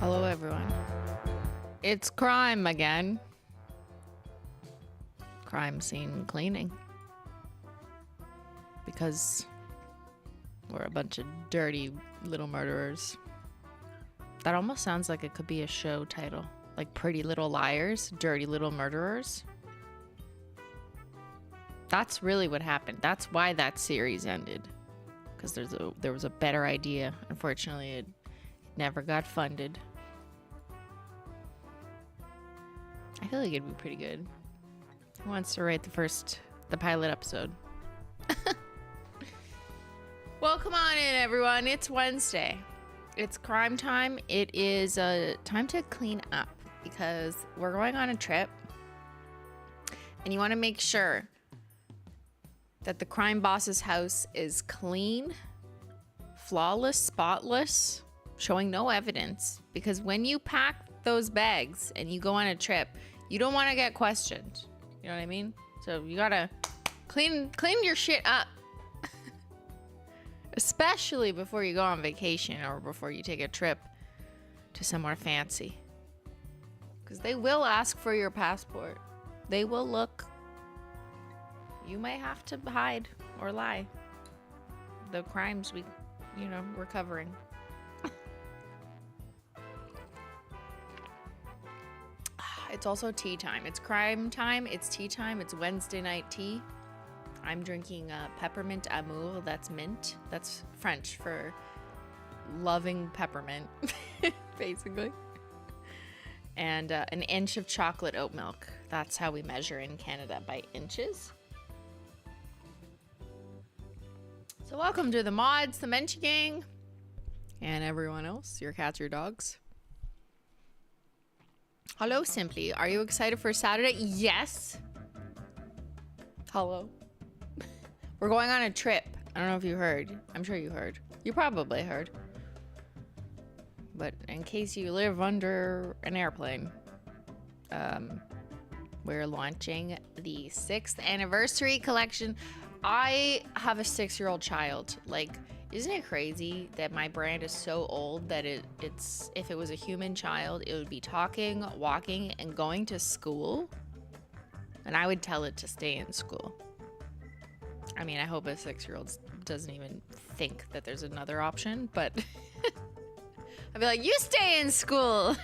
Hello, everyone. It's crime again. Crime scene cleaning. Because we're a bunch of dirty little murderers. That almost sounds like it could be a show title. Like Pretty Little Liars, Dirty Little Murderers. That's really what happened. That's why that series ended. Because there was a better idea. Unfortunately, it never got funded. I feel like it'd be pretty good. Who wants to write the pilot episode? Well, come on in, everyone. It's Wednesday. It's crime time. It is time to clean up because we're going on a trip. And you want to make sure that the crime boss's house is clean, flawless, spotless, showing no evidence. Because when you pack those bags and you go on a trip, you don't want to get questioned. You know what I mean? So you gotta clean your shit up. Especially before you go on vacation or before you take a trip to somewhere fancy. Because they will ask for your passport. They will look. You may have to hide or lie. The crimes we're covering. It's also tea time. It's crime time. It's tea time. It's Wednesday night tea. I'm drinking peppermint amour. That's mint. That's French for loving peppermint, basically. And an inch of chocolate oat milk. That's how we measure in Canada, by inches. So welcome to the mods, the Menchie gang, and everyone else, your cats, your dogs. Hello, Simply. Are you excited for Saturday? Yes. Hello. We're going on a trip. I don't know if you heard. I'm sure you heard. You probably heard. But in case you live under an airplane, we're launching the 6th anniversary collection. I have a 6-year-old child. Like, isn't it crazy that my brand is so old that it's if it was a human child, it would be talking, walking, and going to school? And I would tell it to stay in school. I mean, I hope a 6-year-old doesn't even think that there's another option, but I'd be like, you stay in school.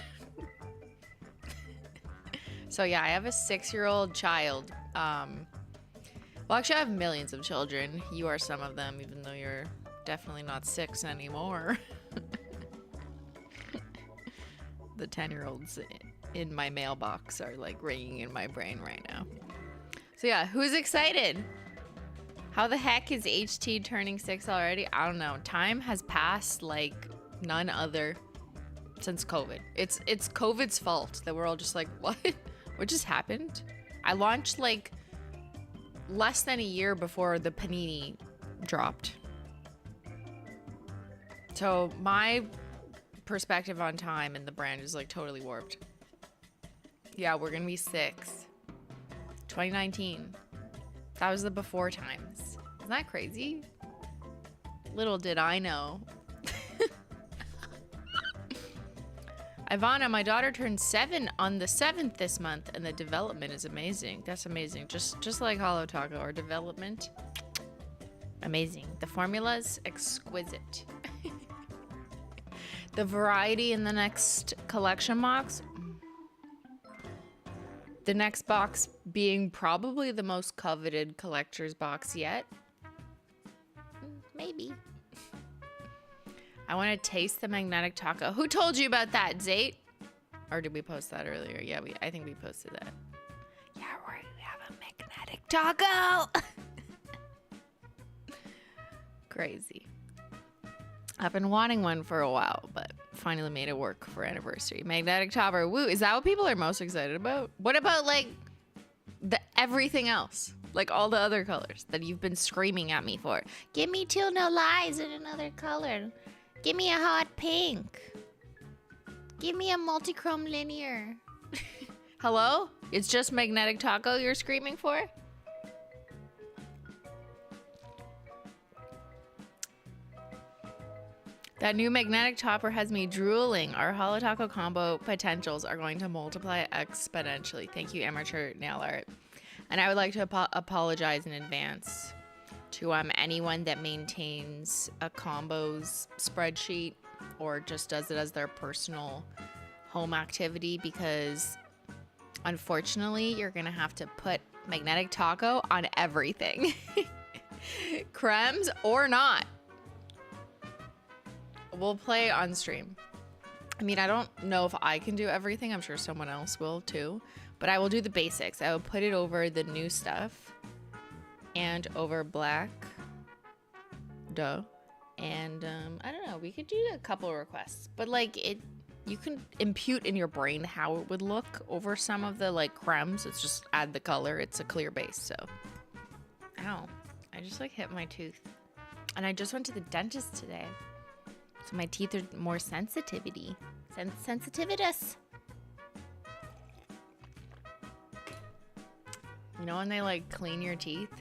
So yeah, I have a 6-year-old child. Well, actually, I have millions of children. You are some of them, even though you're definitely not 6 anymore. The 10-year-olds in my mailbox are like ringing in my brain right now. So yeah, who's excited? How the heck is HT turning 6 already? I don't know. Time has passed like none other since COVID. It's COVID's fault that we're all just like, what? What just happened? I launched like less than a year before the panini dropped. So my perspective on time and the brand is like totally warped. Yeah, we're gonna be 6. 2019. That was the before times. Isn't that crazy? Little did I know. Ivana, my daughter turned 7 on the 7th this month, and the development is amazing. That's amazing. Just like Holo Taco, our development, amazing. The formula's exquisite. The variety in the next collection box. The next box being probably the most coveted collector's box yet. Maybe. I want to taste the magnetic taco. Who told you about that, Zate? Or did we post that earlier? Yeah, I think we posted that. Yeah, we have a magnetic taco. Crazy. I've been wanting one for a while, but finally made it work for anniversary. Magnetic topper. Woo, is that what people are most excited about? What about like everything else? Like all the other colors that you've been screaming at me for. Give me two no lies in another color. Give me a hot pink. Give me a multichrome linear. Hello? It's just magnetic taco you're screaming for? That new magnetic topper has me drooling. Our Holo Taco combo potentials are going to multiply exponentially. Thank you, amateur nail art. And I would like to apologize in advance to anyone that maintains a combos spreadsheet or just does it as their personal home activity, because unfortunately you're gonna have to put magnetic taco on everything. Cremes or not. We'll play on stream. I mean, I don't know if I can do everything. I'm sure someone else will too. But I will do the basics. I will put it over the new stuff. And over black dough. And I don't know. We could do a couple requests. But like you can impute in your brain how it would look over some of the like cremes. It's just add the color. It's a clear base. So, ow. I just like hit my tooth. And I just went to the dentist today. So my teeth are more sensitivitus. You know when they like clean your teeth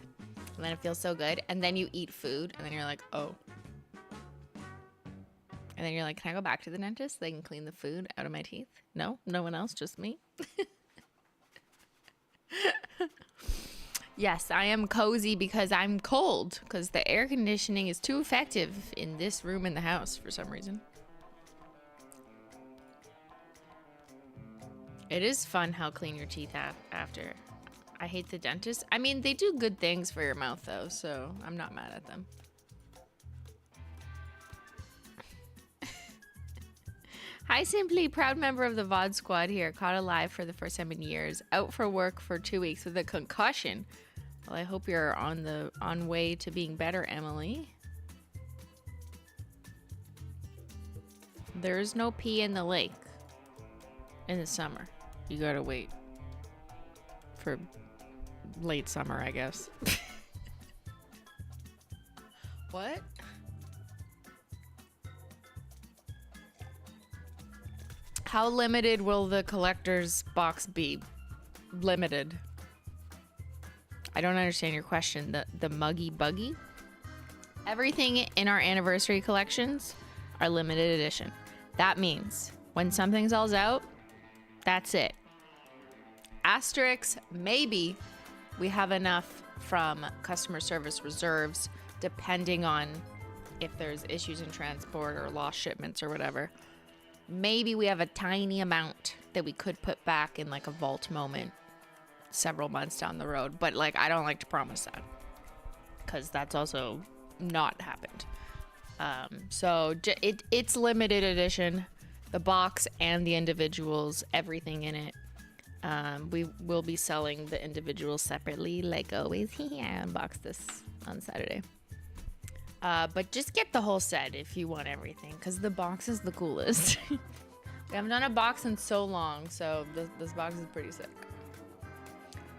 and then it feels so good, and then you eat food and then you're like, oh. And then you're like, can I go back to the dentist? They can clean the food out of my teeth. No, no one else, just me. Yes, I am cozy because I'm cold, because the air conditioning is too effective in this room in the house for some reason. It is fun how clean your teeth after. I hate the dentist. I mean, they do good things for your mouth though, so I'm not mad at them. Hi, Simply, proud member of the VOD squad here. Caught alive for the first time in years. Out for work for 2 weeks with a concussion. Well, I hope you're on way to being better, Emily. There's no pee in the lake in the summer. You gotta wait for late summer, I guess. What? How limited will the collector's box be? Limited. I don't understand your question. The muggy buggy? Everything in our anniversary collections are limited edition. That means when something sells out, that's it. Asterix, maybe we have enough from customer service reserves, depending on if there's issues in transport or lost shipments or whatever. Maybe we have a tiny amount that we could put back in like a vault moment several months down the road. But like, I don't like to promise that, because that's also not happened. So it's limited edition, the box and the individuals, everything in it. We will be selling the individuals separately, like always. I unboxed this on Saturday. But just get the whole set if you want everything, because the box is the coolest. We haven't done a box in so long, so this box is pretty sick.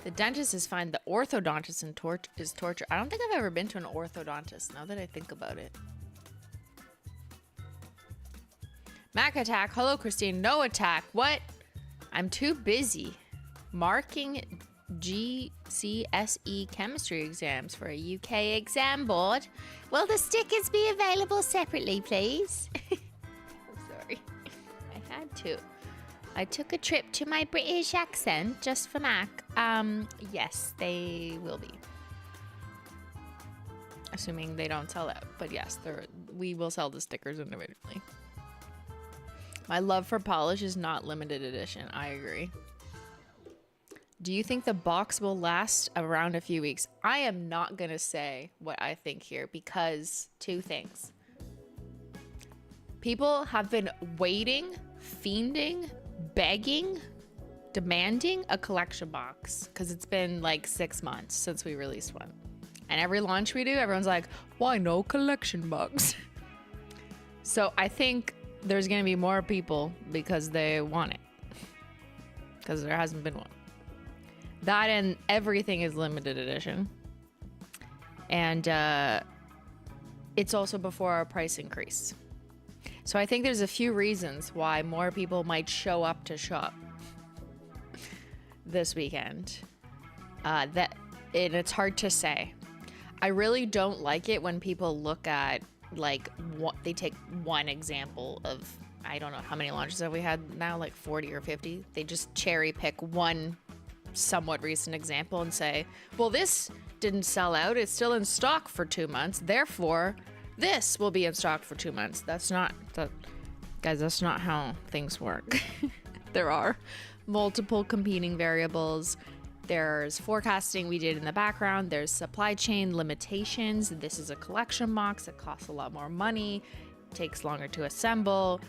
The dentist is fine. The orthodontist is torture. I don't think I've ever been to an orthodontist, now that I think about it. Mac attack. Hello, Christine. No attack. What? I'm too busy marking GCSE chemistry exams for a UK exam board. Will the stickers be available separately, please? Sorry. I had to. I took a trip to my British accent just for Mac. Yes, they will be. Assuming they don't sell out. But yes, we will sell the stickers individually. My love for polish is not limited edition. I agree. Do you think the box will last around a few weeks? I am not going to say what I think here, because two things. People have been waiting, fiending, begging, demanding a collection box, because it's been like 6 months since we released one. And every launch we do, everyone's like, why no collection box? So I think there's going to be more people because they want it, because there hasn't been one. That and everything is limited edition. And it's also before our price increase. So I think there's a few reasons why more people might show up to shop this weekend. And it's hard to say. I really don't like it when people look at like they take one example of, I don't know how many launches have we had now, like 40 or 50. They just cherry pick one somewhat recent example and say, well, this didn't sell out. It's still in stock for 2 months. Therefore, this will be in stock for 2 months. That's not, guys, that's not how things work. There are multiple competing variables. There's forecasting we did in the background. There's supply chain limitations. This is a collection box. It costs a lot more money. Takes longer to assemble.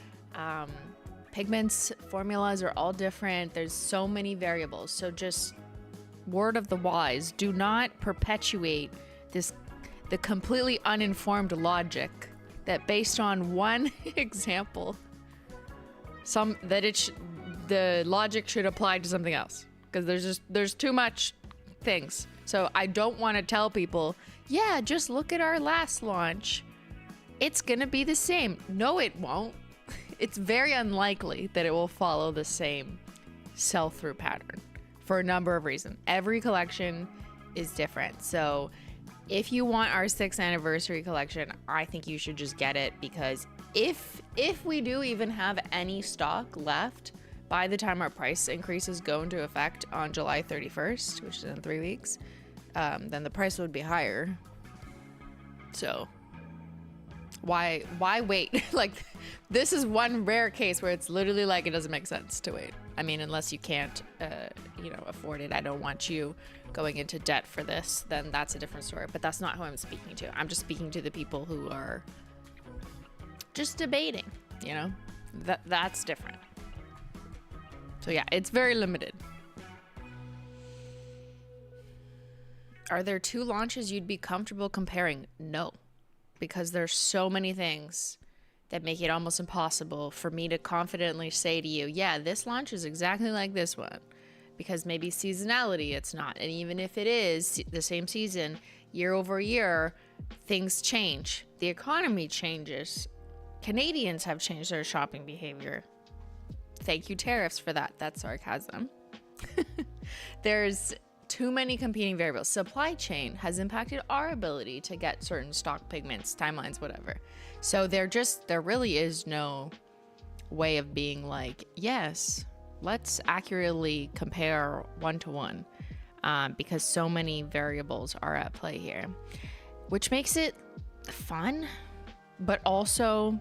Pigments, formulas are all different. There's so many variables. So just word of the wise, do not perpetuate the completely uninformed logic that based on one example, the logic should apply to something else. Because there's too much things. So I don't want to tell people, yeah, just look at our last launch. It's gonna be the same. No, it won't. It's very unlikely that it will follow the same sell-through pattern for a number of reasons. Every collection is different. So if you want our 6th anniversary collection, I think you should just get it, because if we do even have any stock left by the time our price increases go into effect on July 31st, which is in 3 weeks, then the price would be higher. So why wait? Like, this is one rare case where it's literally like, it doesn't make sense to wait. I mean, unless you can't, afford it. I don't want you going into debt for this. Then that's a different story. But that's not who I'm speaking to. I'm just speaking to the people who are just debating. That's different. So yeah, it's very limited. Are there 2 launches you'd be comfortable comparing? No, because there's so many things that make it almost impossible for me to confidently say to you, yeah, this launch is exactly like this one. Because maybe seasonality, it's not. And even if it is the same season, year over year, things change. The economy changes. Canadians have changed their shopping behavior. Thank you, tariffs, for that. That's sarcasm. There's too many competing variables. Supply chain has impacted our ability to get certain stock pigments, timelines, whatever. So there really is no way of being like, yes, let's accurately compare one-to-one, because so many variables are at play here, which makes it fun, but also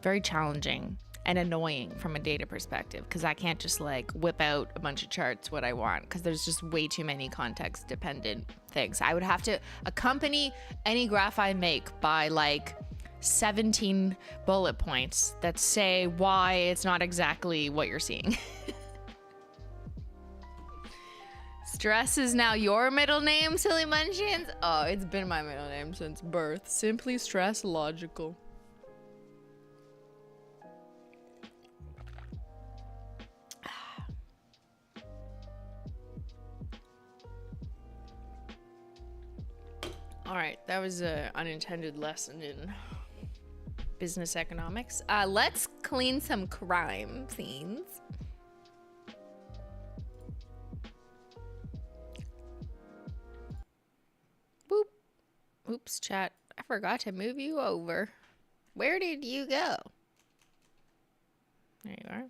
very challenging and annoying from a data perspective, because I can't just like whip out a bunch of charts what I want, because there's just way too many context dependent things. I would have to accompany any graph I make by like 17 bullet points that say why it's not exactly what you're seeing. Stress is now your middle name, Silly Munchkins? Oh, it's been my middle name since birth. Simply Stress Logical. All right, that was an unintended lesson in business economics. Let's clean some crime scenes. Boop. Oops, chat. I forgot to move you over. Where did you go? There you are.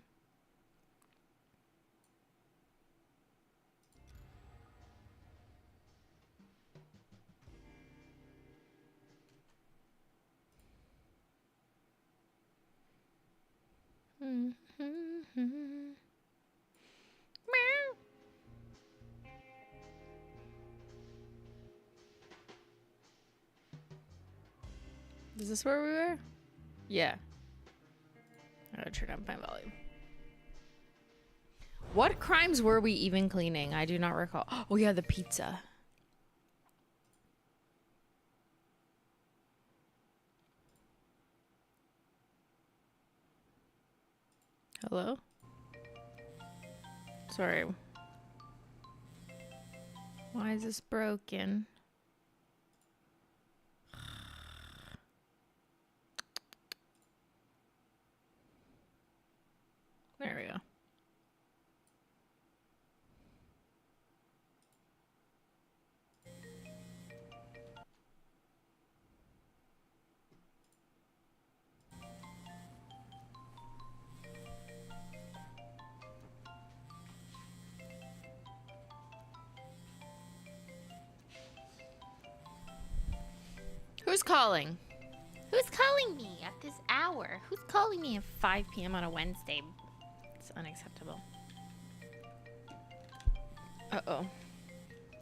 Is this where we were? Yeah. I gotta turn up my volume. What crimes were we even cleaning? I do not recall. Oh yeah, the pizza. Hello? Sorry. Why is this broken? There we go. calling? Who's calling me at this hour? Who's calling me at 5 p.m. on a Wednesday? It's unacceptable. Uh-oh.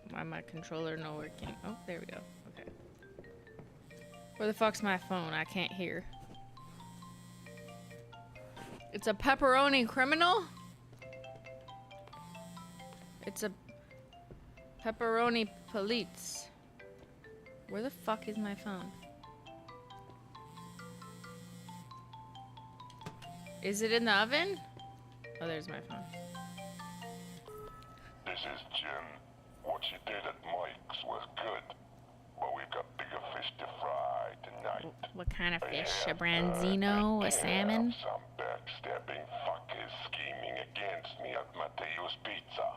Why my controller not working? Oh, there we go. Okay. Where the fuck's my phone? I can't hear. It's a pepperoni criminal? It's a pepperoni police. Where the fuck is my phone? Is it in the oven? Oh, there's my phone. This is Jim. What you did at Mike's was good, but we've got bigger fish to fry tonight. What kind of fish? A branzino? A salmon? Some backstabbing fuckers scheming against me at Matteo's Pizza.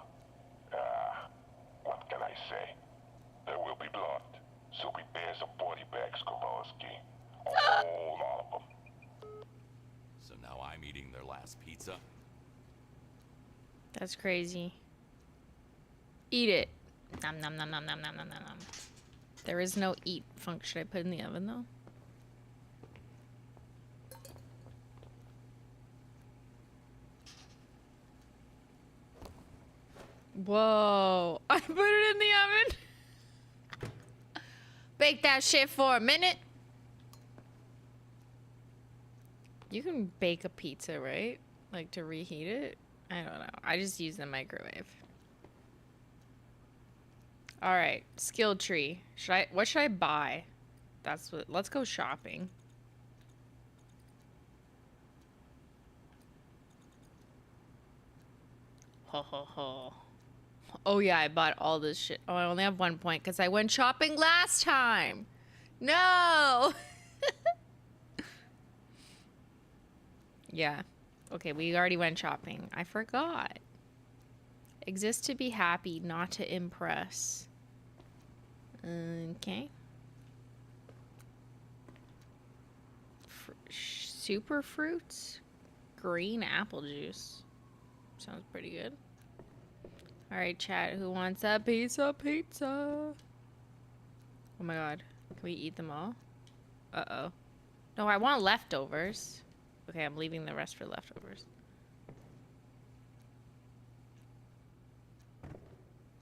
What can I say? There will be blood, so prepare some body bags, Kowalski. A whole lot of them. So now I'm eating their last pizza? That's crazy. Eat it. Nom nom nom nom nom nom nom nom. There is no eat function. Should I put it in the oven though? Whoa. I put it in the oven. Bake that shit for a minute. You can bake a pizza, right? Like to reheat it? I don't know. I just use the microwave. All right, skill tree. What should I buy? Let's go shopping. Ho ho ho. Oh yeah, I bought all this shit. Oh, I only have 1 point because I went shopping last time. No. Yeah. Okay, we already went shopping. I forgot. Exist to be happy, not to impress. Okay. Super fruits? Green apple juice. Sounds pretty good. Alright, chat. Who wants a pizza? Pizza. Oh my god. Can we eat them all? Uh-oh. No, I want leftovers. Okay, I'm leaving the rest for leftovers.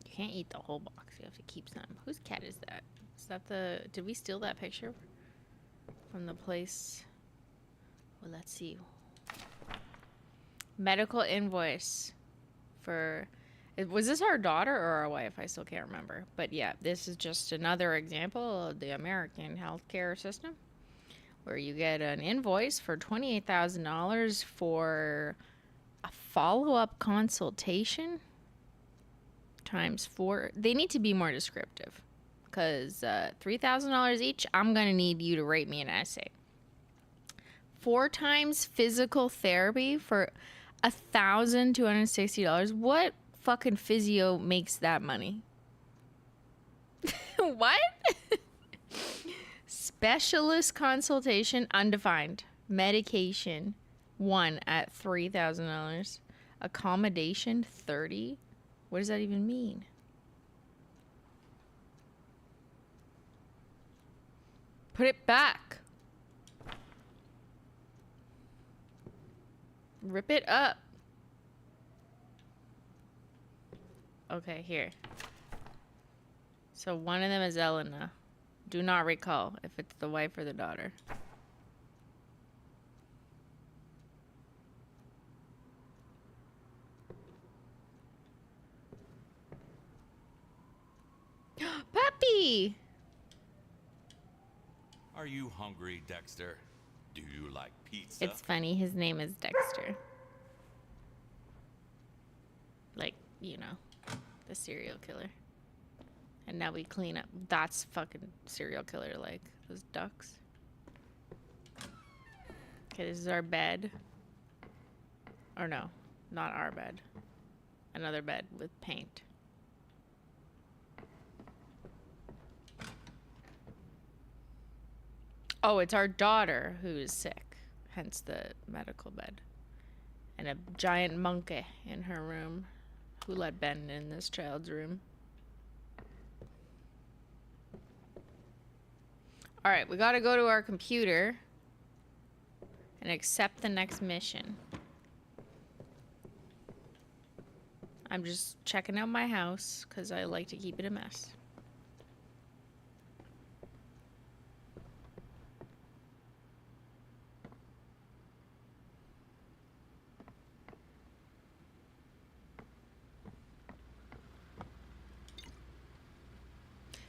You can't eat the whole box. You have to keep some. Whose cat is that? Is that the... Did we steal that picture from the place? Well, let's see. Medical invoice for... Was this our daughter or our wife? I still can't remember. But yeah, this is just another example of the American healthcare system, where you get an invoice for $28,000 for a follow-up consultation times 4. They need to be more descriptive, because $3,000 each, I'm going to need you to rate me an essay. 4 times physical therapy for $1,260. What fucking physio makes that money? What? Specialist consultation, undefined. Medication, 1 at $3,000. Accommodation, 30. What does that even mean? Put it back. Rip it up. Okay, here. So one of them is Elena. Do not recall if it's the wife or the daughter. Puppy! Are you hungry, Dexter? Do you like pizza? It's funny, his name is Dexter. Like, you know, the serial killer. And now we clean up. That's fucking serial killer, like those ducks. Okay, this is our bed. Or no, not our bed. Another bed with paint. Oh, it's our daughter who is sick, hence the medical bed. And a giant monkey in her room. Who let Ben in this child's room? All right, we gotta go to our computer and accept the next mission. I'm just checking out my house because I like to keep it a mess.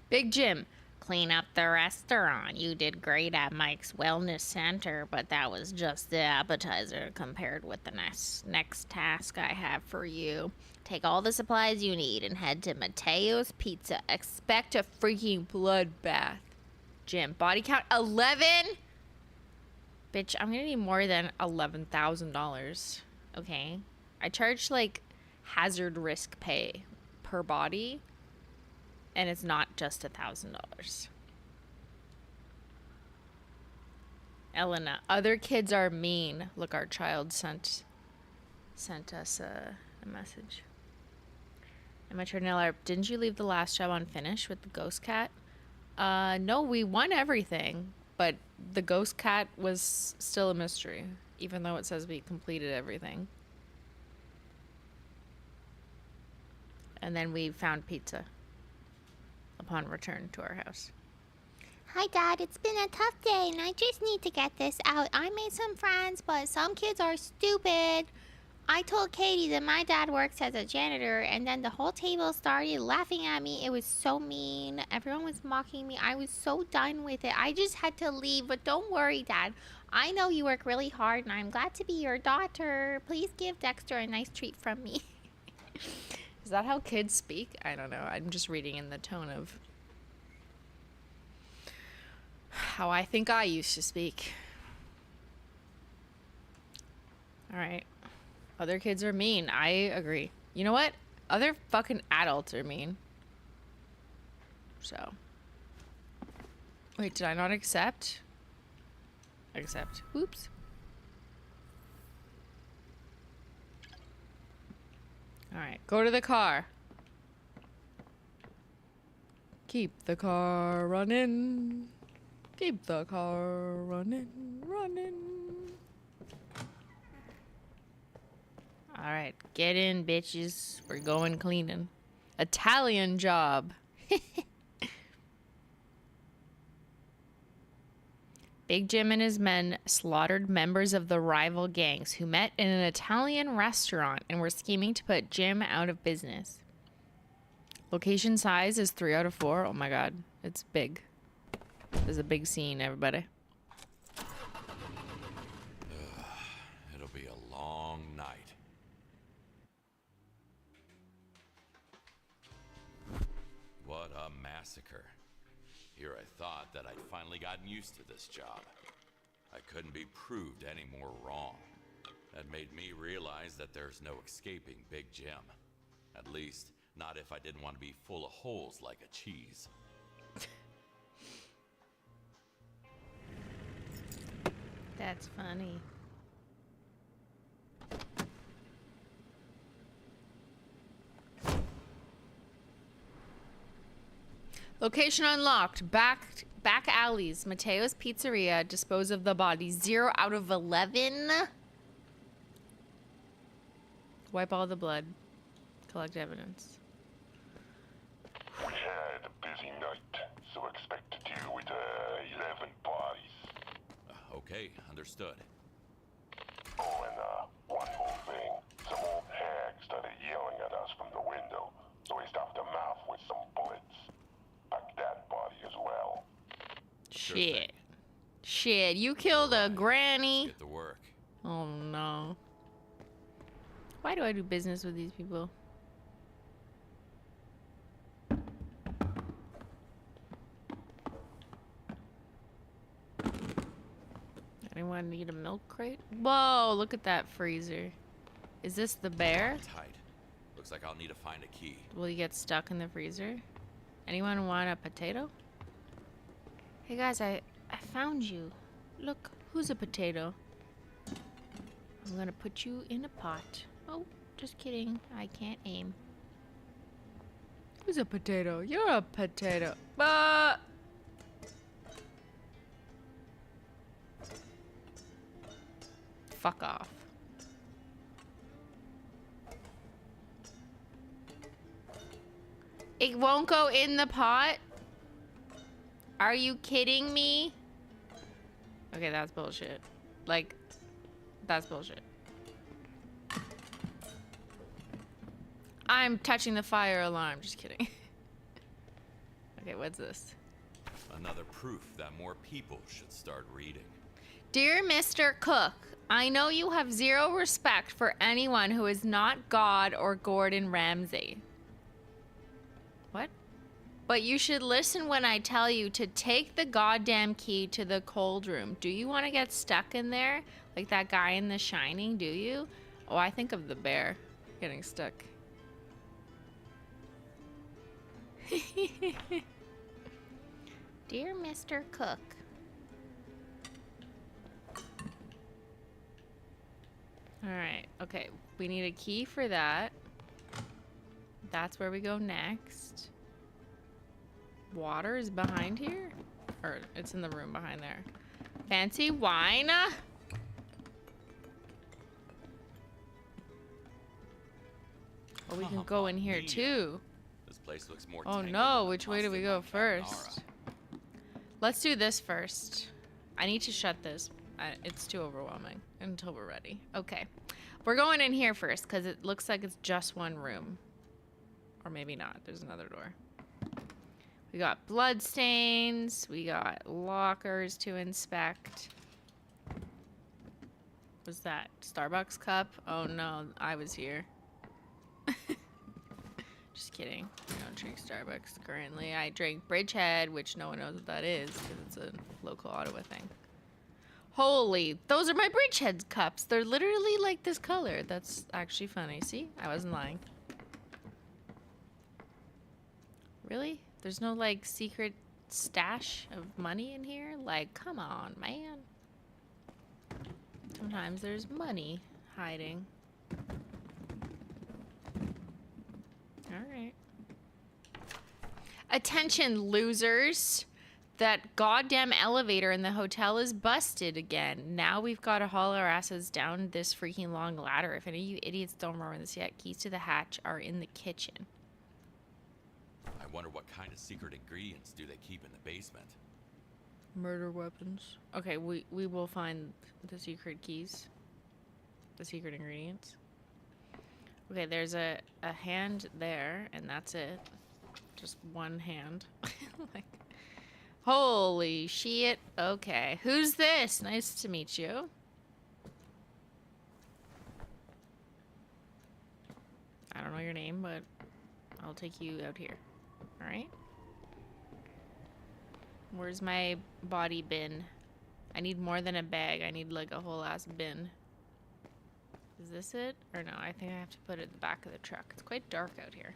Big Jim, clean up the restaurant. You did great at Mike's Wellness Center, but that was just the appetizer compared with the next task I have for you. Take all the supplies you need and head to Mateo's Pizza. Expect a freaking bloodbath. Jim, body count 11? Bitch, I'm gonna need more than $11,000. Okay? I charge like hazard risk pay per body. And it's not just $1,000. Elena, other kids are mean. Look, our child sent us a message. And Maternella, didn't you leave the last job unfinished with the ghost cat? No, we won everything, but the ghost cat was still a mystery, even though it says we completed everything. And then we found pizza upon return to our house. Hi, Dad. It's been a tough day, and I just need to get this out. I made some friends, but some kids are stupid. I told Katie that my dad works as a janitor, and then the whole table started laughing at me. It was so mean. Everyone was mocking me. I was so done with it. I just had to leave, but don't worry, Dad. I know you work really hard, and I'm glad to be your daughter. Please give Dexter a nice treat from me. Is that how kids speak? I don't know. I'm just reading in the tone of how I think I used to speak. All right. Other kids are mean. I agree. You know what? Other fucking adults are mean. So. Wait, did I not accept? Accept. Oops. Alright, go to the car. Keep the car running. Keep the car running, running. Alright, get in, bitches. We're going cleaning. Italian job. Big Jim and his men slaughtered members of the rival gangs who met in an Italian restaurant and were scheming to put Jim out of business. Location size is 3 out of 4. Oh my god, it's big. There's a big scene, everybody. It'll be a long night. What a massacre. Here I thought that I'd finally gotten used to this job. I couldn't be proved any more wrong. That made me realize that there's no escaping Big Jim. At least, not if I didn't want to be full of holes like a cheese. That's funny. Location unlocked. Back alleys. Mateo's Pizzeria. Dispose of the bodies. 0 out of 11. Wipe all the blood. Collect evidence. We had a busy night, so expect to deal with 11 bodies. Okay, understood. Oh, and one more thing. Some old hag started yelling at us from the window, so we stopped her mouth with some bullets. Back that body as well. Shit. Shit, you killed a granny. Get to work. Oh no. Why do I do business with these people? Anyone need a milk crate? Whoa, look at that freezer. Is this the bear? Tight. Looks like I'll need to find a key. Will you get stuck in the freezer? Anyone want a potato? Hey guys, I found you. Look, who's a potato? I'm gonna put you in a pot. Oh, just kidding. I can't aim. Who's a potato? You're a potato. fuck off. It won't go in the pot? Are you kidding me? Okay, that's bullshit. Like, that's bullshit. I'm touching the fire alarm. Just kidding. Okay, what's this? Another proof that more people should start reading. Dear Mr. Cook, I know you have zero respect for anyone who is not God or Gordon Ramsay. What? But you should listen when I tell you to take the goddamn key to the cold room. Do you want to get stuck in there? Like that guy in The Shining, do you? Oh, I think of the bear getting stuck. Dear Mr. Cook. Alright, okay. We need a key for that. That's where we go next. Water is behind here? Or it's in the room behind there. Fancy wine? Oh, we can go in here too. This place looks more Oh tangled no, than which way do we mustard go on carbonara. first? Let's do this first. I need to shut this. It's too overwhelming until we're ready. Okay. We're going in here first because it looks like it's just one room. Or maybe not. There's another door. We got blood stains. We got lockers to inspect. What's that? Starbucks cup? Oh no, I was here. Just kidding. I don't drink Starbucks currently. I drink Bridgehead, which no one knows what that is because it's a local Ottawa thing. Holy, those are my Bridgehead cups. They're literally like this color. That's actually funny. See? I wasn't lying. Really? There's no like secret stash of money in here? Like, come on, man. Sometimes there's money hiding. Alright. Attention, losers. That goddamn elevator in the hotel is busted again. Now we've got to haul our asses down this freaking long ladder. If any of you idiots don't remember this yet, keys to the hatch are in the kitchen. I wonder what kind of secret ingredients do they keep in the basement. Murder weapons. Okay, we will find the secret keys. The secret ingredients. Okay, there's a hand there, and that's it. Just one hand. Like, holy shit. Okay, who's this? Nice to meet you. I don't know your name, but I'll take you out here. Alright? Where's my body bin? I need more than a bag. I need like a whole ass bin. Is this it? Or no, I think I have to put it in the back of the truck. It's quite dark out here.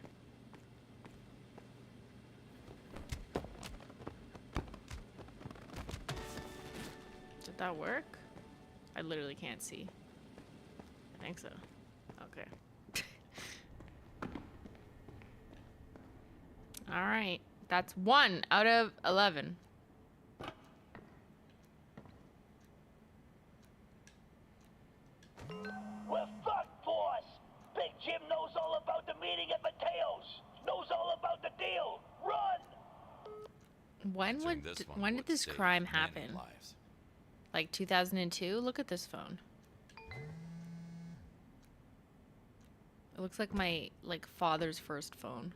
Did that work? I literally can't see. I think so. Okay. Alright. That's 1 out of 11. We're fucked, boss! Big Jim knows all about the meeting at Mateo's! Knows all about the deal! Run! Answering this one when would did this save crime many happen? lives. Like 2002? Look at this phone. It looks like my father's first phone.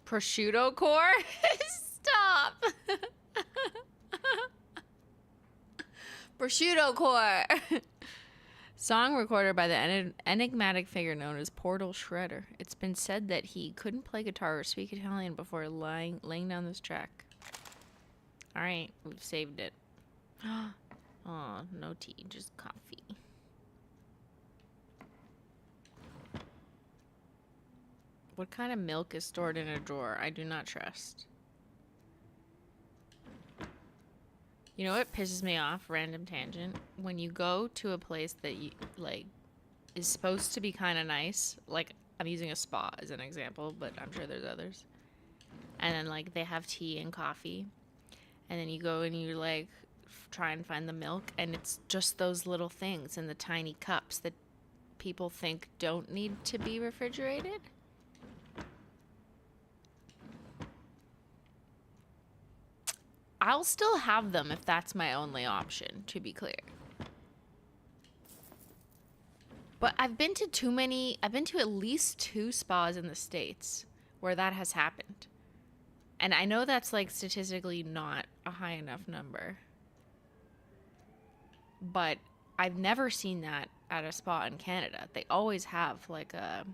Prosciutto core? Stop! Prosciutto core! Song recorded by the enigmatic figure known as Portal Shredder. It's been said that he couldn't play guitar or speak Italian before laying down this track. Alright, we've saved it. Oh, no tea, just coffee. What kind of milk is stored in a drawer? I do not trust. You know what pisses me off? Random tangent. When you go to a place that you is supposed to be kind of nice, like I'm using a spa as an example, but I'm sure there's others. and then like they have tea and coffee, and then you go and you like try and find the milk, and it's just those little things in the tiny cups that people think don't need to be refrigerated. I'll still have them if that's my only option, to be clear. But I've been to at least 2 spas in the States where that has happened. And I know that's like statistically not a high enough number. But I've never seen that at a spa in Canada. They always have like a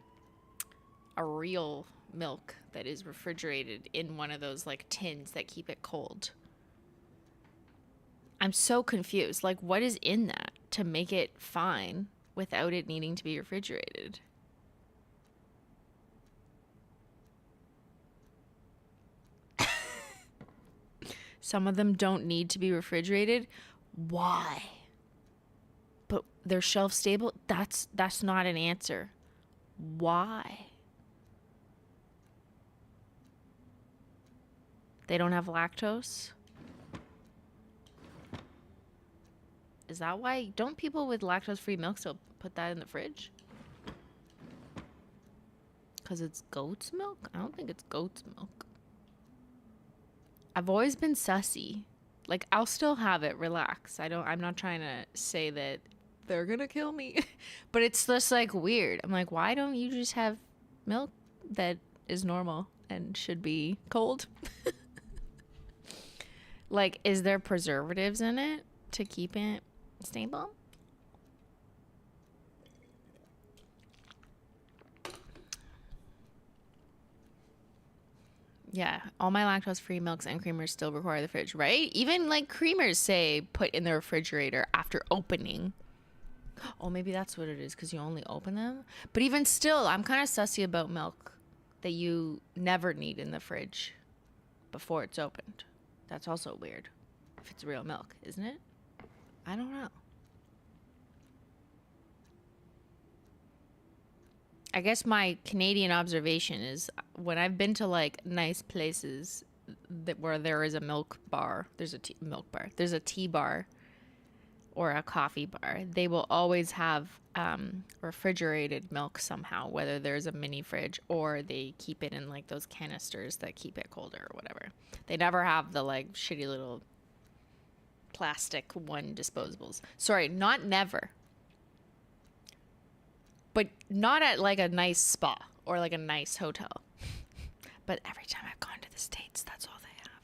real milk that is refrigerated in one of those like tins that keep it cold. I'm so confused. Like, what is in that to make it fine without it needing to be refrigerated? Some of them don't need to be refrigerated. Why? But they're shelf stable? That's not an answer. Why? They don't have lactose? Is that why? Don't people with lactose-free milk still put that in the fridge? Because it's goat's milk? I don't think it's goat's milk. I've always been sussy. Like, I'll still have it. Relax. I'm not trying to say that they're gonna kill me. But it's just, like, weird. I'm like, why don't you just have milk that is normal and should be cold? Like, is there preservatives in it to keep it stable? Yeah, all my lactose-free milks and creamers still require the fridge, right? Even like creamers say put in the refrigerator after opening. Oh, maybe that's what it is, because you only open them. But even still, I'm kind of sussy about milk that you never need in the fridge before it's opened. That's also weird if it's real milk, isn't it? I don't know. I guess my Canadian observation is when I've been to like nice places where there is a milk bar, there's a tea bar or a coffee bar, they will always have refrigerated milk somehow, whether there's a mini fridge or they keep it in like those canisters that keep it colder or whatever. They never have the like shitty little plastic one disposables. Sorry, not never. But not at like a nice spa or like a nice hotel. But every time I've gone to the States, that's all they have.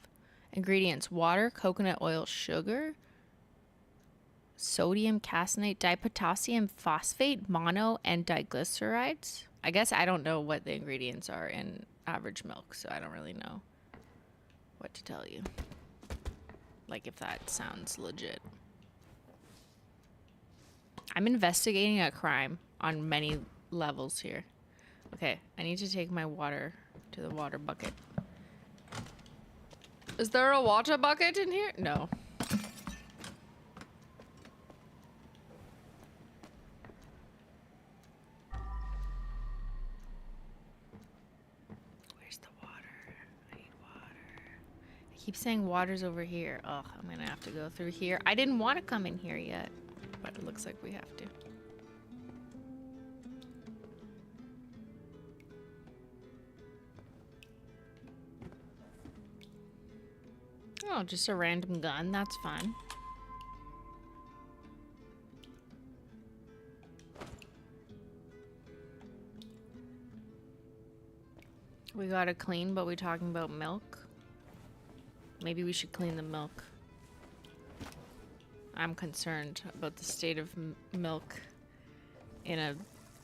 Ingredients: water, coconut oil, sugar, sodium caseinate, dipotassium phosphate, mono, and diglycerides. I guess I don't know what the ingredients are in average milk, so I don't really know what to tell you. Like if that sounds legit. I'm investigating a crime on many levels here. Okay, I need to take my water to the water bucket. Is there a water bucket in here? No. Where's the water? I need water. I keep saying water's over here. Oh, I'm gonna have to go through here. I didn't want to come in here yet, but it looks like we have to. Oh, just a random gun. That's fun. We gotta clean, but we're talking about milk. Maybe we should clean the milk. I'm concerned about the state of milk in a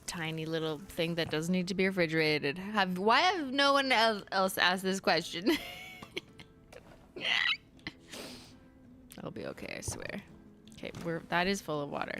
tiny little thing that doesn't need to be refrigerated. Why have no one else asked this question? It'll be okay, I swear. Okay, that is full of water.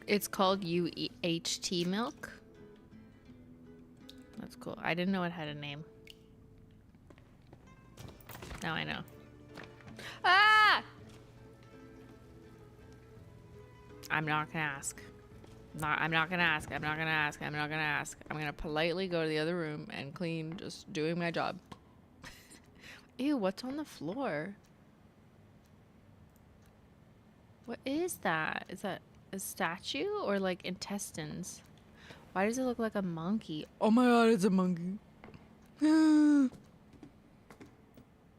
It's called UHT milk. That's cool. I didn't know it had a name. Now I know. Ah! I'm not gonna ask. I'm not gonna ask. I'm not gonna ask. I'm not gonna ask. I'm gonna politely go to the other room and clean, just doing my job. Ew, what's on the floor? What is that? Is that a statue or like intestines? Why does it look like a monkey? Oh my god, it's a monkey. Ben,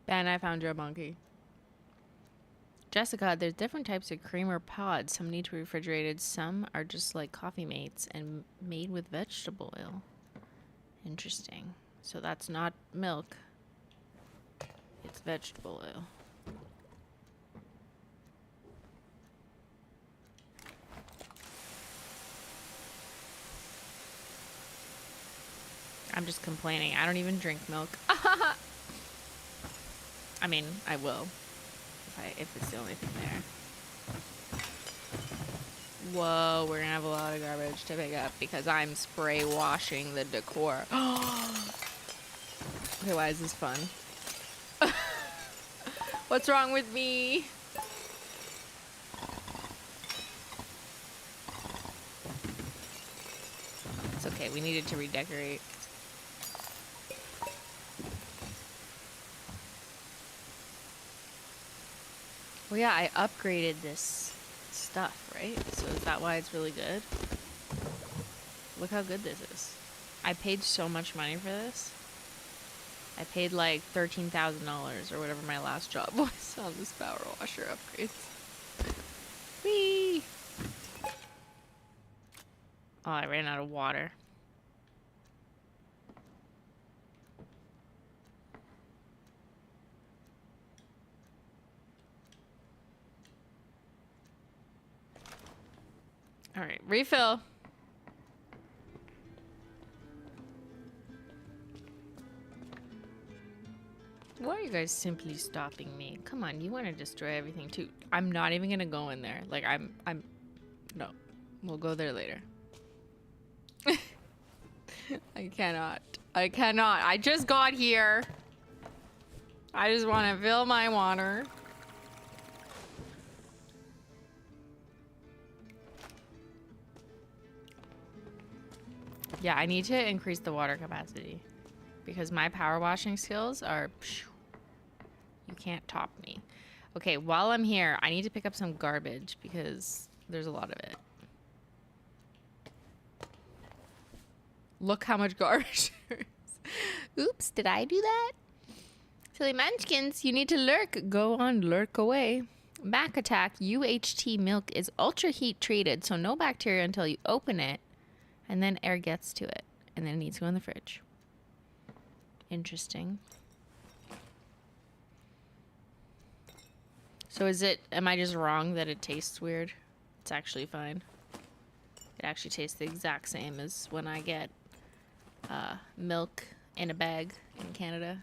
I found your monkey. Jessica, there's different types of creamer pods. Some need to be refrigerated. Some are just like coffee mates and made with vegetable oil. Interesting. So that's not milk. It's vegetable oil. I'm just complaining. I don't even drink milk. I mean, I will. If it's the only thing there. Whoa, we're gonna have a lot of garbage to pick up because I'm spray washing the decor. Okay, why is this fun? What's wrong with me? It's okay, we needed to redecorate. Well, yeah, I upgraded this stuff, right? So is that why it's really good? Look how good this is. I paid so much money for this. I paid like $13,000 or whatever my last job was on this power washer upgrades. Whee! Oh, I ran out of water. All right, refill. Why are you guys simply stopping me? Come on, you want to destroy everything too. I'm not even gonna go in there. Like no, we'll go there later. I cannot. I just got here. I just want to fill my water. Yeah, I need to increase the water capacity because my power washing skills are, you can't top me. Okay, while I'm here, I need to pick up some garbage because there's a lot of it. Look how much garbage there is. Oops, did I do that? Silly munchkins, you need to lurk. Go on, lurk away. Back attack, UHT milk is ultra heat treated, so no bacteria until you open it. And then air gets to it. And then it needs to go in the fridge. Interesting. So am I just wrong that it tastes weird? It's actually fine. It actually tastes the exact same as when I get milk in a bag in Canada.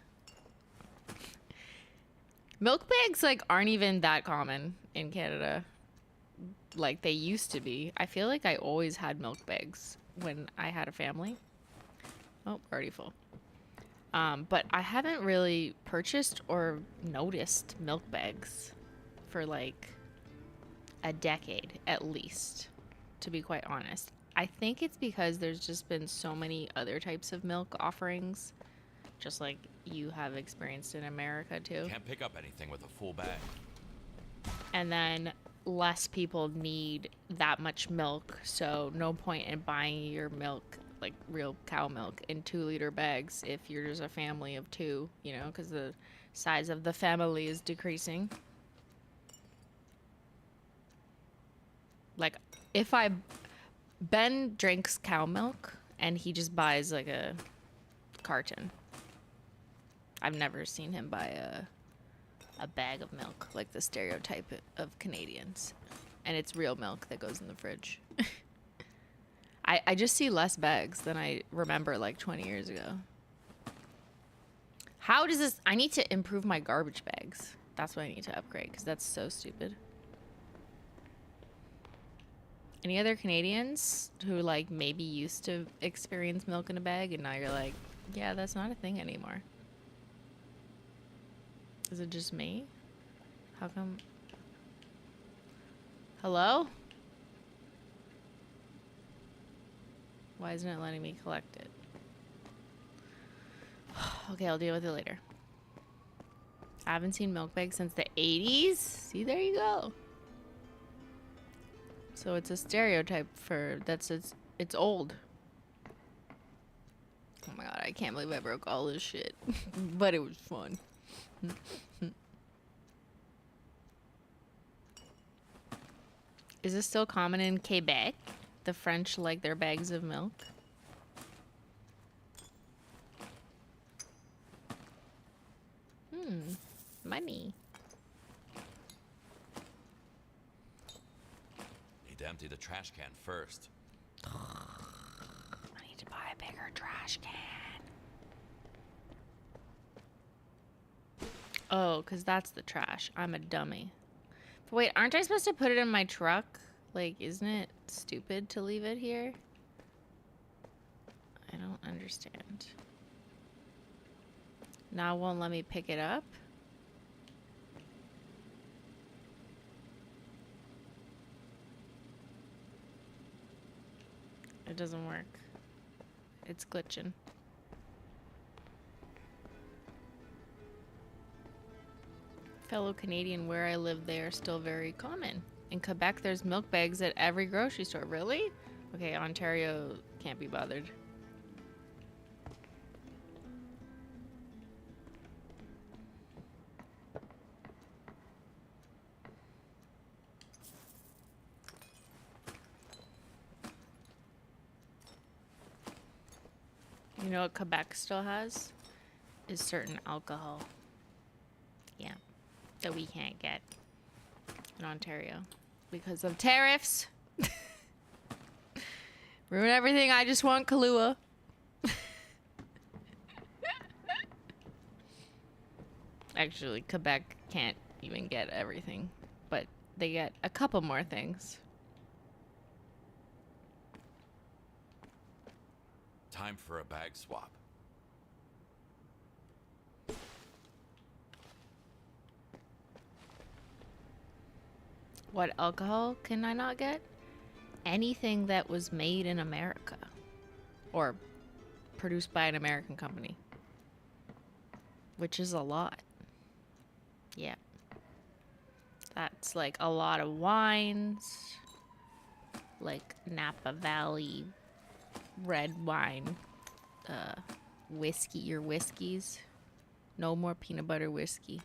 Milk bags aren't even that common in Canada. Like they used to be. I feel like I always had milk bags when I had a family. Oh, already full. But I haven't really purchased or noticed milk bags for like a decade at least, to be quite honest. I think it's because there's just been so many other types of milk offerings, just like you have experienced in America too. Can't pick up anything with a full bag. And then less people need that much milk, so no point in buying your milk, like real cow milk, in 2-liter bags if you're just a family of 2, you know, because the size of the family is decreasing. Like, Ben drinks cow milk and he just buys like a carton. I've never seen him buy a bag of milk, like the stereotype of Canadians. And it's real milk that goes in the fridge. I just see less bags than I remember like 20 years ago. How does this... I need to improve my garbage bags. That's what I need to upgrade, because that's so stupid. Any other Canadians who like maybe used to experience milk in a bag and now you're like, yeah, that's not a thing anymore? Is it just me? How come? Hello? Why isn't it letting me collect it? Okay, I'll deal with it later. I haven't seen milk bags since the 80s. See, there you go. So it's a stereotype for it's old. Oh my god, I can't believe I broke all this shit. But it was fun. Is this still common in Quebec? The French like their bags of milk? Money. Need to empty the trash can first. I need to buy a bigger trash can. Oh, because that's the trash. I'm a dummy. But wait, aren't I supposed to put it in my truck? Like, isn't it stupid to leave it here? I don't understand. Now it won't let me pick it up? It doesn't work. It's glitching. Fellow Canadian, where I live, they are still very common. In Quebec, there's milk bags at every grocery store. Really? Okay, Ontario can't be bothered. You know what Quebec still has? Is certain alcohol. Yeah. That we can't get in Ontario. Because of tariffs. Ruin everything. I just want Kahlua. Actually, Quebec can't even get everything. But they get a couple more things. Time for a bag swap. What alcohol can I not get? Anything that was made in America. Or produced by an American company. Which is a lot. Yeah. That's like a lot of wines. Like Napa Valley red wine. Whiskey, your whiskeys. No more peanut butter whiskey.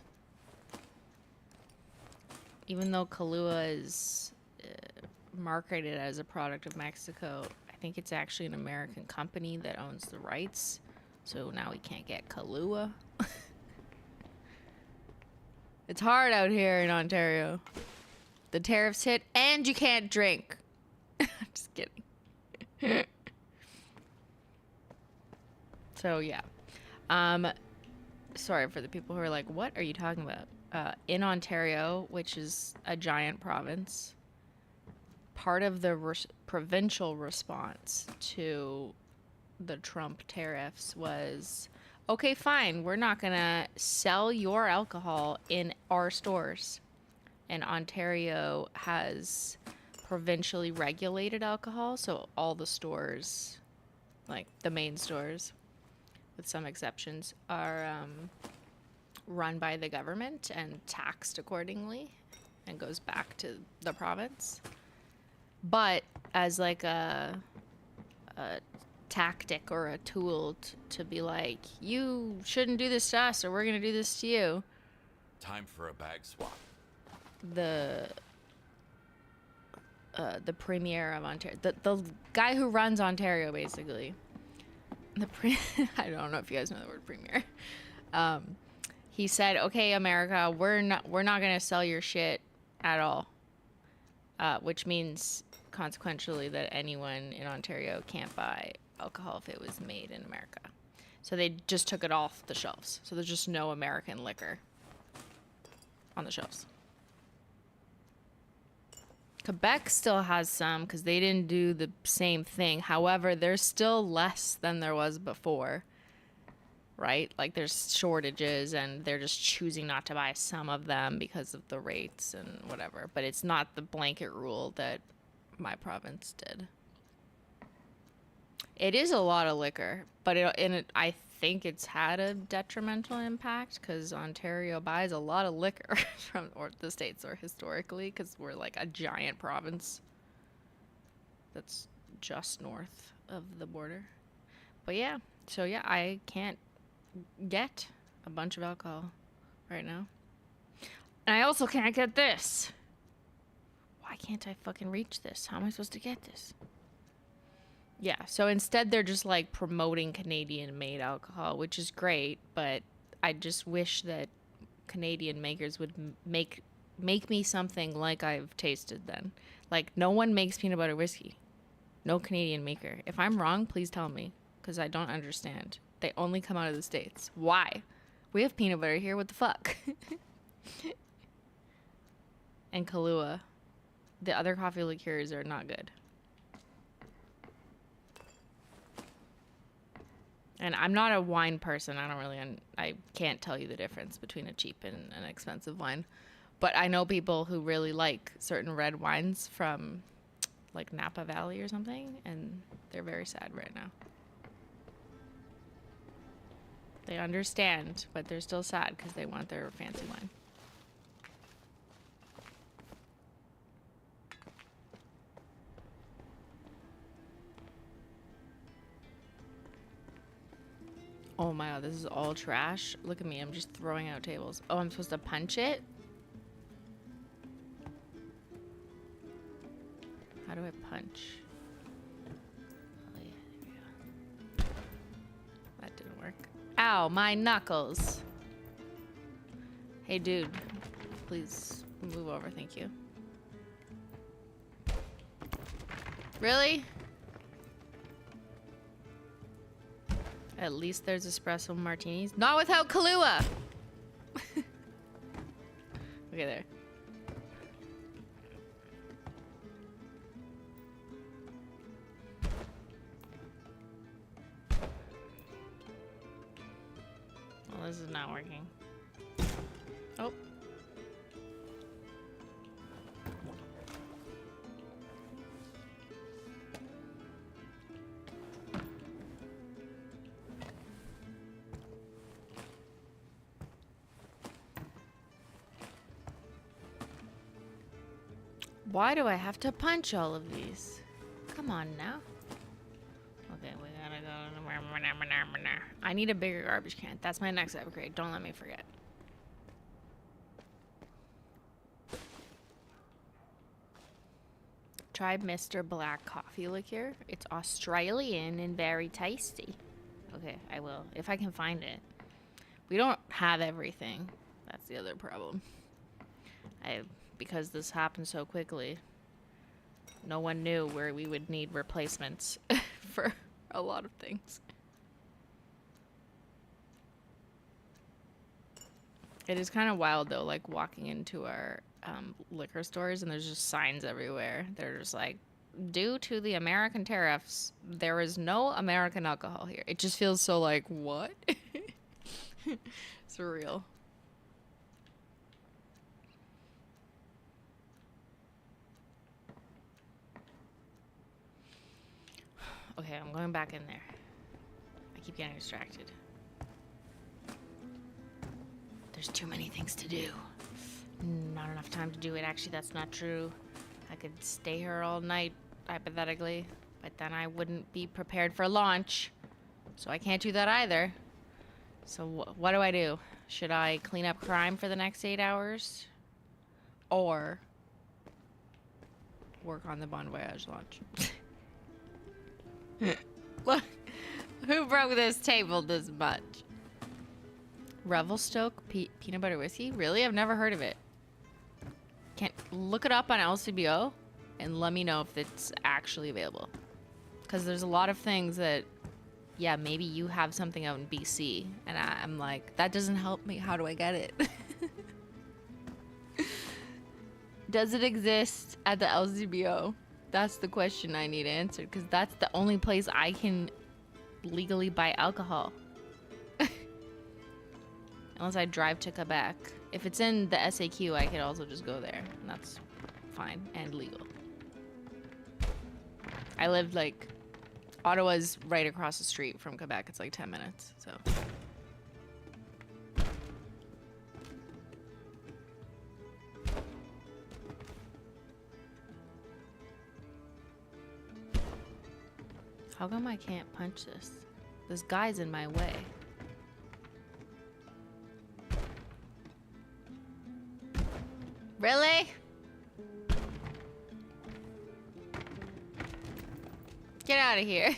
Even though Kahlua is marketed as a product of Mexico, I think it's actually an American company that owns the rights. So now we can't get Kahlua. It's hard out here in Ontario. The tariffs hit and you can't drink. Just kidding. So yeah. Sorry for the people who are like, what are you talking about? In Ontario, which is a giant province, part of the provincial response to the Trump tariffs was, okay, fine, we're not going to sell your alcohol in our stores. And Ontario has provincially regulated alcohol, so all the stores, like the main stores, with some exceptions, are run by the government and taxed accordingly and goes back to the province. But as like a tactic or a tool to be like, you shouldn't do this to us or we're going to do this to you. Time for a bag swap. The premier of Ontario, the guy who runs Ontario, basically. I don't know if you guys know the word premier. He said, "Okay, America, we're not gonna sell your shit at all," which means consequentially that anyone in Ontario can't buy alcohol if it was made in America. So they just took it off the shelves. So there's just no American liquor on the shelves. Quebec still has some because they didn't do the same thing. However, there's still less than there was before, right? Like there's shortages and they're just choosing not to buy some of them because of the rates and whatever. But it's not the blanket rule that my province did. It is a lot of liquor, but I think it's had a detrimental impact because Ontario buys a lot of liquor from the States, or historically, because we're like a giant province that's just north of the border. But yeah, so yeah, I can't get a bunch of alcohol right now. And I also can't get this. Why can't I fucking reach this? How am I supposed to get this? Yeah, so instead they're just like promoting Canadian-made alcohol, which is great, but I just wish that Canadian makers would make me something like I've tasted then. Like, no one makes peanut butter whiskey. No Canadian maker. If I'm wrong, please tell me, because I don't understand. They only come out of the States. Why? We have peanut butter here. What the fuck? And Kahlua. The other coffee liqueurs are not good. And I'm not a wine person. I don't really, I can't tell you the difference between a cheap and an expensive wine. But I know people who really like certain red wines from like Napa Valley or something, and they're very sad right now. They understand, but they're still sad because they want their fancy wine. Oh my god, this is all trash. Look at me, I'm just throwing out tables. Oh, I'm supposed to punch it? How do I punch? Oh yeah, there we go. That didn't work. Ow, my knuckles. Hey dude, please move over, thank you. Really? At least there's espresso martinis. Not without Kahlua! Okay, there. Well, this is not working. Oh. Why do I have to punch all of these? Come on now. Okay, we gotta go. I need a bigger garbage can. That's my next upgrade. Don't let me forget. Try Mr. Black Coffee Liqueur. It's Australian and very tasty. Okay, I will. If I can find it. We don't have everything. That's the other problem. Because this happened so quickly, no one knew where we would need replacements for a lot of things. It is kind of wild though, like walking into our liquor stores and there's just signs everywhere. They're just like, due to the American tariffs, there is no American alcohol here. It just feels so like, what? Surreal. Okay, I'm going back in there. I keep getting distracted. There's too many things to do. Not enough time to do it. Actually, that's not true. I could stay here all night, hypothetically, but then I wouldn't be prepared for launch. So I can't do that either. So what do I do? Should I clean up crime for the next 8 hours? Or work on the Bon Voyage launch? Look, who broke this table this much? Revelstoke peanut butter whiskey? Really? I've never heard of it. Can't look it up on LCBO and let me know if it's actually available. Because there's a lot of things that, yeah, maybe you have something out in BC, and I'm like, that doesn't help me. How do I get it? Does it exist at the LCBO? That's the question I need answered, because that's the only place I can legally buy alcohol. Unless I drive to Quebec. If it's in the SAQ, I could also just go there. And that's fine and legal. I lived like... Ottawa's right across the street from Quebec. It's like 10 minutes, so... How come I can't punch this? This guy's in my way. Really? Get out of here.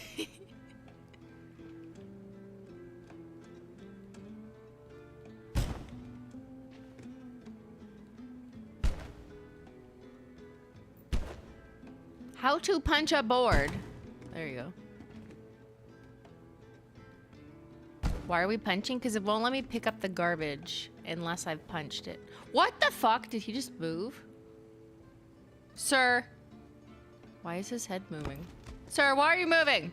How to punch a board. There you go. Why are we punching? Because it won't let me pick up the garbage unless I've punched it. What the fuck? Did he just move? Sir. Why is his head moving? Sir, why are you moving?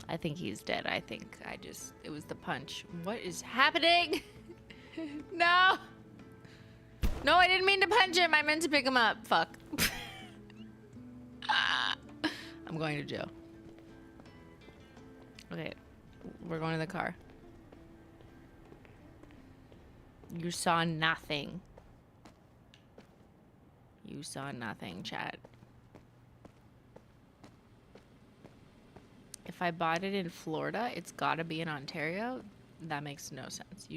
I think he's dead. I think it was the punch. What is happening? No. No, I didn't mean to punch him. I meant to pick him up. Fuck. I'm going to jail. Okay, we're going to the car. You saw nothing. You saw nothing, chat. If I bought it in Florida, it's gotta be in Ontario. That makes no sense.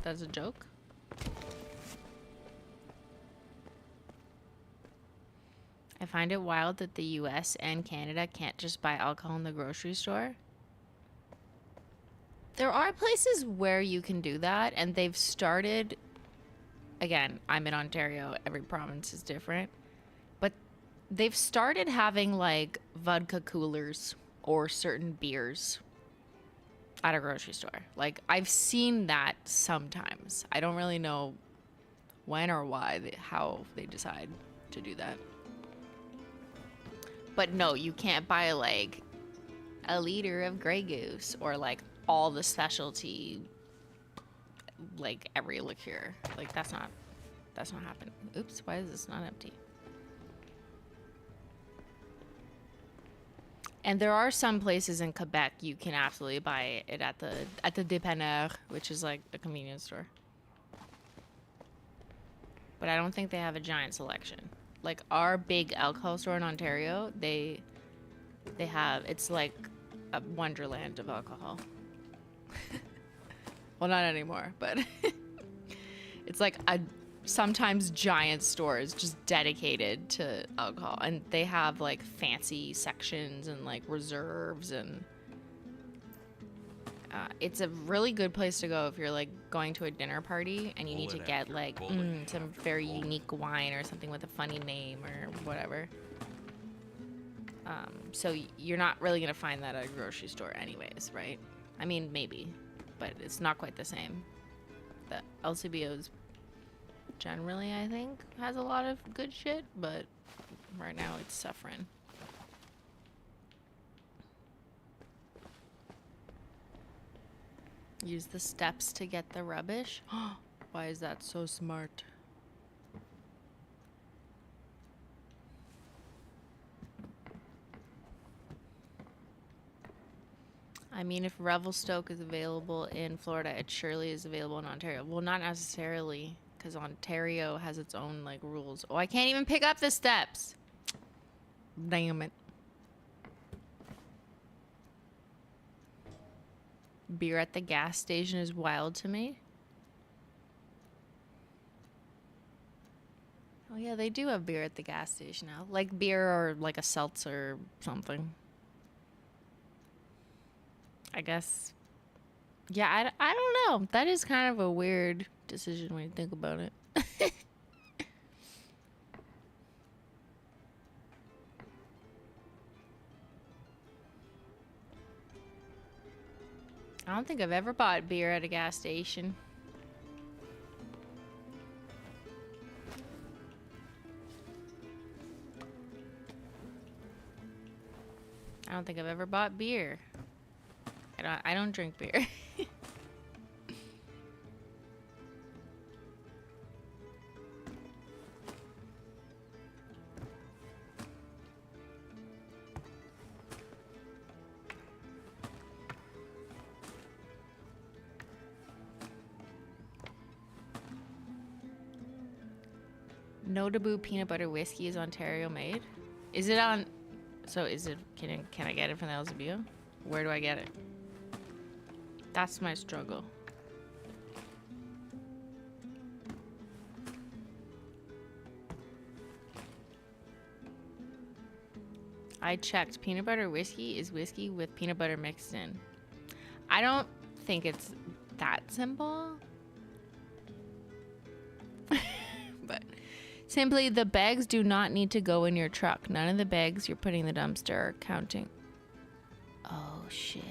That's a joke? I find it wild that the US and Canada can't just buy alcohol in the grocery store. There are places where you can do that, and they've started... Again, I'm in Ontario. Every province is different. But they've started having, like, vodka coolers or certain beers at a grocery store. Like, I've seen that sometimes. I don't really know when or why, how they decide to do that. But no, you can't buy, like, a liter of Grey Goose or, like, all the specialty, like, every liqueur. Like, that's not happening. Oops, why is this not empty? And there are some places in Quebec you can absolutely buy it at the dépanneur, which is like a convenience store. But I don't think they have a giant selection. Like our big alcohol store in Ontario, they have, it's like a wonderland of alcohol. Well, not anymore, but it's like a sometimes giant stores just dedicated to alcohol, and they have like fancy sections and like reserves, and it's a really good place to go if you're like going to a dinner party and you need to get like some very unique wine or something with a funny name or whatever. So you're not really gonna find that at a grocery store anyways, right? I mean, maybe, but it's not quite the same. The LCBO's generally, I think, has a lot of good shit, but right now it's suffering. Use the steps to get the rubbish. Why is that so smart? I mean, if Revelstoke is available in Florida, it surely is available in Ontario. Well, not necessarily, because Ontario has its own, like, rules. Oh, I can't even pick up the steps. Damn it. Beer at the gas station is wild to me. Oh, yeah, they do have beer at the gas station now. Like beer or, like, a seltzer or something. I guess. Yeah, I don't know. That is kind of a weird decision when you think about it. I don't think I've ever bought beer at a gas station. I don't think I've ever bought beer. I don't drink beer. Notaboo peanut butter whiskey is Ontario made. Is it on? So is it? Can I get it from the LCBO? Where do I get it? That's my struggle. I checked. Peanut butter whiskey is whiskey with peanut butter mixed in. I don't think it's that simple. But simply, the bags do not need to go in your truck. None of the bags you're putting in the dumpster are counting. Oh, shit.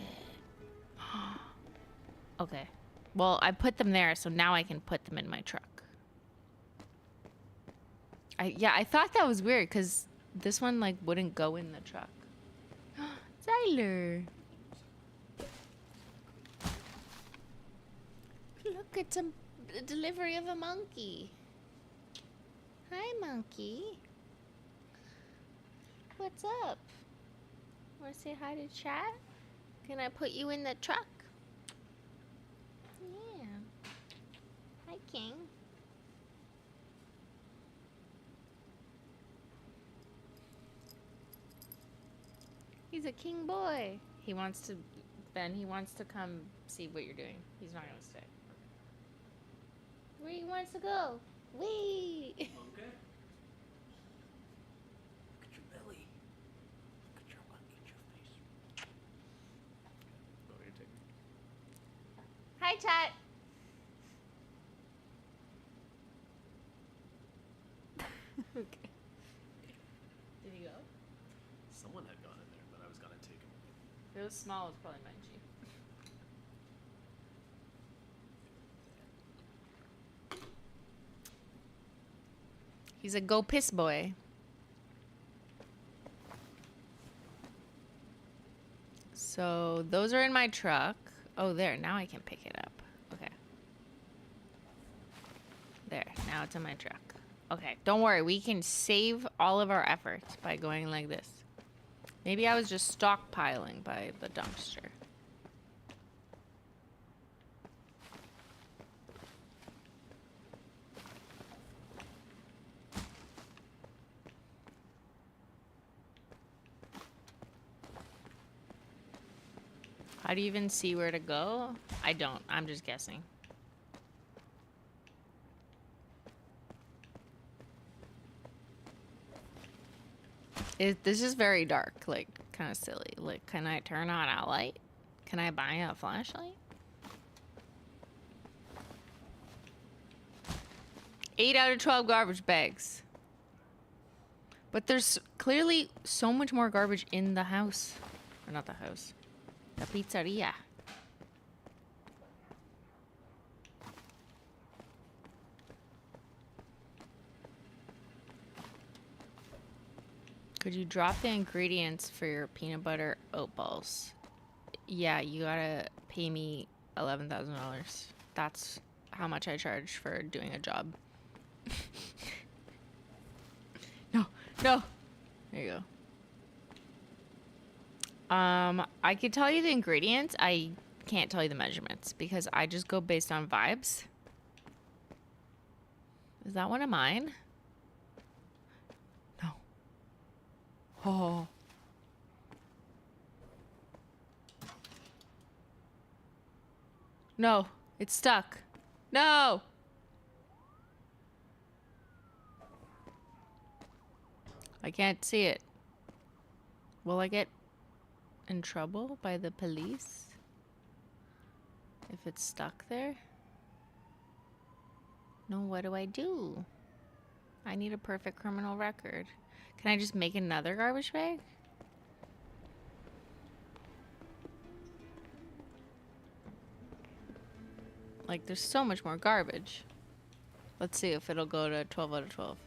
Okay. Well, I put them there, so now I can put them in my truck. I thought that was weird, because this one, like, wouldn't go in the truck. Zyler. Look, it's a delivery of a monkey. Hi, monkey. What's up? Want to say hi to chat? Can I put you in the truck? Yeah. Hi, King. He's a king boy. He wants to, Ben, he wants to come see what you're doing. He's not going to stay. Where he wants to go? Wee! Okay. Look at your belly. Look at your butt. Eat your face. Oh, you're taking. Hi, chat. Okay. Did he go? Someone had gone in there, but I was gonna take him. If it was small, it's probably Benji. He's a go piss boy. So those are in my truck. Oh, there. Now I can pick it up. Okay. There. Now it's in my truck. Okay. Don't worry. We can save all of our efforts by going like this. Maybe I was just stockpiling by the dumpster. How do you even see where to go? I don't. I'm just guessing. This is very dark, like kind of silly. Like, can I turn on a light? Can I buy a flashlight? 8 out of 12 garbage bags. But there's clearly so much more garbage in the house. Or not the house. The pizzeria. Could you drop the ingredients for your peanut butter oat balls? Yeah, you gotta pay me $11,000. That's how much I charge for doing a job. No, no. There you go. I could tell you the ingredients. I can't tell you the measurements because I just go based on vibes. Is that one of mine? No. Oh. No, it's stuck. No. I can't see it. Will I get in trouble by the police if it's stuck there? No, what do I do? I need a perfect criminal record. Can I just make another garbage bag? Like, there's so much more garbage. Let's see if it'll go to 12 out of 12.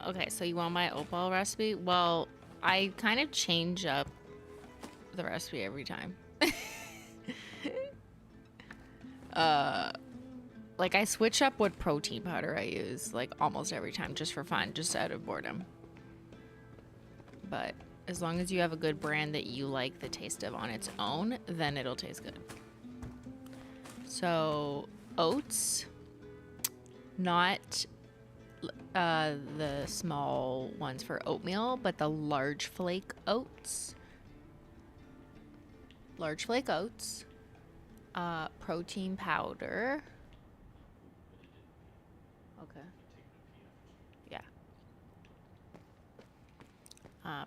Okay, so you want my opal recipe? Well, I kind of change up the recipe every time. Like, I switch up what protein powder I use, like, almost every time, just for fun, just out of boredom. But as long as you have a good brand that you like the taste of on its own, then it'll taste good. So, oats, not the small ones for oatmeal, but the large flake oats. Large flake oats. Protein powder. Okay. Yeah.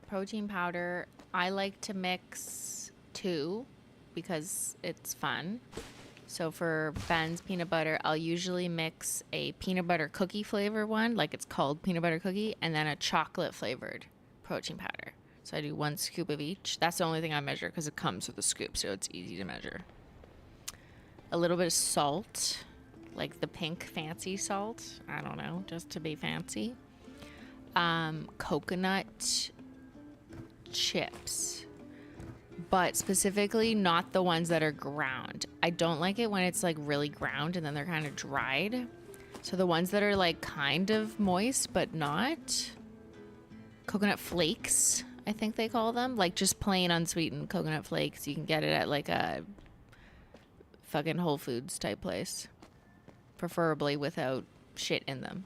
Protein powder. I like to mix 2 because it's fun. So for Ben's peanut butter, I'll usually mix a peanut butter cookie flavor one, like it's called peanut butter cookie, and then a chocolate flavored protein powder. So I do 1 scoop of each. That's the only thing I measure because it comes with a scoop, so it's easy to measure. A little bit of salt, like the pink fancy salt. I don't know, just to be fancy. Coconut chips, but specifically not the ones that are ground. I don't like it when it's like really ground and then they're kind of dried. So the ones that are like kind of moist but not. Coconut flakes, I think they call them. Like just plain unsweetened coconut flakes. You can get it at like a fucking Whole Foods type place. Preferably without shit in them.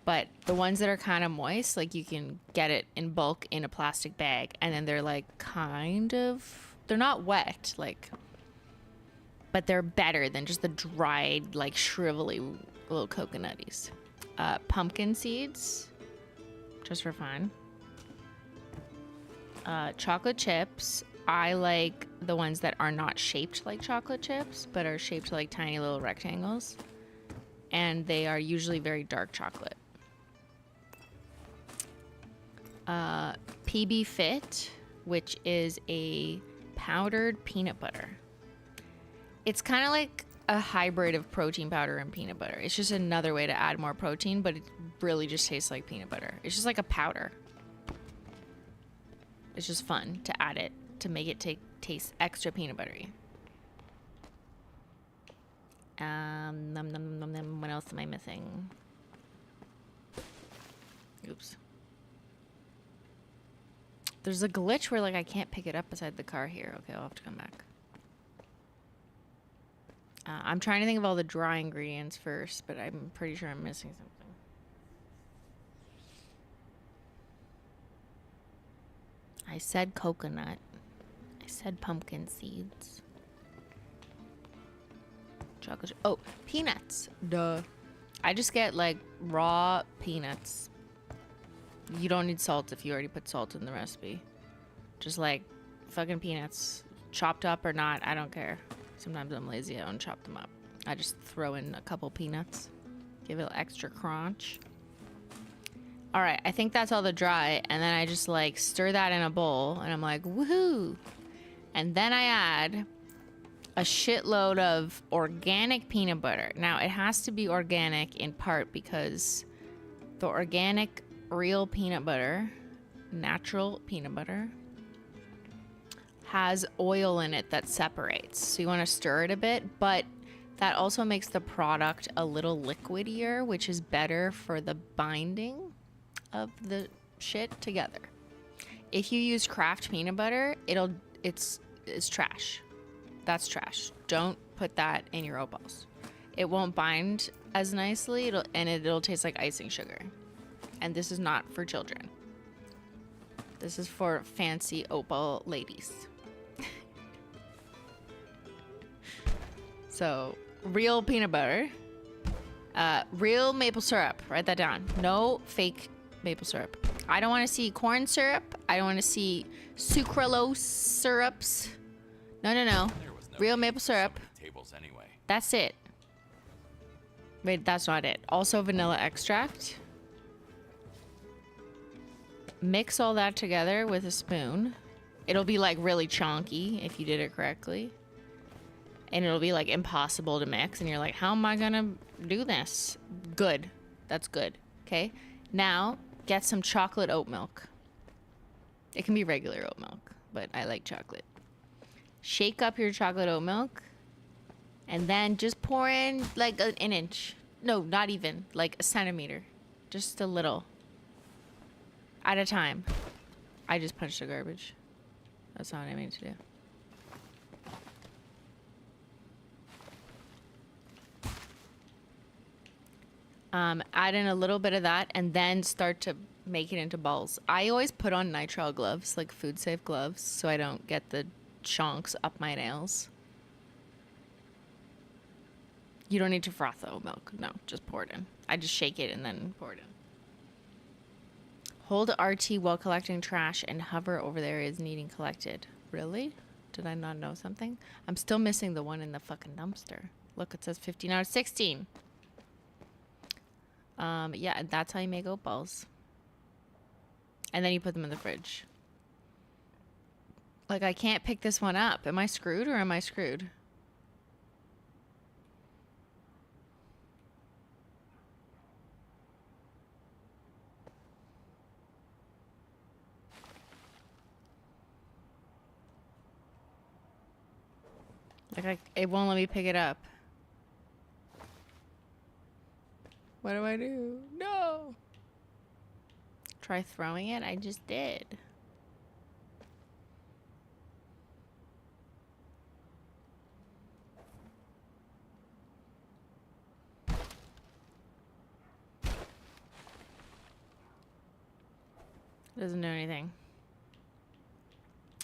But the ones that are kind of moist, like you can get it in bulk in a plastic bag. And then they're like kind of, they're not wet, like, but they're better than just the dried, like shrivelly little coconutties. Pumpkin seeds, just for fun. Chocolate chips. I like the ones that are not shaped like chocolate chips, but are shaped like tiny little rectangles. And they are usually very dark chocolate. PB Fit, which is a powdered peanut butter. It's kind of like a hybrid of protein powder and peanut butter. It's just another way to add more protein, but it really just tastes like peanut butter. It's just like a powder. It's just fun to add it to make it taste extra peanut buttery. Num, num, num, num. What else am I missing? Oops. There's a glitch where like I can't pick it up beside the car here. Okay, I'll have to come back. I'm trying to think of all the dry ingredients first, but I'm pretty sure I'm missing something. I said coconut. I said pumpkin seeds. Chocolate. Oh, peanuts. Duh. I just get like raw peanuts. You don't need salt if you already put salt in the recipe. Just like fucking peanuts. Chopped up or not, I don't care. Sometimes I'm lazy, I don't chop them up. I just throw in a couple peanuts. Give it extra crunch. Alright, I think that's all the dry. And then I just like stir that in a bowl. And I'm like, woohoo! And then I add a shitload of organic peanut butter. Now, it has to be organic in part because the organic real peanut butter, natural peanut butter, has oil in it that separates. So you want to stir it a bit, but that also makes the product a little liquidier, which is better for the binding of the shit together. If you use Kraft peanut butter, it's trash. That's trash. Don't put that in your opals. It won't bind as nicely, it'll taste like icing sugar. And this is not for children. This is for fancy opal ladies. So, real peanut butter. Real maple syrup. Write that down. No fake maple syrup. I don't want to see corn syrup. I don't want to see sucralose syrups. No. There was no Real need maple for so syrup. many tables anyway. That's it. Wait, that's not it. Also vanilla extract. mix all that together with a spoon. It'll be like really chonky if you did it correctly. And it'll be like impossible to mix. And you're like, how am I gonna do this? Good. That's good. Okay. Now get some chocolate oat milk. It can be regular oat milk, but I like chocolate. Shake up your chocolate oat milk. And then just pour in like an inch. No, not even. Like a centimeter. Just a little. At a time. I just punched the garbage. That's not what I mean to do. Add in a little bit of that and then start to make it into balls. I always put on nitrile gloves, like food safe gloves, so I don't get the chunks up my nails. You don't need to froth the oat milk. No, just pour it in. I just shake it and then pour it in. Hold RT while collecting trash and hover over there is needing collected. Really? Did I not know something? I'm still missing the one in the fucking dumpster. Look, it says 15 out of 16. Yeah, that's how you make oat balls. And then you put them in the fridge. Like, I can't pick this one up. Am I screwed or am I screwed? Like, it won't let me pick it up. What do I do? No! Try throwing it? I just did. Doesn't do anything.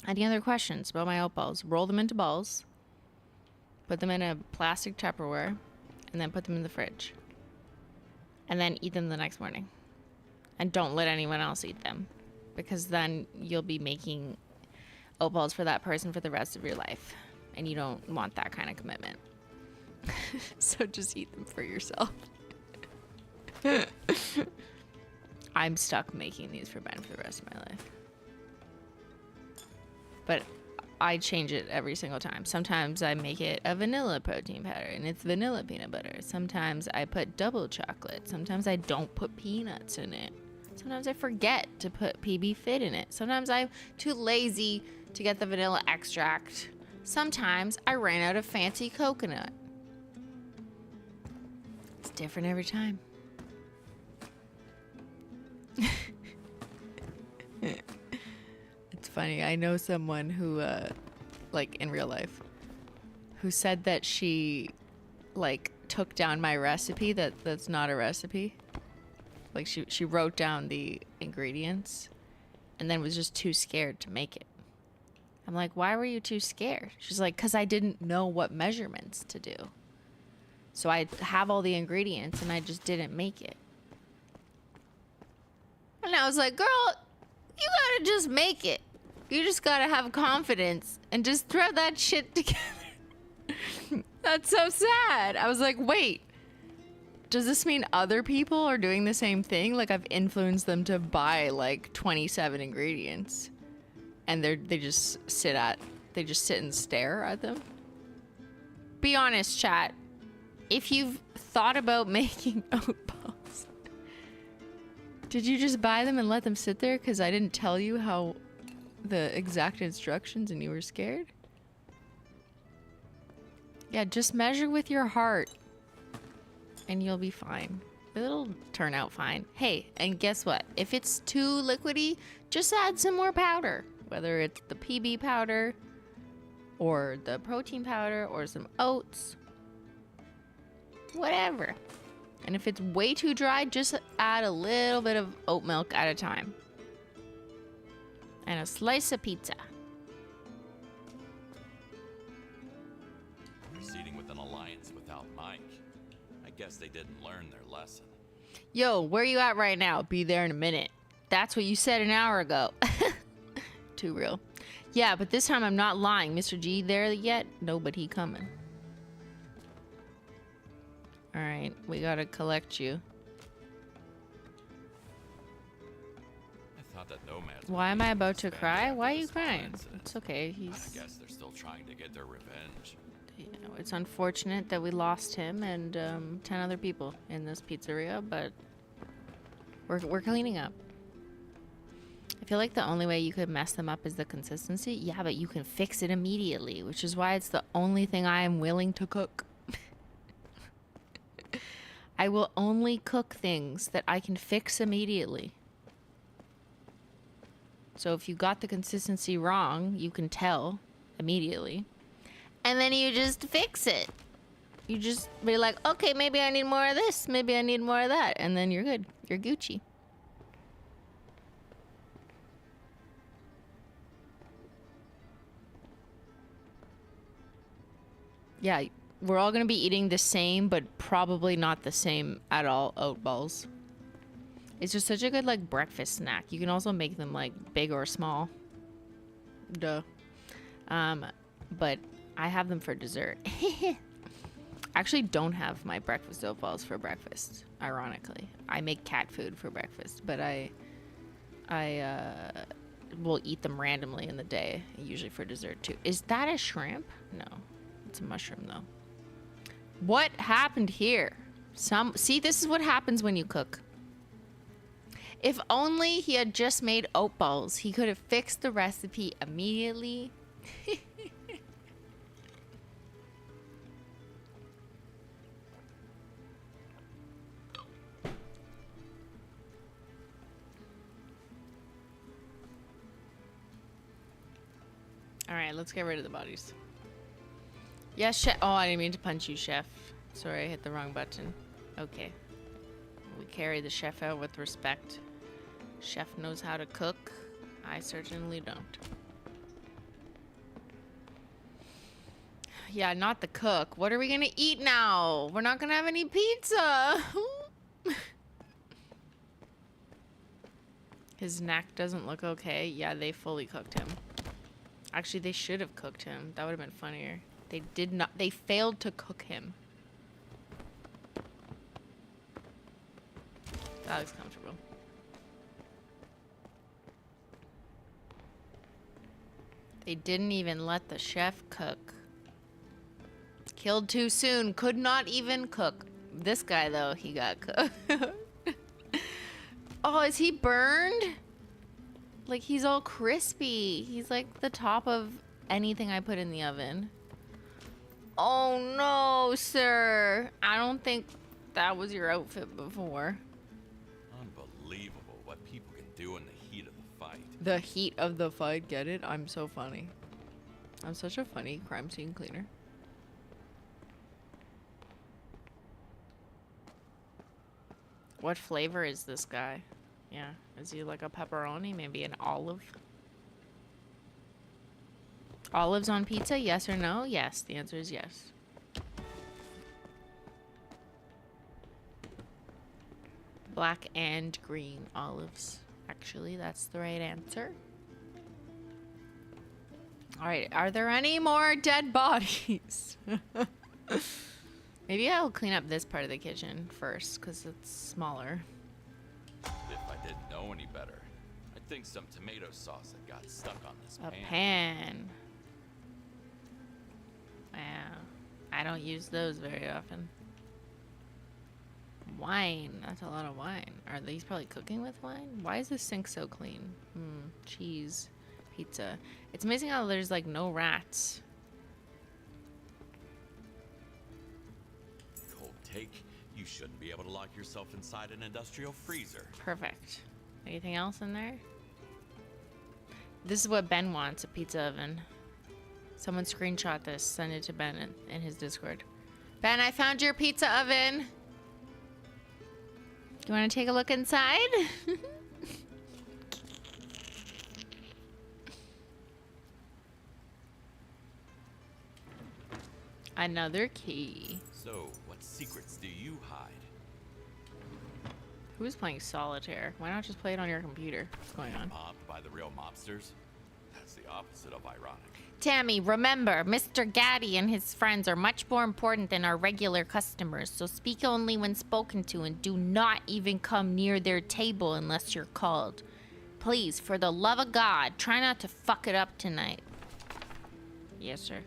Any other questions about my oat balls? Roll them into balls. Put them in a plastic Tupperware. And then put them in the fridge. And then eat them the next morning. And don't let anyone else eat them. Because then you'll be making oat balls for that person for the rest of your life. And you don't want that kind of commitment. So just eat them for yourself. I'm stuck making these for Ben for the rest of my life. But I change it every single time. Sometimes I make it a vanilla protein powder and it's vanilla peanut butter. Sometimes I put double chocolate. Sometimes I don't put peanuts in it. Sometimes I forget to put PB Fit in it. Sometimes I'm too lazy to get the vanilla extract. Sometimes I ran out of fancy coconut. It's different every time. It's funny. I know someone who, like in real life, who said that she, like, took down my recipe that's not a recipe. Like, she wrote down the ingredients and then was just too scared to make it. I'm like, why were you too scared? She's like, because I didn't know what measurements to do. So I have all the ingredients and I just didn't make it. And I was like, girl, you gotta just make it. You just gotta have confidence and just throw that shit together. That's so sad. I was like, wait, does this mean other people are doing the same thing? Like, I've influenced them to buy like 27 ingredients and they just sit and stare at them. Be honest, chat. If you've thought about making oat balls, did you just buy them and let them sit there because I didn't tell you how the exact instructions and you were scared? Yeah, just measure with your heart and you'll be fine. It'll turn out fine. Hey, and guess what? If it's too liquidy, just add some more powder. Whether it's the PB powder or the protein powder or some oats. Whatever. And if it's way too dry, just add a little bit of oat milk at a time. And a slice of pizza. Proceeding with an alliance without Mike. I guess they didn't learn their lesson. Yo, where you at right now? Be there in a minute. That's what you said an hour ago. Too real. Yeah, but this time I'm not lying. Mr. G there yet? No, but he coming. Alright, we gotta collect you. I Not that nomads. Why am I about to cry? After Why are you this final crying? incident. It's okay. I He's. guess they're still trying to get their revenge. You know, it's unfortunate that we lost him and 10 other people in this pizzeria, but we're cleaning up. I feel like the only way you could mess them up is the consistency. Yeah, but you can fix it immediately, which is why it's the only thing I am willing to cook. I will only cook things that I can fix immediately. So if you got the consistency wrong, you can tell immediately. And then you just fix it. You just be like, okay, maybe I need more of this. Maybe I need more of that. And then you're good. You're Gucci. Yeah, we're all going to be eating the same, but probably not the same at all oat balls. It's just such a good, like, breakfast snack. You can also make them, like, big or small. Duh. But I have them for dessert. I actually don't have my breakfast oat balls for breakfast, ironically. I make cat food for breakfast, but I will eat them randomly in the day, usually for dessert, too. Is that a shrimp? No. It's a mushroom, though. What happened here? See, this is what happens when you cook. If only he had just made oat balls, he could have fixed the recipe immediately. All right, let's get rid of the bodies. Yes, chef. Oh, I didn't mean to punch you, chef. Sorry, I hit the wrong button. Okay. We carry the chef out with respect. Chef knows how to cook. I certainly don't. Yeah, not the cook. What are we gonna eat now? We're not gonna have any pizza. His neck doesn't look okay. Yeah, they fully cooked him. Actually, they should have cooked him. That would have been funnier. They did not. They failed to cook him. That looks comfortable. They didn't even let the chef cook. Killed too soon. Could not even cook. This guy, though, he got cooked. Oh, is he burned? Like, he's all crispy. He's like the top of anything I put in the oven. Oh, no, sir. I don't think that was your outfit before. Unbelievable what people can do in the heat of the fight. The heat of the fight, get it? I'm so funny. I'm such a funny crime scene cleaner. What flavor is this guy? Yeah, is he like a pepperoni? Maybe an olive? Olives on pizza, yes or no? Yes, the answer is yes. Black and green olives. Actually, that's the right answer. All right, are there any more dead bodies? Maybe I'll clean up this part of the kitchen first, because it's smaller. If I didn't know any better, I think some tomato sauce had got stuck on this A pan. pan. Wow. I don't use those very often. Wine. That's a lot of wine. Are these probably cooking with wine? Why is the sink so clean? Cheese. Pizza. It's amazing how there's like no rats. Cold take. You shouldn't be able to lock yourself inside an industrial freezer. Perfect. Anything else in there? This is what Ben wants, a pizza oven. Someone screenshot this, send it to Ben in his Discord. Ben, I found your pizza oven. Do you want to take a look inside? Another key. So, what secrets do you hide? Who's playing solitaire? Why not just play it on your computer? What's going on? Mobbed by the real mobsters? That's the opposite of ironic. Tammy, remember, Mr. Gaddy and his friends are much more important than our regular customers, so speak only when spoken to and do not even come near their table unless you're called. Please, for the love of God, try not to fuck it up tonight. Yes, sir.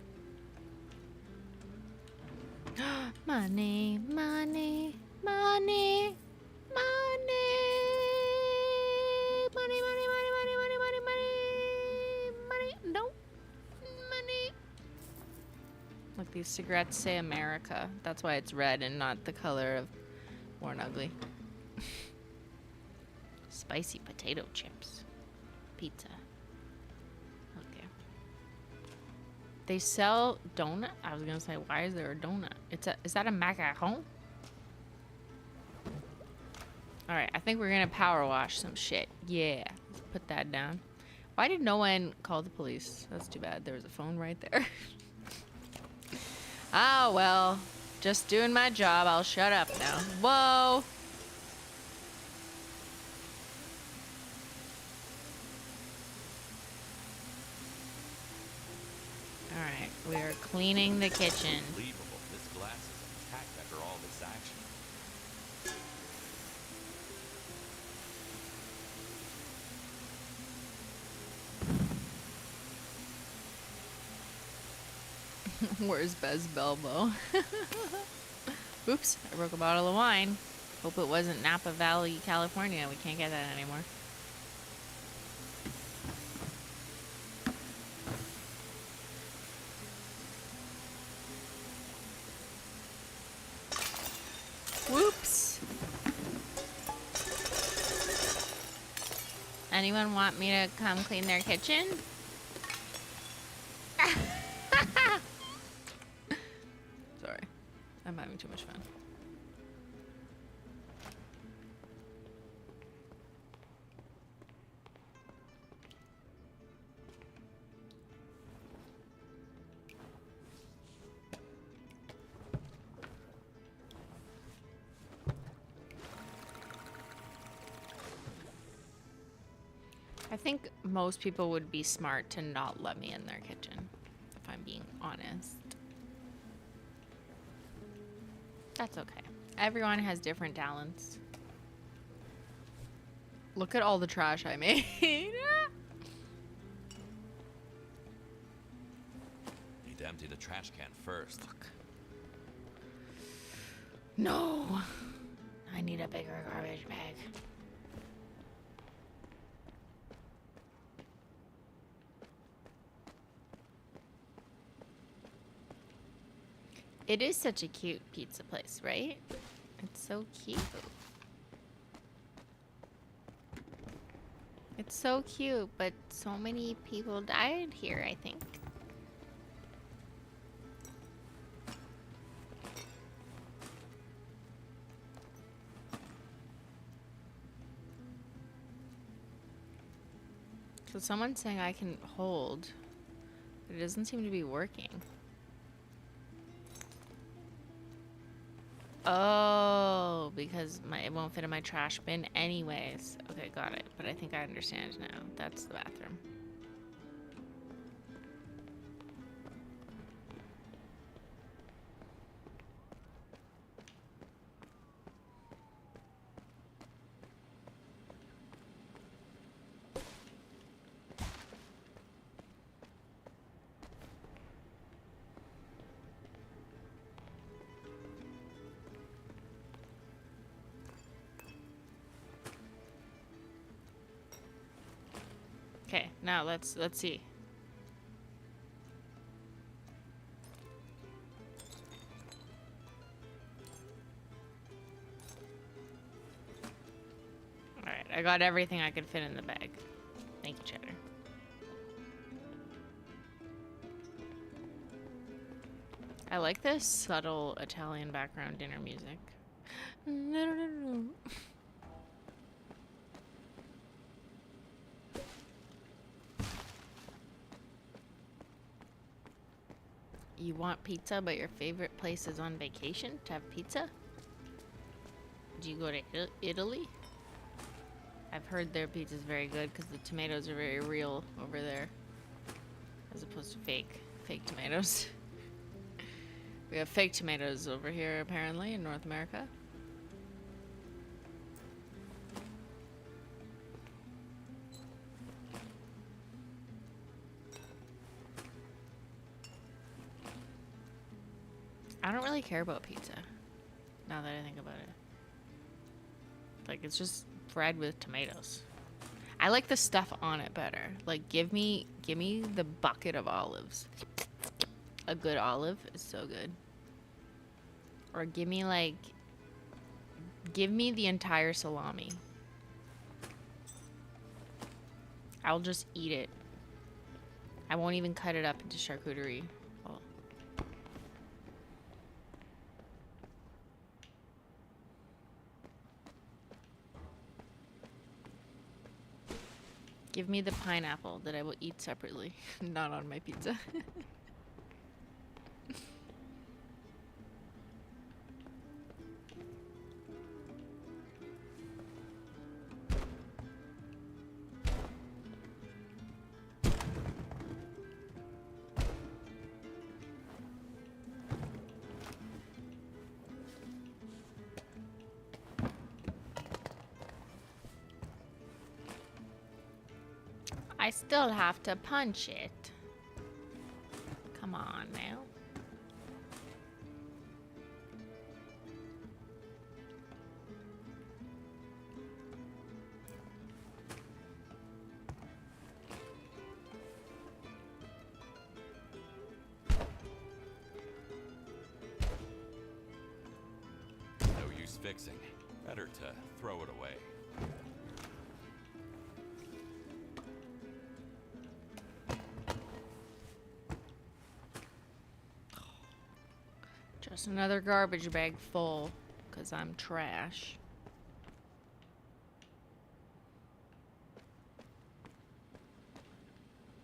Money, money, money, money. Money, money, money, money, money, money, money. Money. No. Money. Look, these cigarettes say America. That's why it's red and not the color of Born Ugly. Spicy potato chips. Pizza. Okay. They sell donut? I was gonna say, why is there a donut? Is that a macaron? Alright, I think we're gonna power wash some shit. Yeah. Let's put that down. Why did no one call the police? That's too bad. There was a phone right there. Ah, well. Just doing my job. I'll shut up now. Whoa. Alright, we are cleaning the kitchen. Unbelievable. This glass is intact after all this action. Where's Bez Belbo? Oops, I broke a bottle of wine. Hope it wasn't Napa Valley, California. We can't get that anymore. Whoops. Anyone want me to come clean their kitchen? Sorry. I'm having too much fun. I think most people would be smart to not let me in their kitchen, if I'm being honest. That's okay. Everyone has different talents. Look at all the trash I made. Need to empty the trash can first. Look. No. I need a bigger garbage bag. It is such a cute pizza place, right? It's so cute. It's so cute, but so many people died here, I think. So someone's saying I can hold, but it doesn't seem to be working. Oh, because it won't fit in my trash bin anyways. Okay, got it. But I think I understand now. That's the bathroom. Okay, now let's see. All right, I got everything I could fit in the bag. Thank you, Cheddar. I like this subtle Italian background dinner music. You want pizza, but your favorite place is on vacation to have pizza? Do you go to Italy? I've heard their pizza's very good because the tomatoes are very real over there, as opposed to fake tomatoes. We have fake tomatoes over here, apparently, in North America. I don't really care about pizza. Now that I think about it. Like, it's just bread with tomatoes. I like the stuff on it better. Like, give me the bucket of olives. A good olive is so good. Or give me the entire salami. I'll just eat it. I won't even cut it up into charcuterie. Oh. Give me the pineapple that I will eat separately, not on my pizza. I still have to punch it. Come on now. No use fixing. Better to throw it away. Just another garbage bag full, because I'm trash.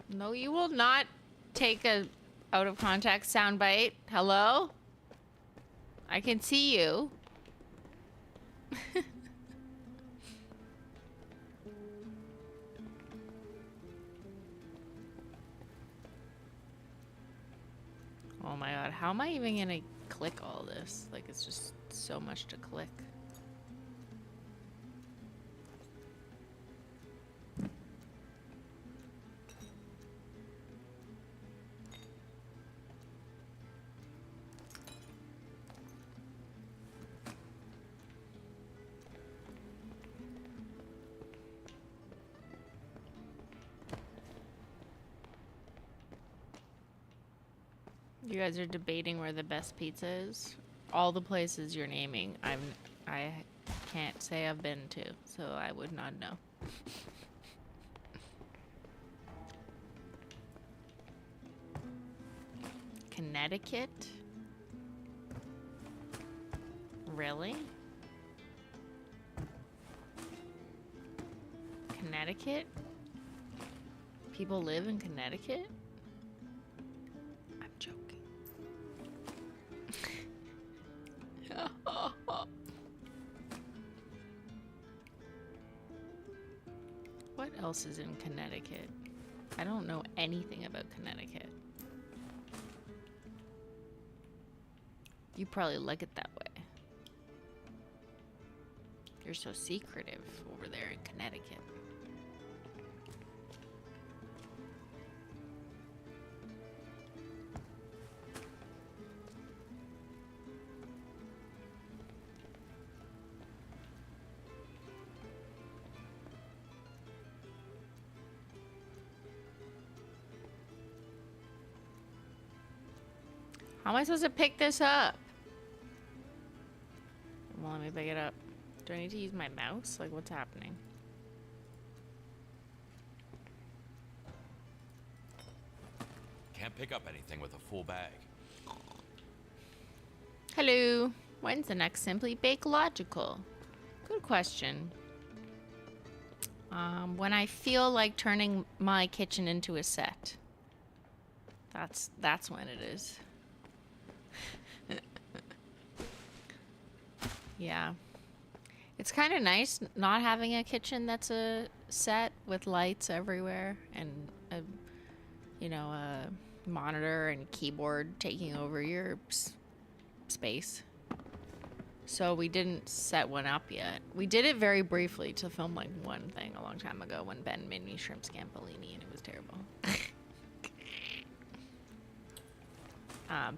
No, you will not take a out of context soundbite. Hello? I can see you. Oh my god, how am I even gonna click all this? Like, it's just so much to click. You guys are debating where the best pizza is. All the places you're naming, I can't say I've been to, so I would not know. Connecticut? Really? Connecticut? People live in Connecticut? I'm joking. What else is in Connecticut? I don't know anything about Connecticut. You probably like it that way. You're so secretive over there in Connecticut. How am I supposed to pick this up? Well, let me pick it up. Do I need to use my mouse? Like, what's happening? Can't pick up anything with a full bag. Hello. When's the next Simplygamelogical? Good question. When I feel like turning my kitchen into a set. That's when it is. Yeah. It's kind of nice not having a kitchen that's a set with lights everywhere and a monitor and keyboard taking over your space. So we didn't set one up yet. We did it very briefly to film like one thing a long time ago when Ben made me shrimp scampolini and it was terrible.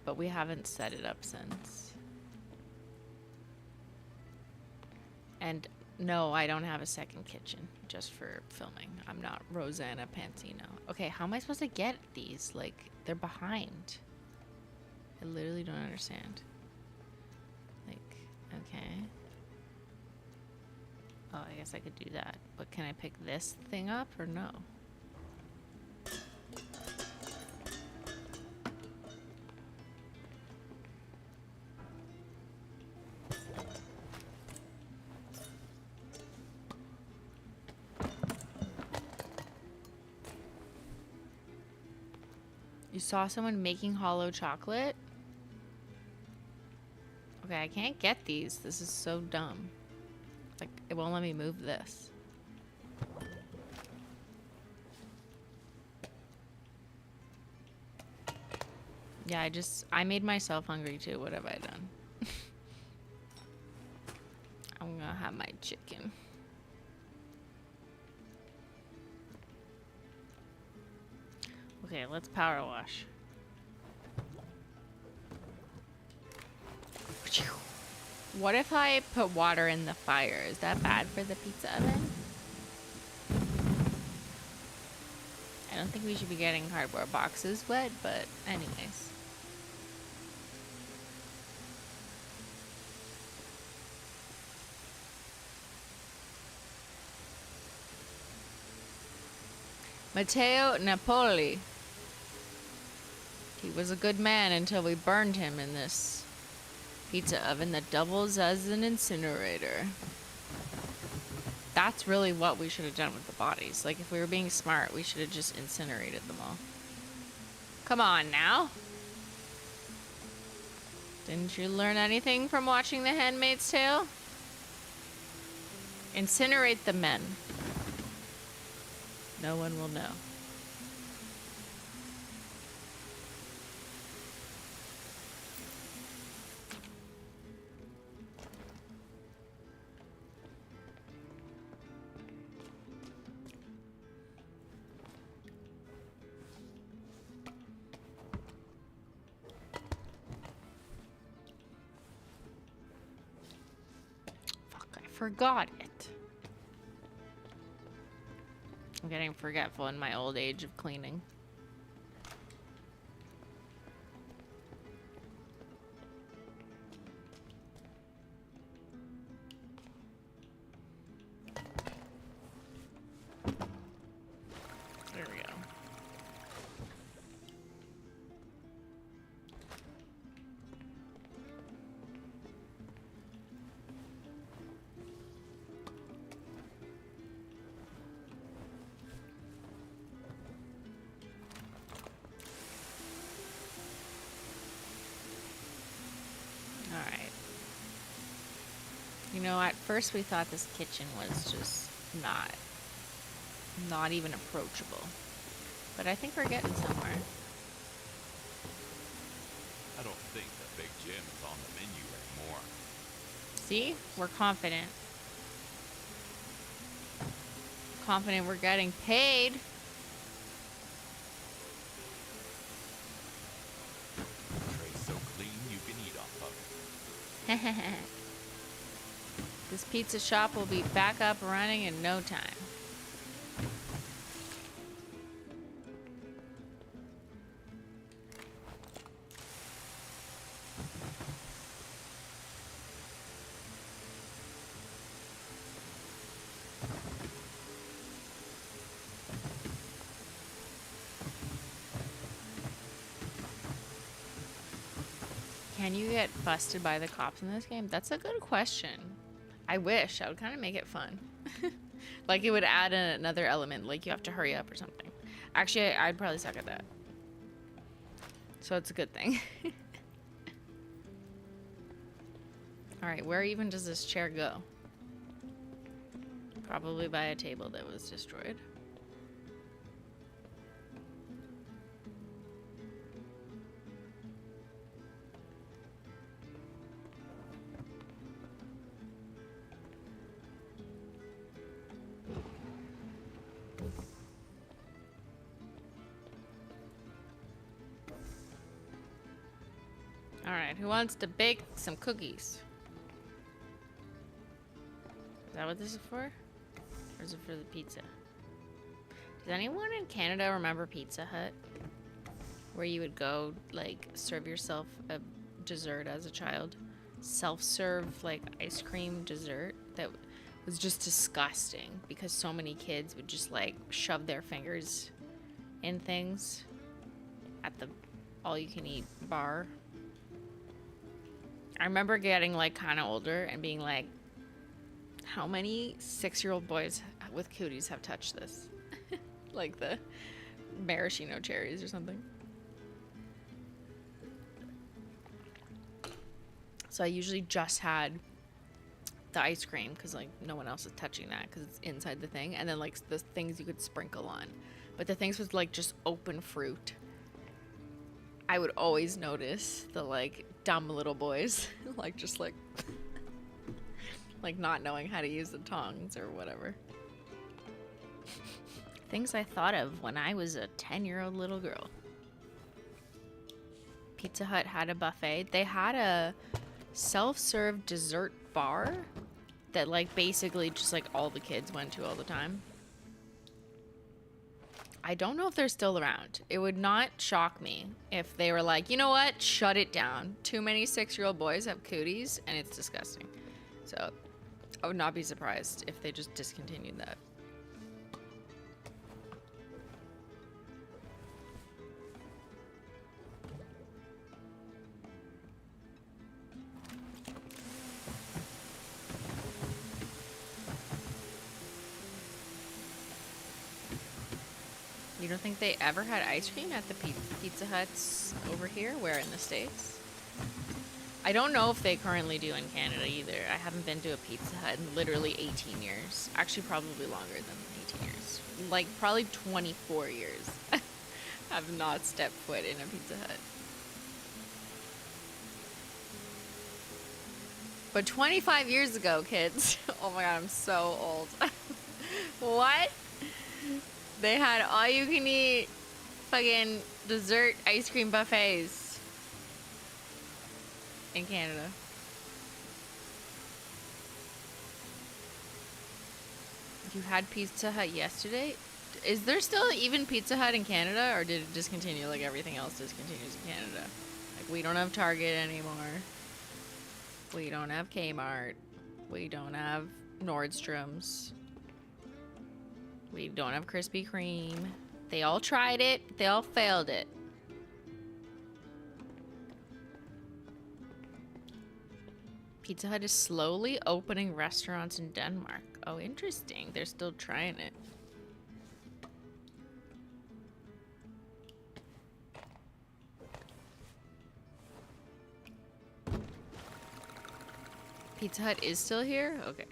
But we haven't set it up since. And no, I don't have a second kitchen just for filming. I'm not Rosanna Pansino. Okay, how am I supposed to get these? Like, they're behind. I literally don't understand. Like, okay. Oh, I guess I could do that. But can I pick this thing up or no? You saw someone making hollow chocolate? Okay, I can't get these. This is so dumb. Like, it won't let me move this. Yeah, I made myself hungry too. What have I done? I'm gonna have my chicken. Okay, let's power wash. What if I put water in the fire? Is that bad for the pizza oven? I don't think we should be getting cardboard boxes wet, but anyways. Matteo Napoli. He was a good man until we burned him in this pizza oven that doubles as an incinerator. That's really what we should have done with the bodies. Like, if we were being smart, we should have just incinerated them all. Come on now. Didn't you learn anything from watching The Handmaid's Tale? Incinerate the men. No one will know. Forgot it. I'm getting forgetful in my old age of cleaning. There we go. You know, at first we thought this kitchen was just not even approachable. But I think we're getting somewhere. I don't think the Big Jim is on the menu anymore. See? We're confident. Confident we're getting paid. Tray's so clean you can eat off of it. This pizza shop will be back up running in no time. Can you get busted by the cops in this game? That's a good question. I wish. I would kind of make it fun. Like, it would add another element. Like, you have to hurry up or something. Actually, I'd probably suck at that. So it's a good thing. Alright, where even does this chair go? Probably by a table that was destroyed. All right, who wants to bake some cookies? Is that what this is for? Or is it for the pizza? Does anyone in Canada remember Pizza Hut? Where you would go, like, serve yourself a dessert as a child. Self-serve, like, ice cream dessert that was just disgusting because so many kids would just, like, shove their fingers in things at the all-you-can-eat bar. I remember getting, like, kind of older and being like, how many 6-year-old boys with cooties have touched this? Like the maraschino cherries or something. So I usually just had the ice cream because, like, no one else is touching that because it's inside the thing. And then, like, the things you could sprinkle on. But the things with, like, just open fruit. I would always notice the, like, dumb little boys. Like, just, like, like, not knowing how to use the tongs or whatever. Things I thought of when I was a 10-year-old little girl. Pizza Hut had a buffet. They had a self-serve dessert bar that, like, basically just, like, all the kids went to all the time. I don't know if they're still around. It would not shock me if they were like, you know what? Shut it down. Too many 6-year-old boys have cooties, and it's disgusting. So I would not be surprised if they just discontinued that. You don't think they ever had ice cream at the Pizza Huts over here, where in the States? I don't know if they currently do in Canada either. I haven't been to a Pizza Hut in literally 18 years. Actually, probably longer than 18 years. Like, probably 24 years. I've not stepped foot in a Pizza Hut. But 25 years ago, kids. Oh my god, I'm so old. What? They had all-you-can-eat fucking dessert ice cream buffets in Canada. You had Pizza Hut yesterday? Is there still even Pizza Hut in Canada, or did it discontinue like everything else discontinues in Canada? Like, we don't have Target anymore. We don't have Kmart. We don't have Nordstrom's. We don't have Krispy Kreme. They all tried it. They all failed it. Pizza Hut is slowly opening restaurants in Denmark. Oh, interesting. They're still trying it. Pizza Hut is still here? Okay.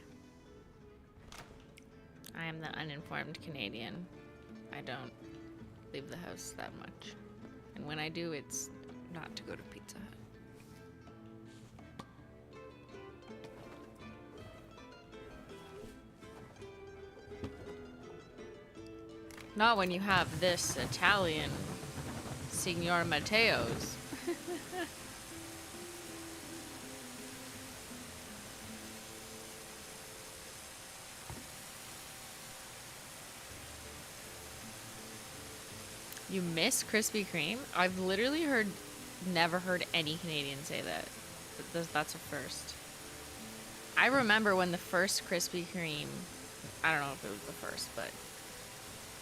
I am the uninformed Canadian. I don't leave the house that much. And when I do, it's not to go to Pizza Hut. Not when you have this Italian Signor Matteo's. You miss Krispy Kreme? I've literally never heard any Canadian say that. That's a first. I remember when the first Krispy Kreme, I don't know if it was the first, but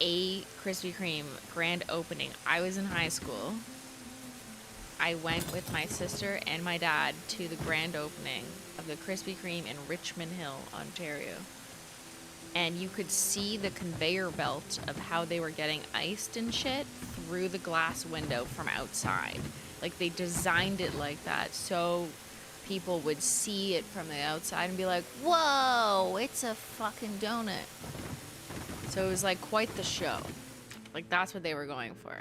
a Krispy Kreme grand opening. I was in high school. I went with my sister and my dad to the grand opening of the Krispy Kreme in Richmond Hill, Ontario. And you could see the conveyor belt of how they were getting iced and shit through the glass window from outside. Like, they designed it like that so people would see it from the outside and be like, whoa, it's a fucking donut. So it was like quite the show. Like, that's what they were going for.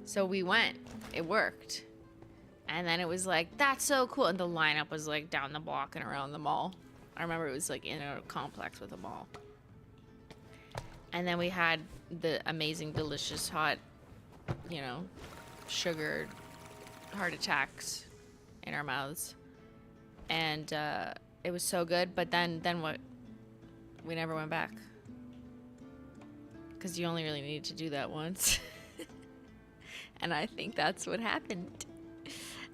So we went. It worked. And then it was like, that's so cool. And the lineup was like down the block and around the mall. I remember it was like in a complex with a mall. And then we had the amazing, delicious, hot, you know, sugar heart attacks in our mouths. And it was so good, but then what? We never went back. Because you only really needed to do that once. And I think that's what happened.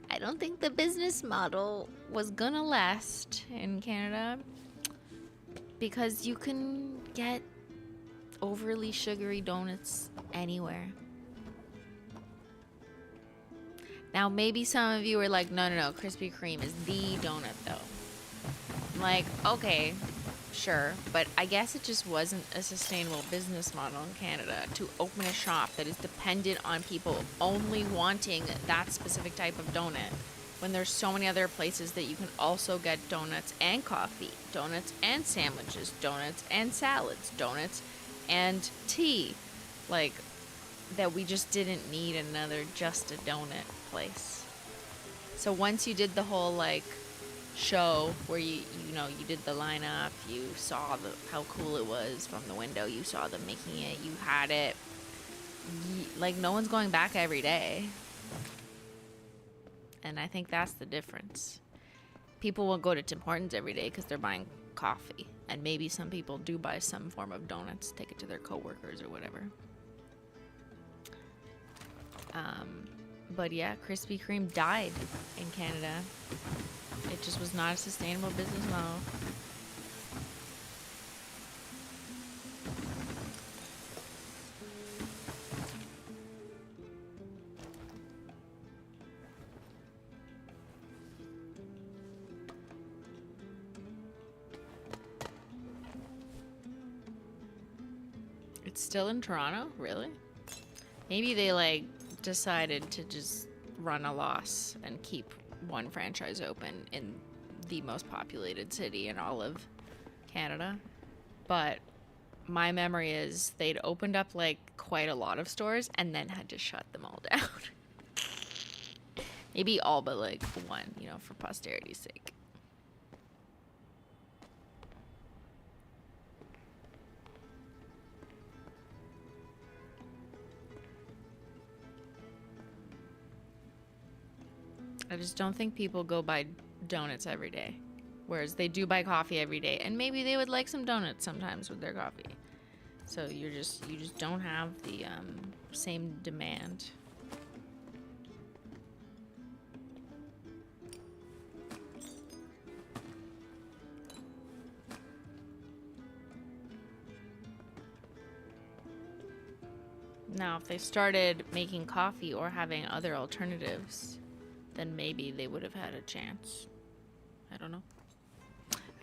I don't think the business model was gonna last in Canada. Because you can get overly sugary donuts anywhere. Now, maybe some of you are like, no, Krispy Kreme is the donut, though. I'm like, okay, sure. But I guess it just wasn't a sustainable business model in Canada to open a shop that is dependent on people only wanting that specific type of donut. When there's so many other places that you can also get donuts and coffee, donuts and sandwiches, donuts and salads, donuts and tea. Like, that we just didn't need another just a donut place. So once you did the whole like show where you did the lineup, you saw how cool it was from the window, you saw them making it, you had it, like no one's going back every day. And I think that's the difference. People won't go to Tim Hortons every day because they're buying coffee, and maybe some people do buy some form of donuts, take it to their coworkers or whatever. But yeah, Krispy Kreme died in Canada. It just was not a sustainable business model. It's still in Toronto? Really? Maybe they like decided to just run a loss and keep one franchise open in the most populated city in all of Canada. But my memory is they'd opened up like quite a lot of stores and then had to shut them all down. Maybe all but like one, for posterity's sake. I just don't think people go buy donuts every day. Whereas they do buy coffee every day. And maybe they would like some donuts sometimes with their coffee. So you just don't have the same demand. Now, if they started making coffee or having other alternatives, then maybe they would have had a chance. I don't know.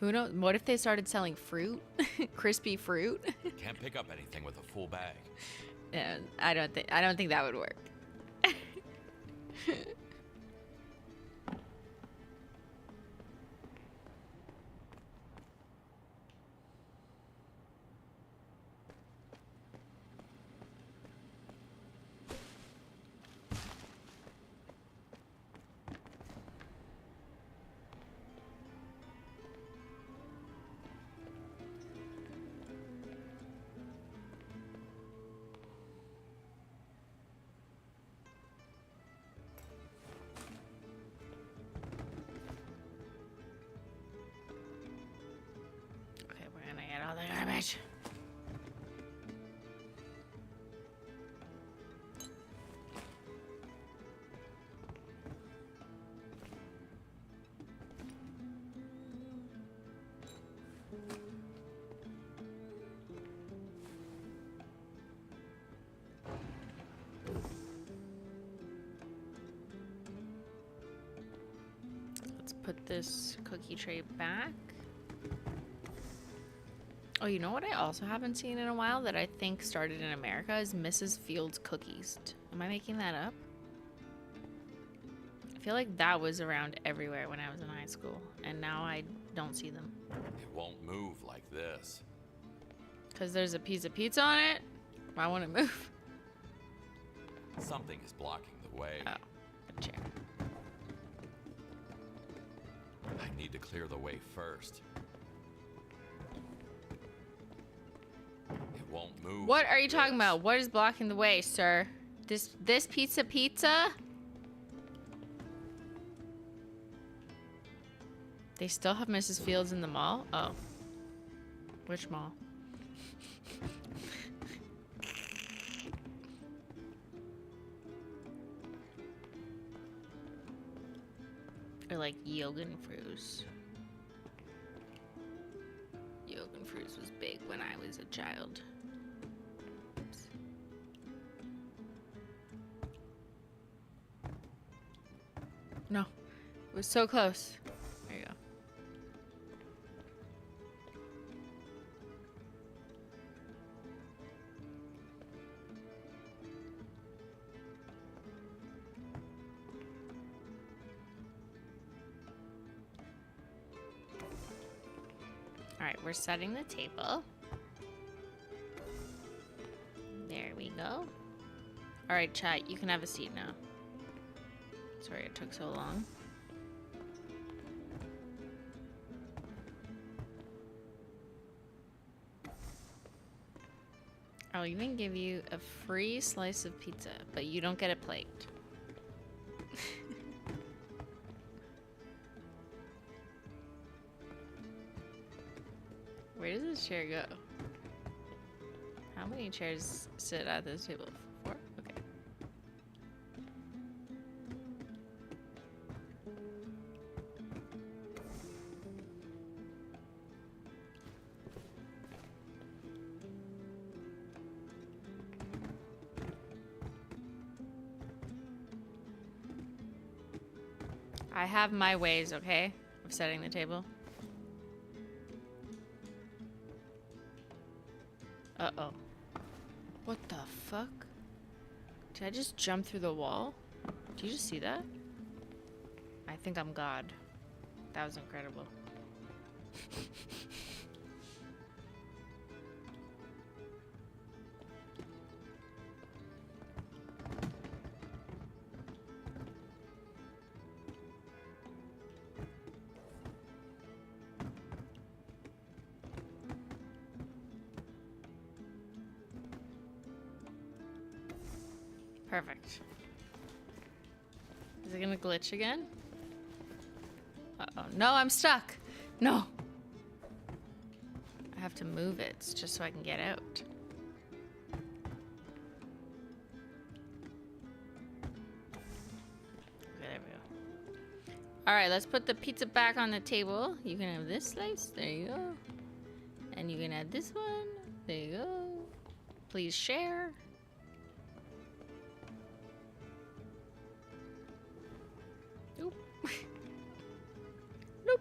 Who knows? What if they started selling fruit? Crispy fruit? Can't pick up anything with a full bag. Yeah, I don't think that would work. All the garbage. Let's put this cookie tray back. Oh, you know what I also haven't seen in a while that I think started in America is Mrs. Fields cookies. Am I making that up? I feel like that was around everywhere when I was in high school, and now I don't see them. It won't move like this. Because there's a piece of pizza on it? Why won't it move? Something is blocking the way. Oh, a chair. I need to clear the way first. It won't move. What are you like talking this. about? What is blocking the way, sir? This pizza? They still have Mrs. Fields in the mall? Oh. Which mall? Or like Yogenfruz. Yogenfruz was big when I was a child. Oops. No. It was so close. There you go. All right, we're setting the table. There we go. All right, chat, you can have a seat now. Sorry it took so long. I'll even give you a free slice of pizza, but you don't get a plate. Where does this chair go? How many chairs sit at this table? 4? Okay. I have my ways, okay, of setting the table. Uh-oh. What the fuck? Did I just jump through the wall? Did you just see that? I think I'm God. That was incredible. Perfect. Is it gonna glitch again? Uh-oh. No, I'm stuck. No. I have to move it just so I can get out. Okay, there we go. All right, let's put the pizza back on the table. You can have this slice. There you go. And you can add this one. There you go. Please share. Nope. Nope.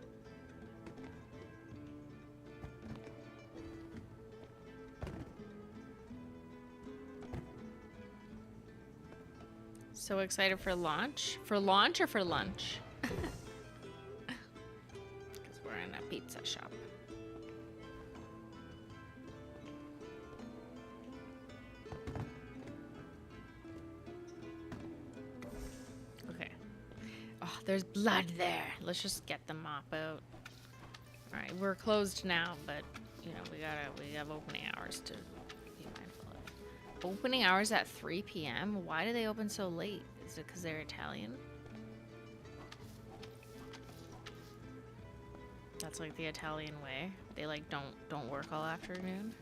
So excited for launch? For launch or for lunch? Because we're in a pizza shop. Okay. Oh, there's blood there. Let's just get the mop out. All right, we're closed now, but you know we have opening hours to be mindful of. Opening hours at 3 p.m. Why do they open so late? Is it because they're Italian? That's like the Italian way. They like don't work all afternoon.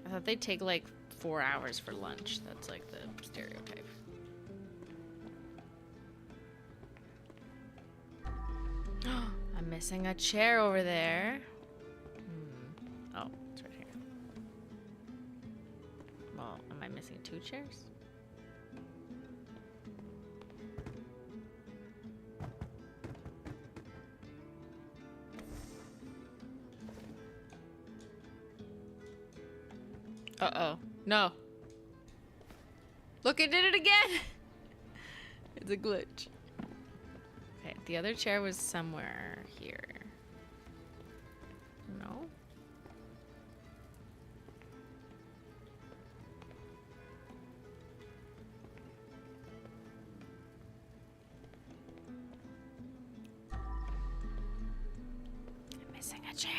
I thought they'd take like 4 hours for lunch. That's like the stereotype. I'm missing a chair over there. Oh, it's right here. Well, am I missing 2 chairs? Uh-oh. No. Look, I did it again! It's a glitch. Okay, the other chair was somewhere here. No? I'm missing a chair.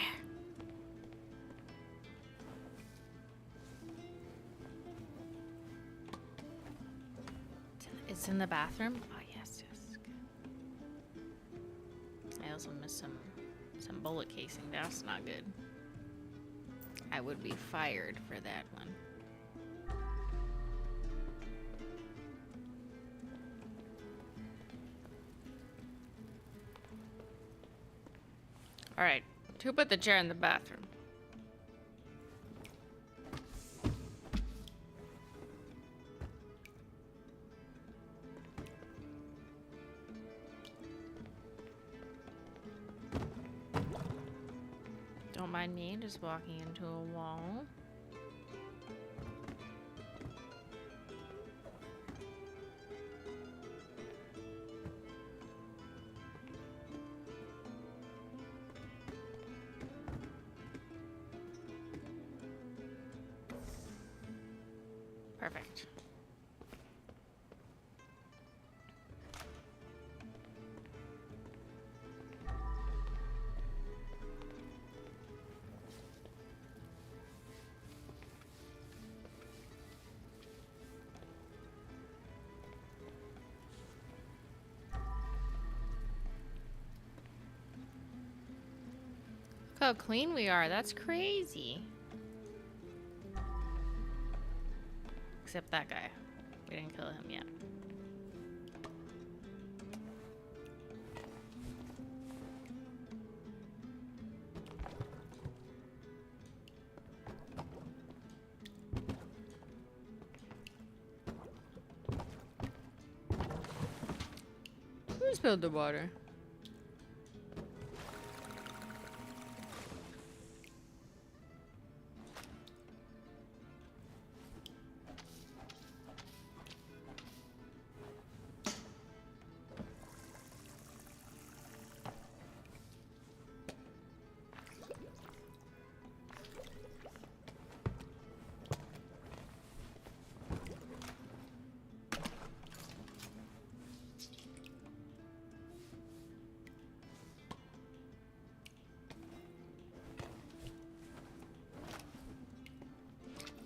It's in the bathroom? Oh, yes, yes. with some bullet casing. That's not good. I would be fired for that one. All right, who put the chair in the bathroom? Don't mind me just walking into a wall. Perfect. Look how clean we are. That's crazy. Except that guy. We didn't kill him yet. Who spilled the water?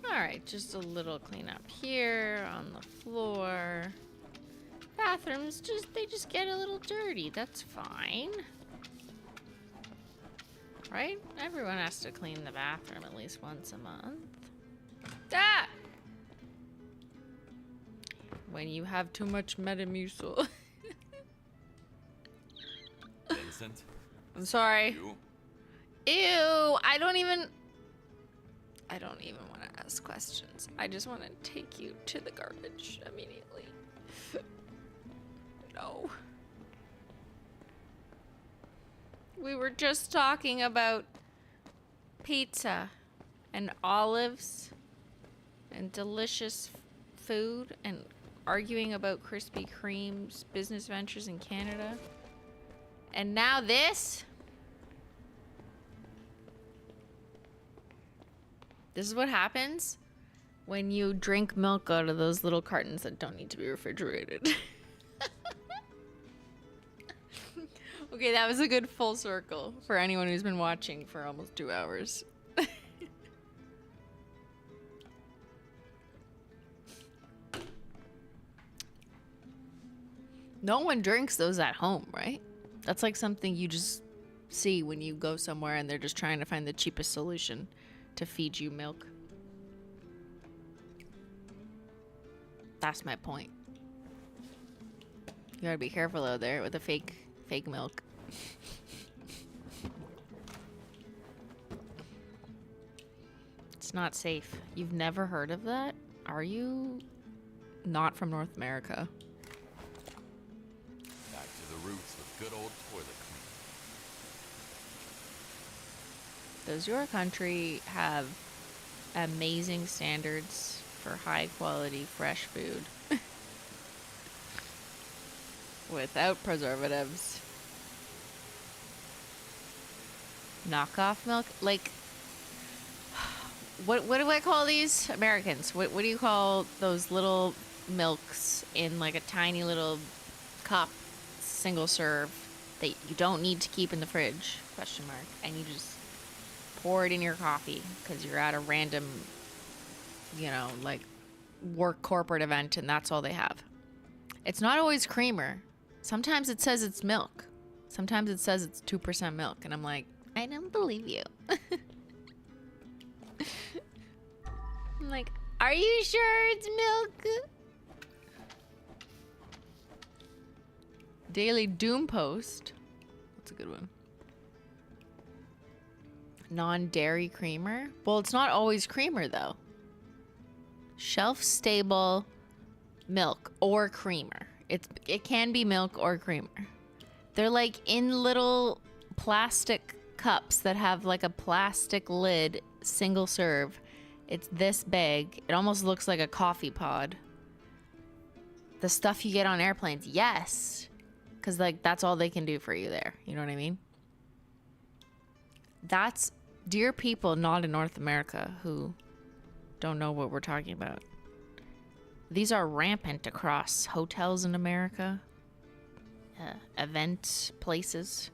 Alright, just a little cleanup here on the floor. Bathrooms, they just get a little dirty. That's fine. Right? Everyone has to clean the bathroom at least once a month. Ah! When you have too much Metamucil. Vincent? I'm sorry. You? Ew, I don't even want to ask questions. I just want to take you to the garbage immediately. No. We were just talking about pizza and olives and delicious food and arguing about Krispy Kreme's business ventures in Canada. And now this? This is what happens when you drink milk out of those little cartons that don't need to be refrigerated. Okay, that was a good full circle for anyone who's been watching for almost 2 hours. No one drinks those at home, right? That's like something you just see when you go somewhere and they're just trying to find the cheapest solution to feed you milk. That's my point. You gotta be careful out there with the fake milk. It's not safe. You've never heard of that? Are you not from North America? Back to the roots with good old toilet cleaning. Does your country have amazing standards for high quality fresh food? Without preservatives. Knockoff milk? Like, what do I call these? Americans. What do you call those little milks in like a tiny little cup, single serve, that you don't need to keep in the fridge? Question mark. And you just pour it in your coffee because you're at a random, you know, like work corporate event and that's all they have. It's not always creamer. Sometimes it says it's milk. Sometimes it says it's 2% milk, and I'm like, I don't believe you. I'm like, are you sure it's milk? Daily Doom Post. That's a good one. Non-dairy creamer. Well, it's not always creamer, though. Shelf-stable milk or creamer. It can be milk or creamer. They're like in little plastic cups that have like a plastic lid, single serve. It's this big. It almost looks like a coffee pod. The stuff you get on airplanes, yes. Because like that's all they can do for you there. You know what I mean? That's dear people not in North America who don't know what we're talking about. These are rampant across hotels in America, event places,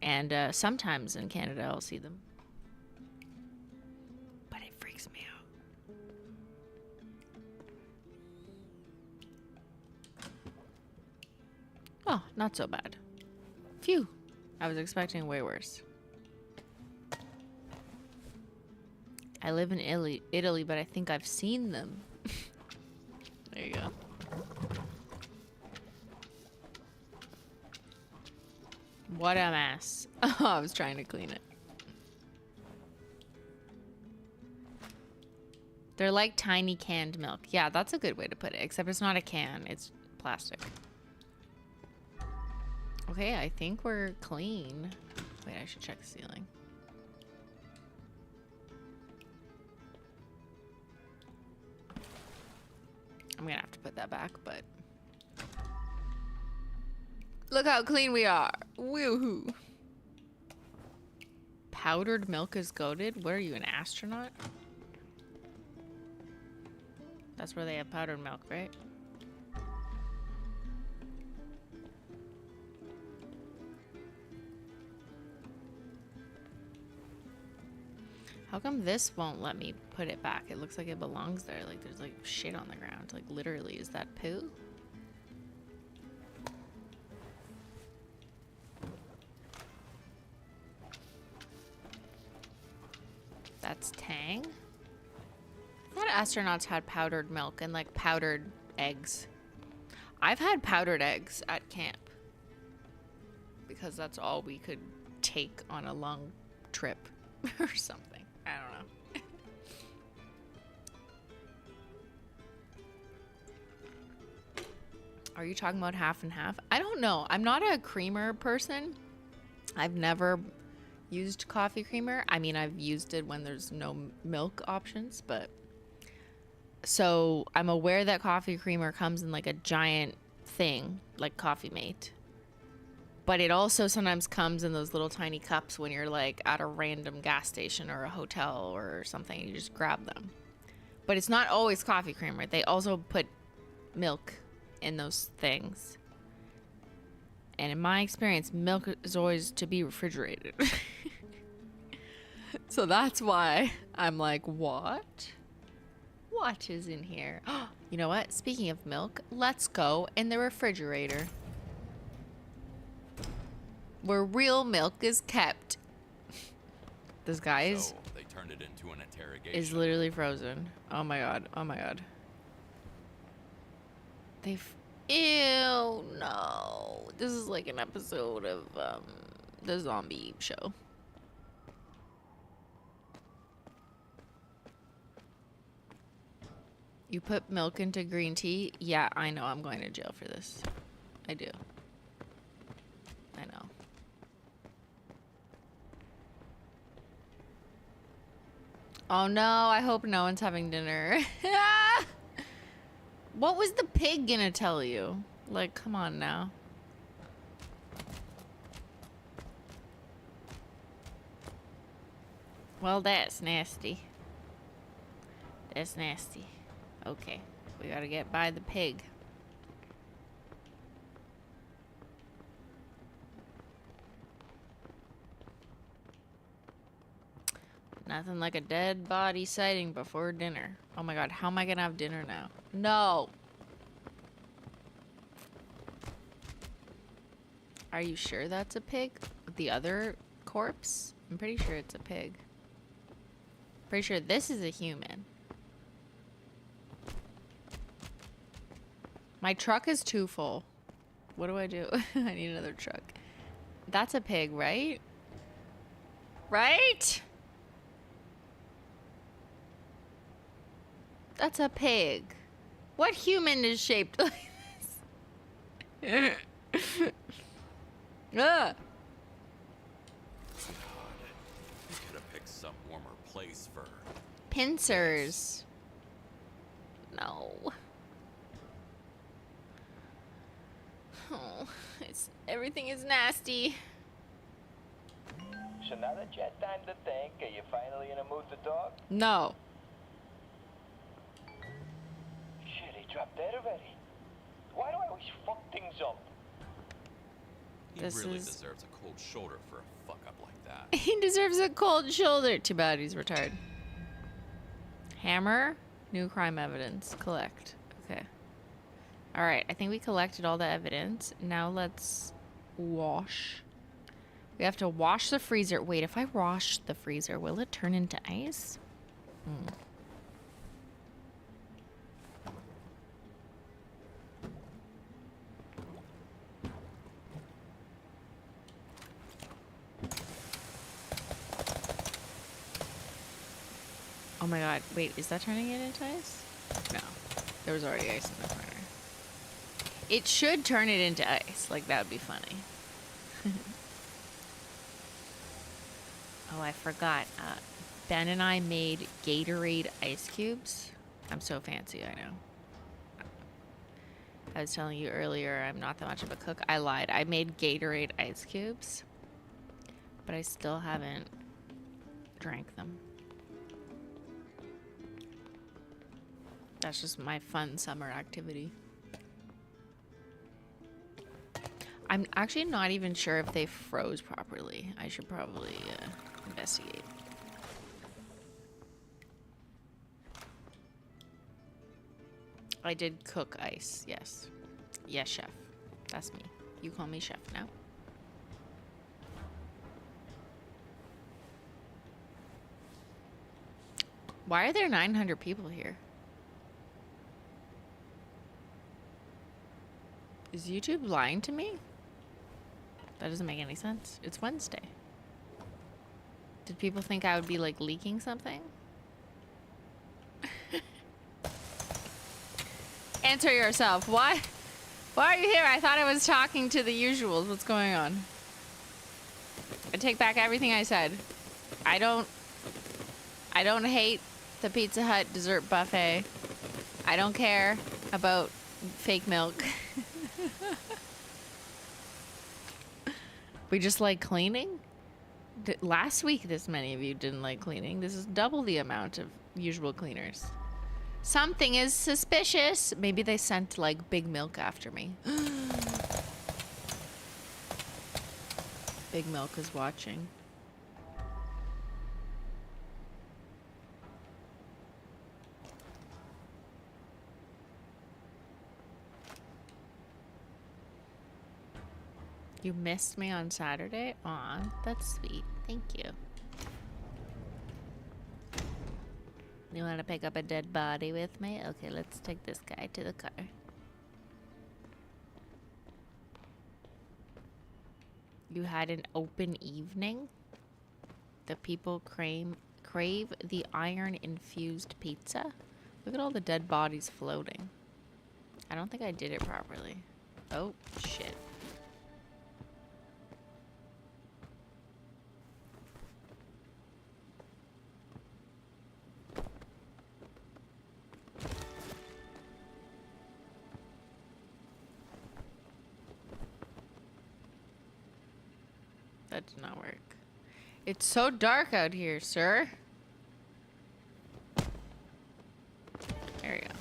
and sometimes in Canada I'll see them. But it freaks me out. Oh, not so bad. Phew. I was expecting way worse. I live in Italy, but I think I've seen them. There you go. What a mess. Oh, I was trying to clean it. They're like tiny canned milk. Yeah, that's a good way to put it, except it's not a can, it's plastic. Okay, I think we're clean. Wait, I should check the ceiling. I'm gonna have to put that back, but look how clean we are. Woohoo. Powdered milk is goated? What are you, an astronaut? That's where they have powdered milk, right? How come this won't let me put it back? It looks like it belongs there. Like there's like shit on the ground. Like literally, is that poo? That's Tang? I thought astronauts had powdered milk and like powdered eggs. I've had powdered eggs at camp because that's all we could take on a long trip or something. I don't know. Are you talking about half and half? I don't know. I'm not a creamer person. I've never used coffee creamer. I mean, I've used it when there's no milk options, but so I'm aware that coffee creamer comes in like a giant thing, like Coffee Mate. But it also sometimes comes in those little tiny cups when you're like at a random gas station or a hotel or something. You just grab them. But it's not always coffee creamer. They also put milk in those things. And in my experience, milk is always to be refrigerated. So that's why I'm like, what? What is in here? You know what? Speaking of milk, let's go in the refrigerator, where real milk is kept. This guy So they turned it into an interrogation. is literally frozen. Oh my god. Oh my god. Ew, no. This is like an episode of the zombie show. You put milk into green tea? Yeah, I know. I'm going to jail for this. I do. I know. Oh no, I hope no one's having dinner. What was the pig gonna tell you? Like, come on now. Well, that's nasty. That's nasty. Okay, we gotta get by the pig. Nothing like a dead body sighting before dinner. Oh my god, how am I gonna have dinner now? No! Are you sure that's a pig? The other corpse? I'm pretty sure it's a pig. Pretty sure this is a human. My truck is too full. What do I do? I need another truck. That's a pig, right? Right? That's a pig. What human is shaped like this? God, Ugh. you could have picked some warmer place for. Pincers. No. Oh, everything is nasty. So now that you had time to think, are you finally in a mood to talk? No. Shit, he dropped dead already. Why do I always fuck things up? He This really is- deserves a cold shoulder for a fuck up like that. He deserves a cold shoulder. Too bad he's retired. Hammer. New crime evidence. Collect. Okay. Alright, I think we collected all the evidence. Now let's wash. We have to wash the freezer. Wait, if I wash the freezer, will it turn into ice? Oh my god, wait, is that turning it into ice? No, there was already ice in the corner. It should turn it into ice, like that would be funny. Oh, I forgot. Ben and I made Gatorade ice cubes. I'm so fancy, I know. I was telling you earlier, I'm not that much of a cook. I lied. I made Gatorade ice cubes, but I still haven't drank them. That's just my fun summer activity. I'm actually not even sure if they froze properly. I should probably investigate. I did cook ice, yes. Yes, chef. That's me. You call me chef now. Why are there 900 people here? Is YouTube lying to me? That doesn't make any sense. It's Wednesday. Did people think I would be like leaking something? Answer yourself. Why are you here? I thought I was talking to the usuals. What's going on? I take back everything I said. I don't hate the Pizza Hut dessert buffet. I don't care about fake milk. We just like cleaning? Last week, this many of you didn't like cleaning. This is double the amount of usual cleaners. Something is suspicious. Maybe they sent like big milk after me. Big milk is watching. You missed me on Saturday? Aw, that's sweet. Thank you. You want to pick up a dead body with me? Okay, let's take this guy to the car. You had an open evening? The people crave the iron-infused pizza? Look at all the dead bodies floating. I don't think I did it properly. Oh, shit. That did not work. It's so dark out here, sir. There we go.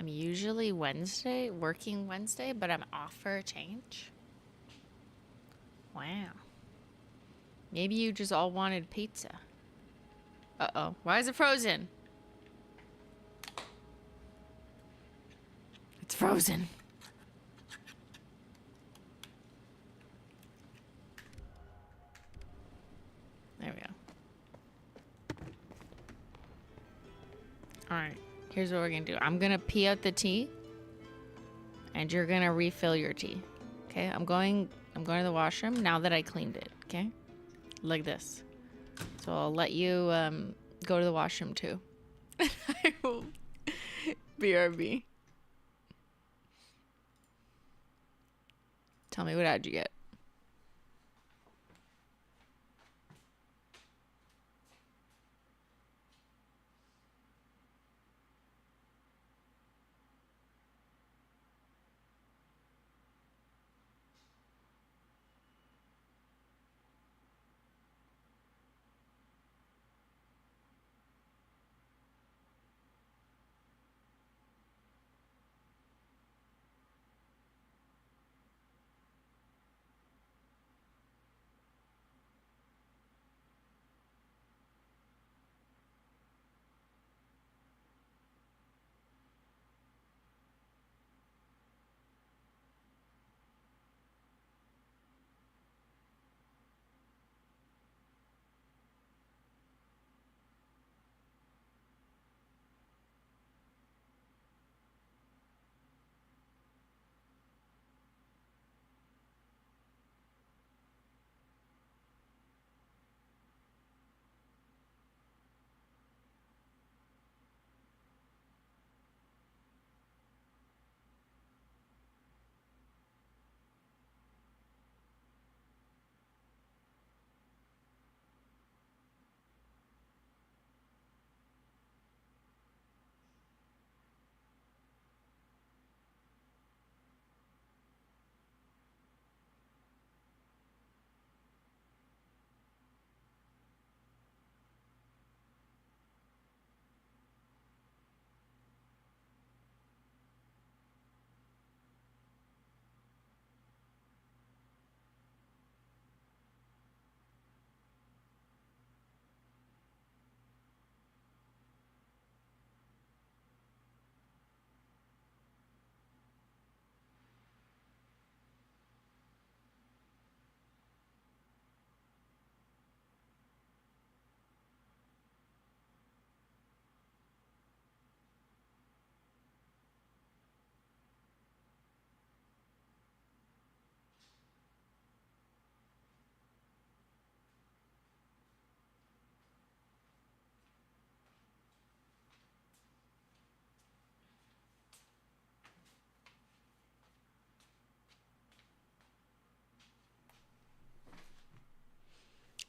I'm usually working Wednesday, but I'm off for a change. Wow. Maybe you just all wanted pizza. Uh-oh. Why is it frozen? It's frozen. Alright, here's what we're gonna do. I'm gonna pee out the tea, and you're gonna refill your tea. Okay, I'm going to the washroom now that I cleaned it, okay? Like this. So I'll let you go to the washroom too. I will BRB. Tell me, what ad you get?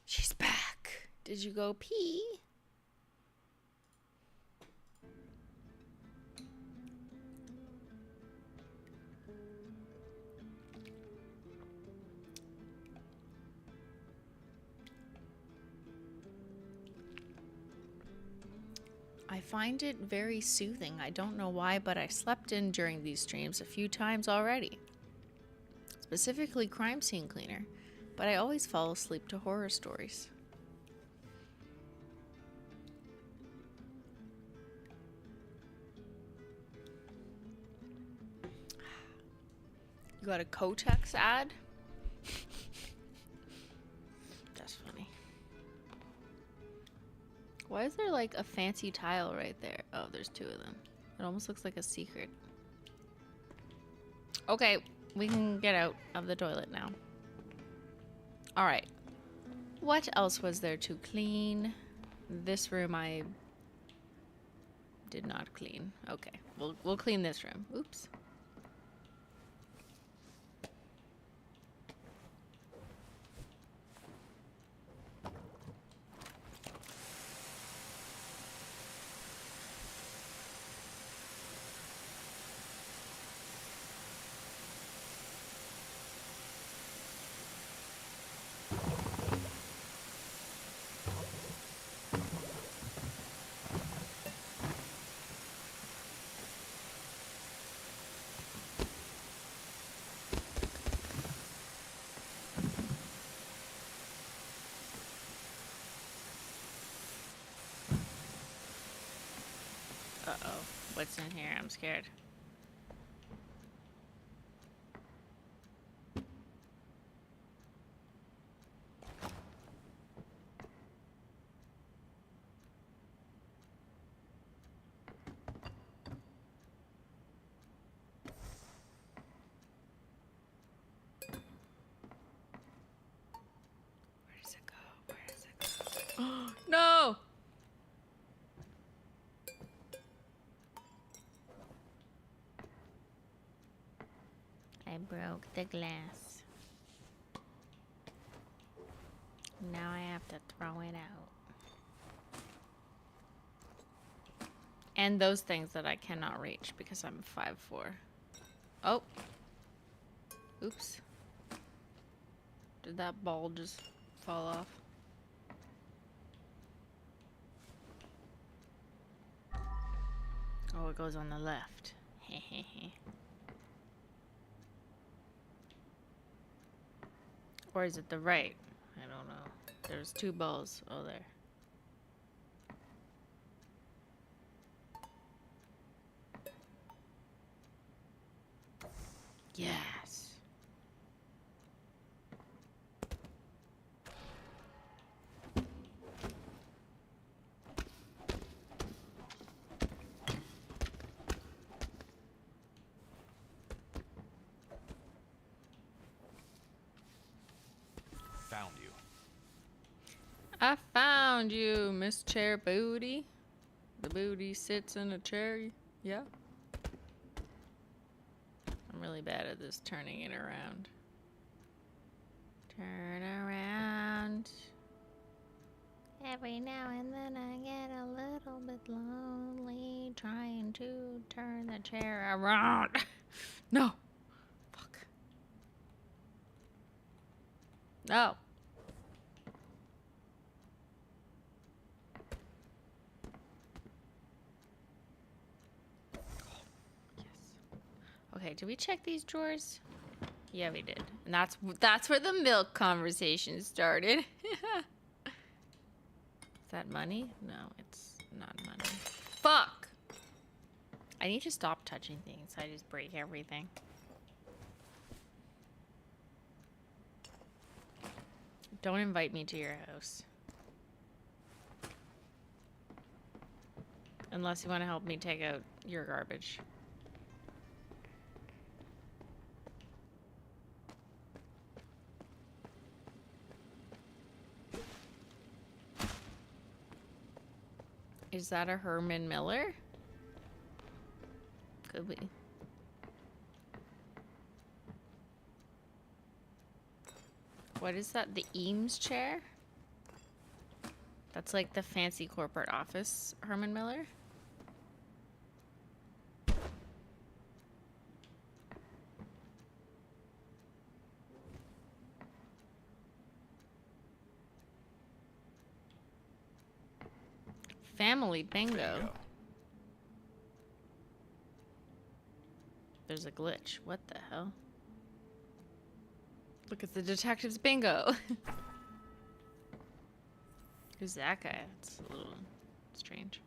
She's back. Did you go pee? I find it very soothing. I don't know why, but I slept in during these streams a few times already. Specifically crime scene cleaner, but I always fall asleep to horror stories. You got a Kotex ad? That's funny. Why is there like a fancy tile right there? Oh, there's two of them. It almost looks like a secret. Okay, we can get out of the toilet now. Alright. What else was there to clean? This room I did not clean. Okay, we'll clean this room. Oops. Uh-oh. What's in here? I'm scared. No! I broke the glass. Now I have to throw it out. And those things that I cannot reach because I'm 5'4". Oh. Oops. Did that ball just fall off? Oh, it goes on the left. Or is it the right? I don't know. There's 2 balls. Oh, there. Yes. Found you. I found you, Miss Chair Booty. The booty sits in a chair. Yeah. I'm really bad at this turning it around. Turn around. Every now and then I get a little bit lonely trying to turn the chair around. No. Fuck. No. Yes. Okay, did we check these drawers? Yeah, we did. And that's where the milk conversation started. Is that money? No, it's not money. Fuck! I need to stop touching things. I just break everything. Don't invite me to your house. Unless you want to help me take out your garbage. Is that a Herman Miller? Could be. What is that? The Eames chair? That's like the fancy corporate office Herman Miller? Family bingo. There's a glitch. What the hell? Look at the detective's bingo. Who's that guy? That's a little strange.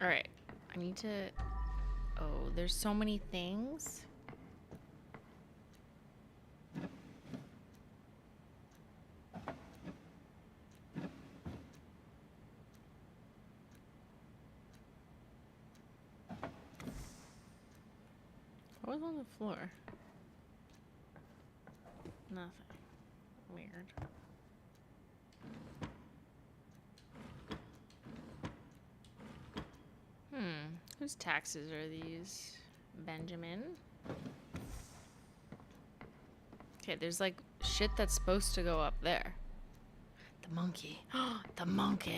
Alright. I need to... Oh, there's so many things. What was on the floor? Nothing. Weird. Whose taxes are these? Benjamin? Okay, there's like shit that's supposed to go up there. The monkey. The monkey.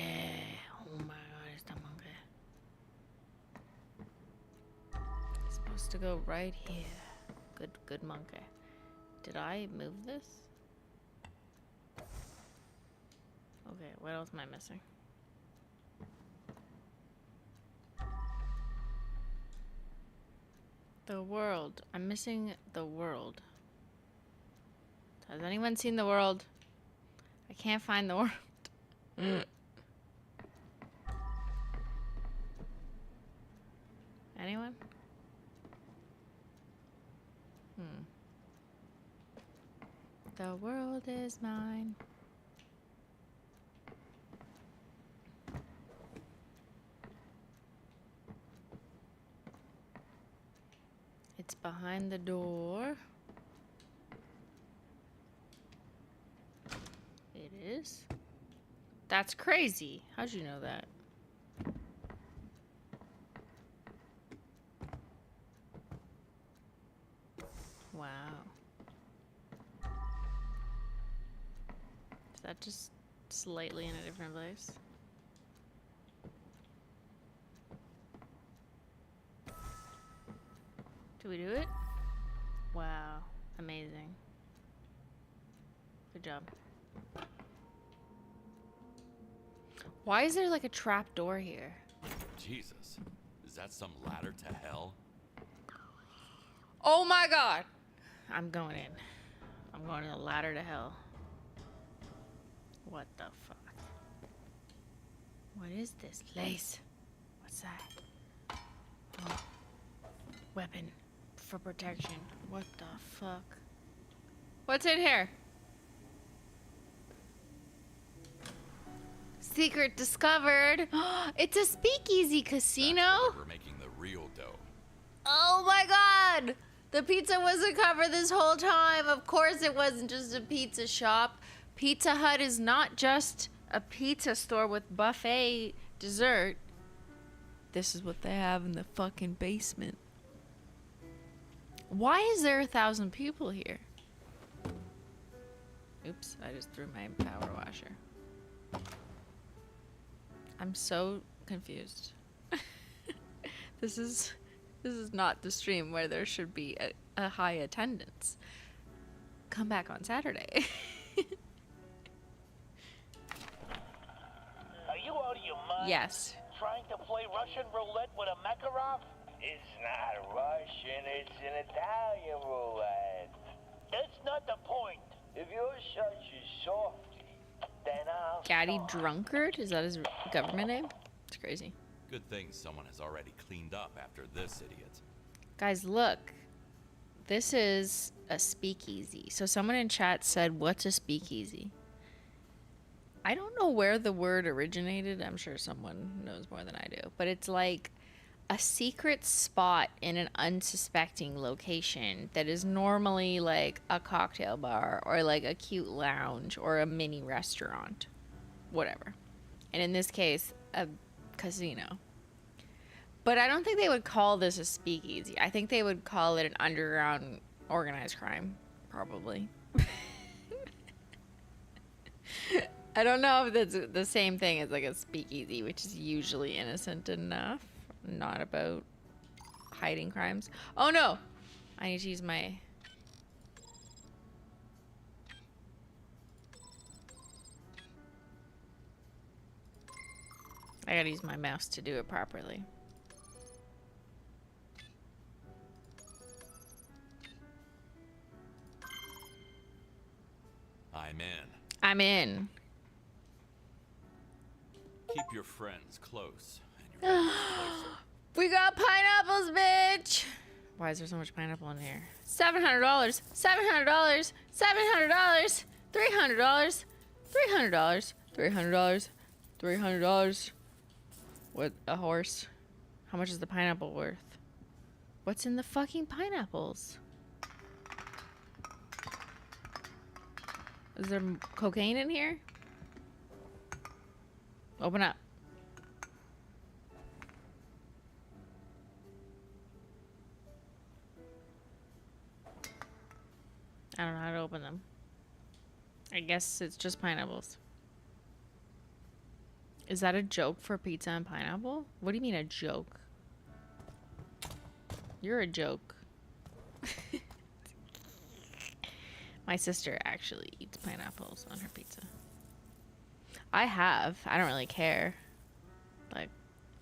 Oh my god, it's the monkey. It's supposed to go right here. Good monkey. Did I move this? Okay, what else am I missing? The world. I'm missing the world. Has anyone seen the world? I can't find the world. Anyone? The world is mine. It's behind the door. It is. That's crazy. How'd you know that? Wow. Is that just slightly in a different place? Do we do it? Wow. Amazing. Good job. Why is there like a trap door here? Jesus, is that some ladder to hell? Oh my god! I'm going in. I'm going to the ladder to hell. What the fuck? What is this place? What's that? Oh. Weapon for protection. What the fuck? What's in here? Secret discovered. It's a speakeasy casino. That's where we're making the real dough. Oh my god! The pizza wasn't covered this whole time. Of course it wasn't just a pizza shop. Pizza Hut is not just a pizza store with buffet dessert. This is what they have in the fucking basement. Why is there 1,000 people here? Oops, I just threw my power washer. I'm so confused. This is not the stream where there should be a high attendance. Come back on Saturday. Are you out of your mind? Yes. Trying to play Russian roulette with a Makarov? It's not Russian, it's an Italian roulette. That's not the point. If you're such a softy, then I'll Gaddy start. Drunkard? Is that his government name? It's crazy. Good thing someone has already cleaned up after this idiot. Guys, look. This is a speakeasy. So someone in chat said, what's a speakeasy? I don't know where the word originated. I'm sure someone knows more than I do. But it's like a secret spot in an unsuspecting location that is normally like a cocktail bar or like a cute lounge or a mini restaurant. Whatever. And in this case, a casino. But I don't think they would call this a speakeasy. I think they would call it an underground organized crime, probably. I don't know if that's the same thing as like a speakeasy, which is usually innocent enough, not about hiding crimes. Oh no! I need to use my... I gotta use my mouse to do it properly. I'm in. I'm in. Keep your friends close and your enemies closer. We got pineapples, bitch! Why is there so much pineapple in here? $700, $700, $700, $300, $300, $300, $300. What, a horse? How much is the pineapple worth? What's in the fucking pineapples? Is there cocaine in here? Open up. I don't know how to open them. I guess it's just pineapples. Is that a joke for pizza and pineapple? What do you mean a joke? You're a joke. My sister actually eats pineapples on her pizza. I have. I don't really care. Like,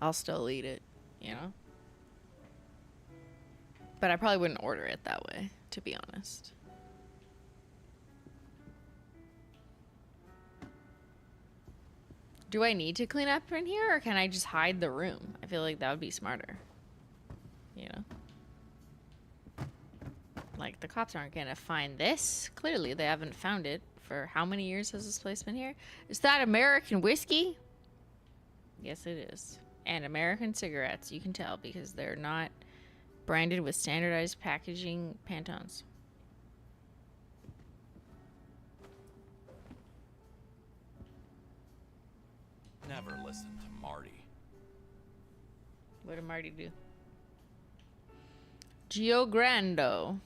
I'll still eat it, you know? But I probably wouldn't order it that way, to be honest. Do I need to clean up in here, or can I just hide the room? I feel like that would be smarter. You know? Like, the cops aren't gonna find this. Clearly, they haven't found it. For how many years has this place been here? Is that American whiskey? Yes, it is. And American cigarettes. You can tell because they're not branded with standardized packaging Pantones. Never listen to Marty. What did Marty do? Gio Grando.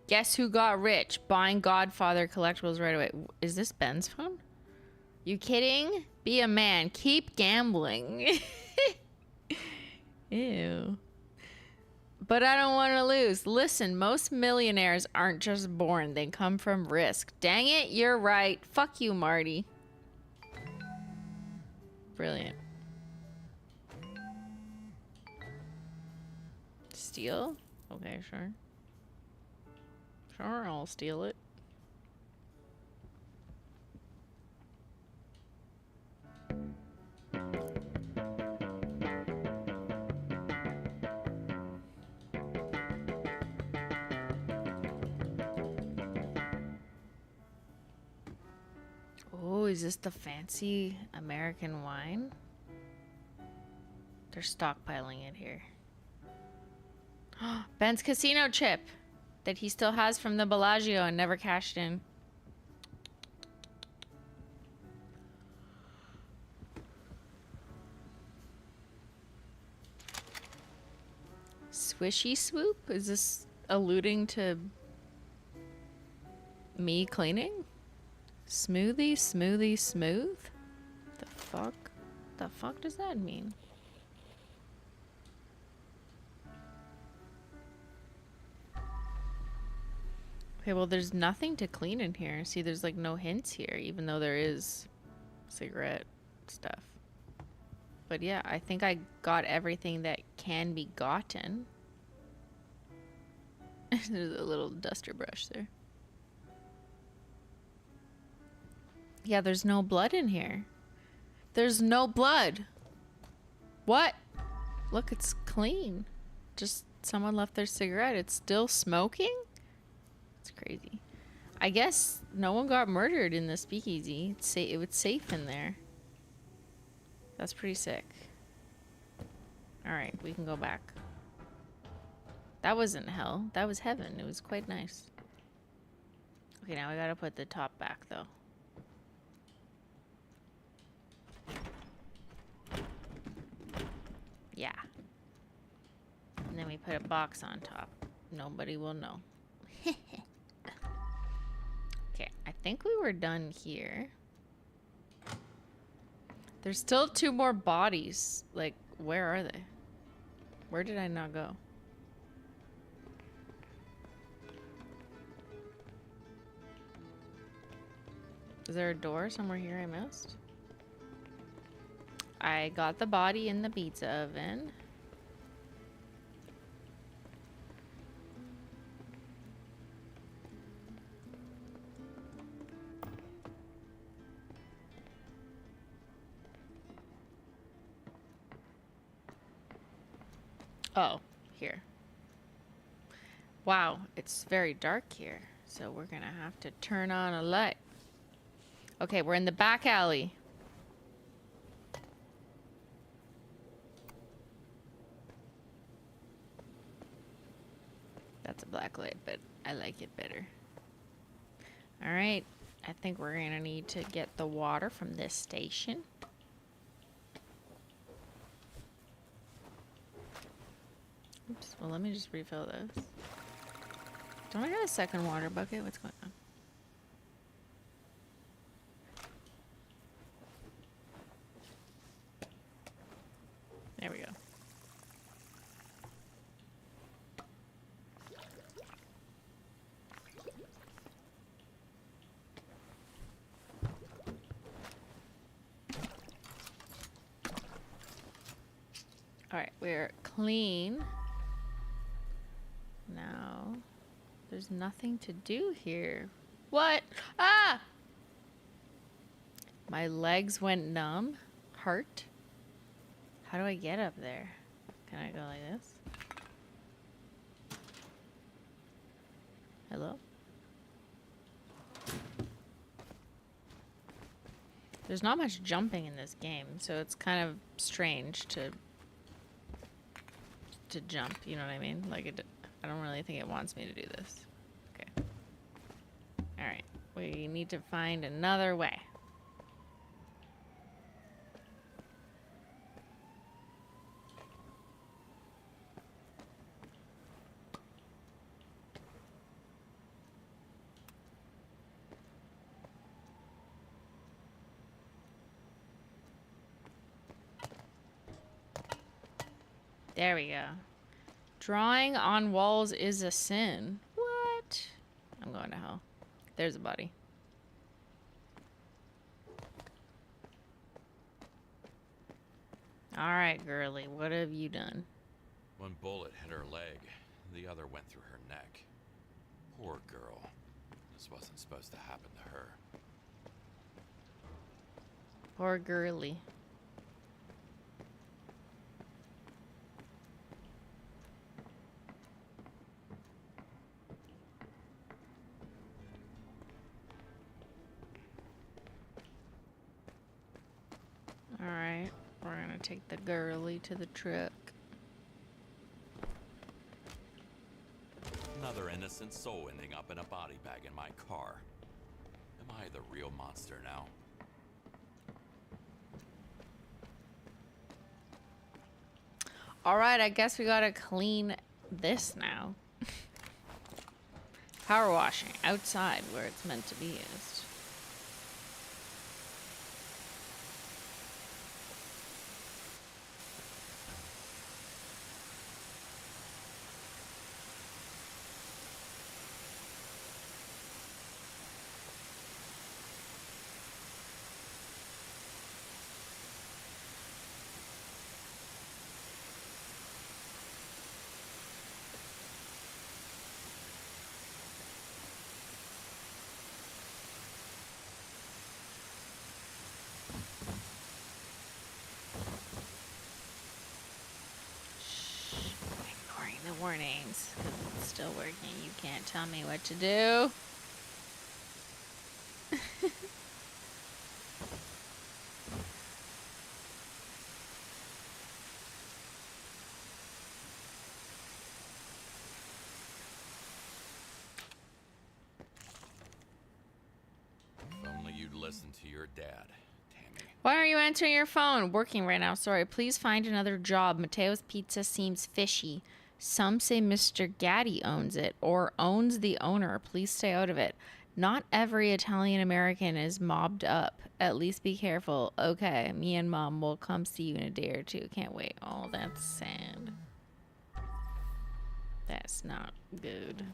Guess who got rich? Buying Godfather collectibles right away. Is this Ben's phone? You kidding? Be a man. Keep gambling. Ew. But I don't want to lose. Listen, most millionaires aren't just born. They come from risk. Dang it, you're right. Fuck you, Marty. Brilliant. Steal? Okay, sure. Sure, I'll steal it. Oh, is this the fancy American wine? They're stockpiling it here. Ben's casino chip that he still has from the Bellagio and never cashed in. Swishy swoop? Is this alluding to me cleaning? Smoothie, smoothie, smooth? The fuck? The fuck does that mean? Okay, well, there's nothing to clean in here. See, there's like no hints here, even though there is cigarette stuff. But yeah, I think I got everything that can be gotten. There's a little duster brush there. Yeah, there's no blood in here. There's no blood. What? Look, it's clean. Just someone left their cigarette. It's still smoking? It's crazy. I guess no one got murdered in the speakeasy. It was safe in there. That's pretty sick. Alright, we can go back. That wasn't hell. That was heaven. It was quite nice. Okay, now we gotta put the top back, though. Yeah. And then we put a box on top. Nobody will know. Okay, I think we were done here. There's still 2 more bodies. Like, where are they? Where did I not go? Is there a door somewhere here I missed? I got the body in the pizza oven. Oh, here. Wow, it's very dark here, so we're gonna have to turn on a light. Okay, we're in the back alley. That's a black light, but I like it better. All right, I think we're gonna need to get the water from this station. Oops, well, let me just refill this. Don't I got a second water bucket? What's going on? There we go. All right, we're clean. Now, there's nothing to do here. What? Ah! My legs went numb. Heart. How do I get up there? Can I go like this? Hello? There's not much jumping in this game, so it's kind of strange to to jump. You know what I mean? Like, I don't really think it wants me to do this. Okay. All right. We need to find another way. There we go. Drawing on walls is a sin. What? I'm going to hell. There's a body. Alright, girly. What have you done? One bullet hit her leg. The other went through her neck. Poor girl. This wasn't supposed to happen to her. Poor girly. Alright, we're gonna take the girly to the truck. Another innocent soul ending up in a body bag in my car. Am I the real monster now? Alright, I guess we gotta clean this now. Power washing outside where it's meant to be used. Ignoring the warnings, 'cause it's still working. You can't tell me what to do. If only you'd listen to your dad, Tammy. Why aren't you answering your phone? Working right now. Sorry. Please find another job. Mateo's Pizza seems fishy. Some say Mr. Gaddy owns it or owns the owner. Please stay out of it. Not every Italian American is mobbed up. At least be careful. Okay, me and Mom will come see you in a day or two. Can't wait. Oh, that's sad. That's not good.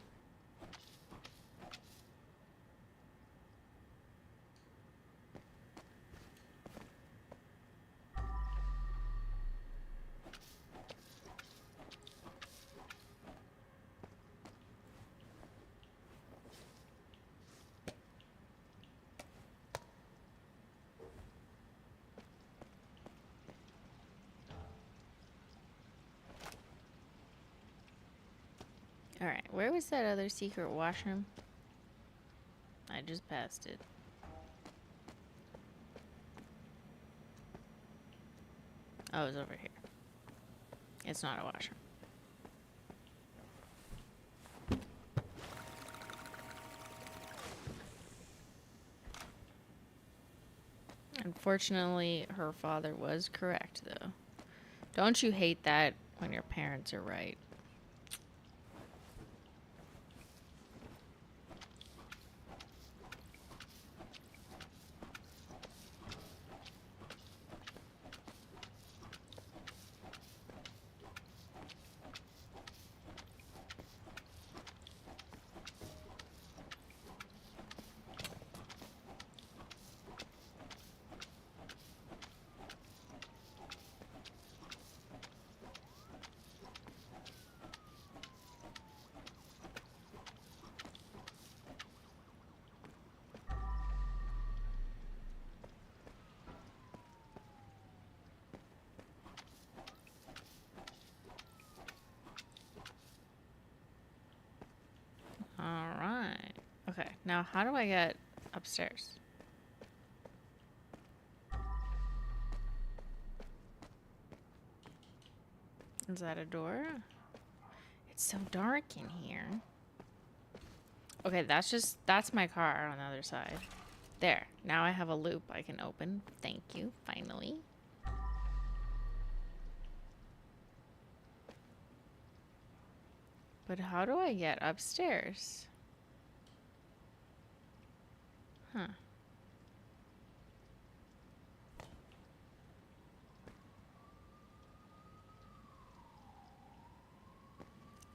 Alright, where was that other secret washroom? I just passed it. Oh, it's over here. It's not a washroom. Unfortunately, her father was correct, though. Don't you hate that when your parents are right? Alright. Okay, now how do I get upstairs? Is that a door? It's so dark in here. Okay, that's my car on the other side. There. Now I have a loop I can open. Thank you, finally. But how do I get upstairs? Huh.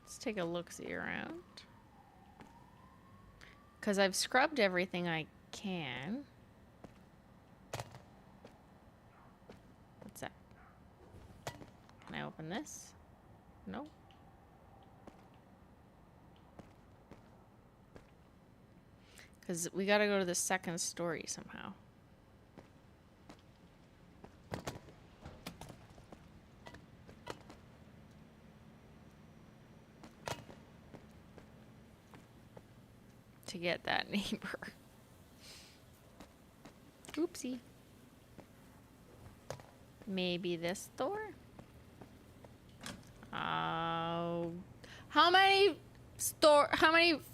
Let's take a look-see around. Because I've scrubbed everything I can. What's that? Can I open this? No. Because we gotta go to the second story somehow. To get that neighbor. Oopsie. Maybe this door? Oh. How many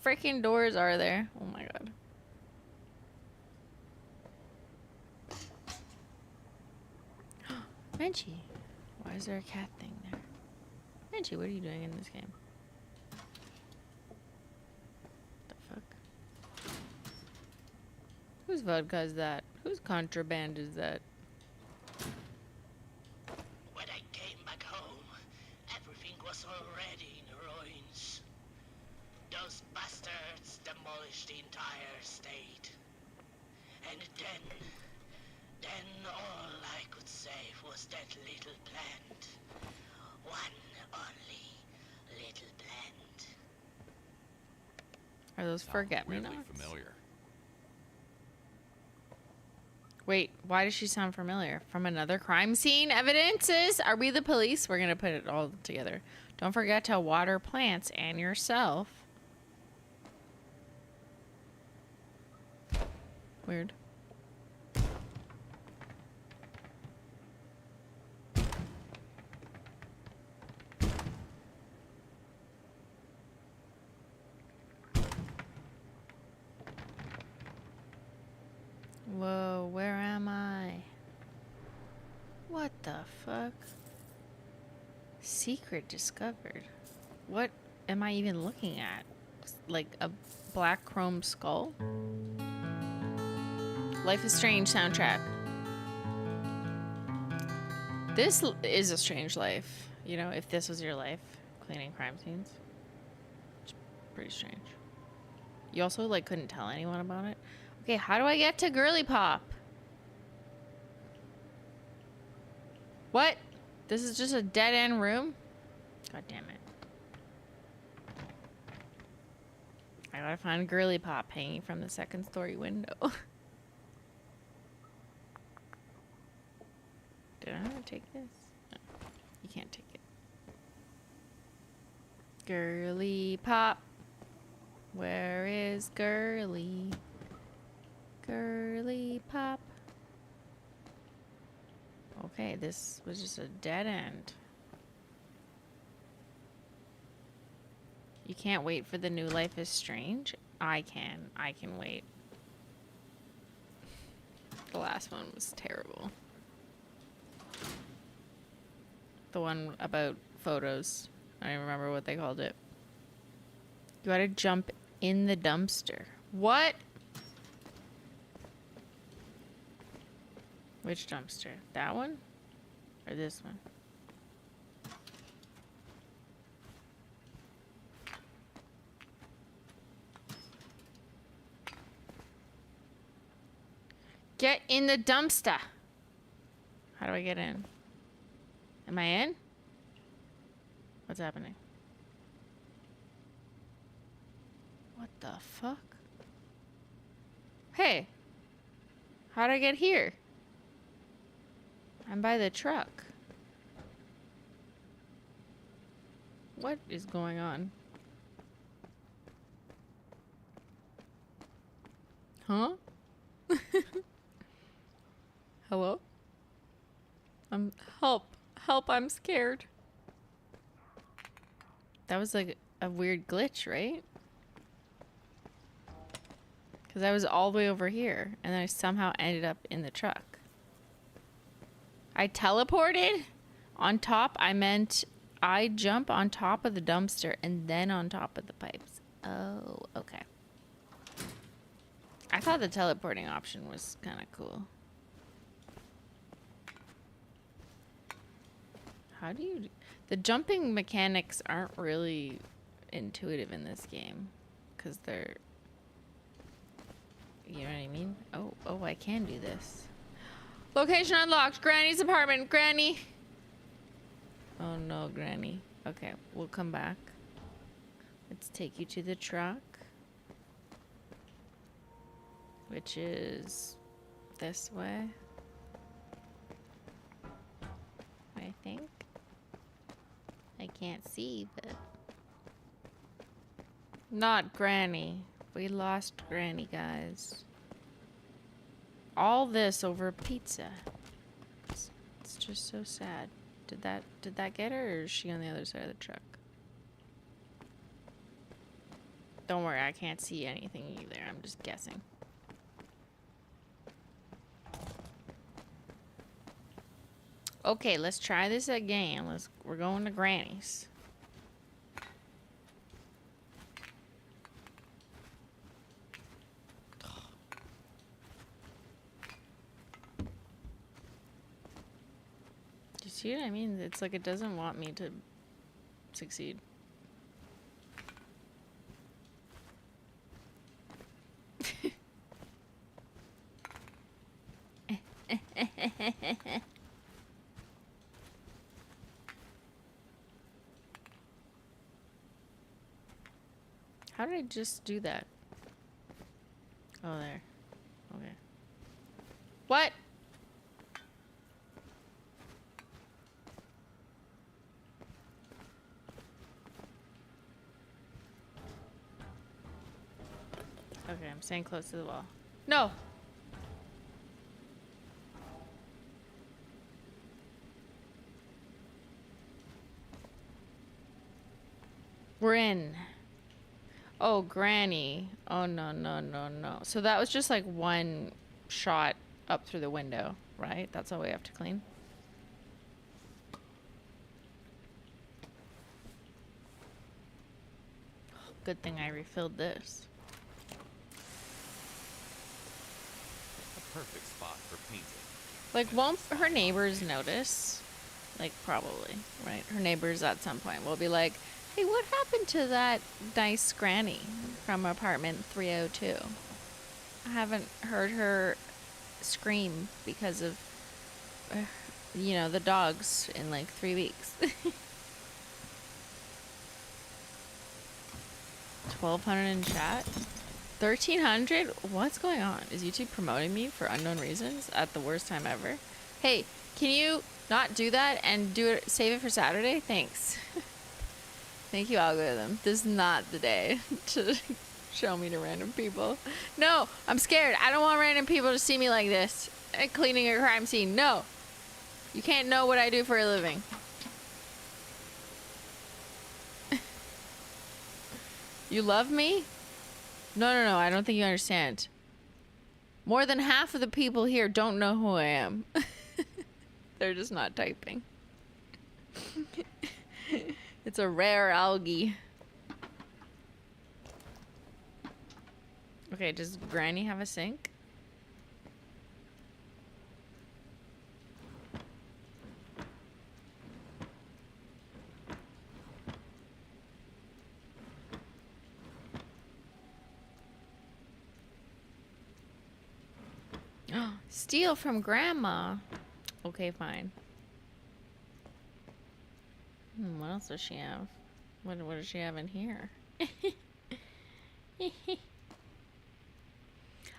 freaking doors are there? Oh my god. Menchie. Why is there a cat thing there? Menchie, what are you doing in this game? Whose vodka is that? Whose contraband is that? When I came back home, everything was already in ruins. Those bastards demolished the entire state. And then all I could save was that little plant. One only little plant. Are those forget-me-nots? Weirdly familiar. Wait, why does she sound familiar? From another crime scene? Evidences? Are we the police? We're gonna put it all together. Don't forget to water plants and yourself. Weird. Whoa, where am I? What the fuck? Secret discovered. What am I even looking at? Like a black chrome skull? Life is Strange soundtrack. This is a strange life. You know, if this was your life, cleaning crime scenes. It's pretty strange. You also, like, couldn't tell anyone about it. Okay, how do I get to Girly Pop? What? This is just a dead-end room? God damn it. I gotta find Girly Pop hanging from the second story window. Did I not take this? No, you can't take it. Girly Pop. Where is Girly? Girly Pop. Okay, this was just a dead end. You can't wait for the new Life is Strange? I can. I can wait. The last one was terrible. The one about photos. I don't remember what they called it. You gotta jump in the dumpster. What? Which dumpster? That one? Or this one? Get in the dumpster. How do I get in? Am I in? What's happening? What the fuck? Hey. How'd I get here? I'm by the truck. What is going on? Huh? Hello? Help. Help, I'm scared. That was like a weird glitch, right? Because I was all the way over here, and then I somehow ended up in the truck. I teleported on top. I meant I jump on top of the dumpster and then on top of the pipes. Oh, okay. I thought the teleporting option was kind of cool. How do you... The jumping mechanics aren't really intuitive in this game. Because they're... You know what I mean? Oh, I can do this. Location unlocked. Granny's apartment. Granny. Oh no, Granny. Okay, we'll come back. Let's take you to the truck. Which is this way. I think. I can't see, but... Not Granny. We lost Granny, guys. All this over pizza. It's just so sad. Did that get her, or is she on the other side of the truck? Don't worry, I can't see anything either. I'm just guessing. Okay, let's try this again. We're going to Granny's. Do you see what I mean? It's like it doesn't want me to succeed. How did I just do that? Oh, there. Okay. What? Okay, I'm staying close to the wall. No! We're in. Oh, Granny. Oh, no, no, no, no. So that was just like one shot up through the window, right? That's all we have to clean? Good thing I refilled this. A perfect spot for painting. Like, won't her neighbors notice? Like, probably, right? Her neighbors at some point will be like, hey, what happened to that nice Granny from apartment 302? I haven't heard her scream because of, you know, the dogs in like 3 weeks. 1,200 in chat? 1,300? What's going on? Is YouTube promoting me for unknown reasons at the worst time ever? Hey, can you not do that and do it? Save it for Saturday? Thanks. Thank you, algorithm. This is not the day to show me to random people. No, I'm scared. I don't want random people to see me like this. Cleaning a crime scene. No. You can't know what I do for a living. You love me? No, no, no. I don't think you understand. More than half of the people here don't know who I am. They're just not typing. It's a rare algae. Okay, does Granny have a sink? Steal from Grandma. Okay, fine. What else does she have? What does she have in here?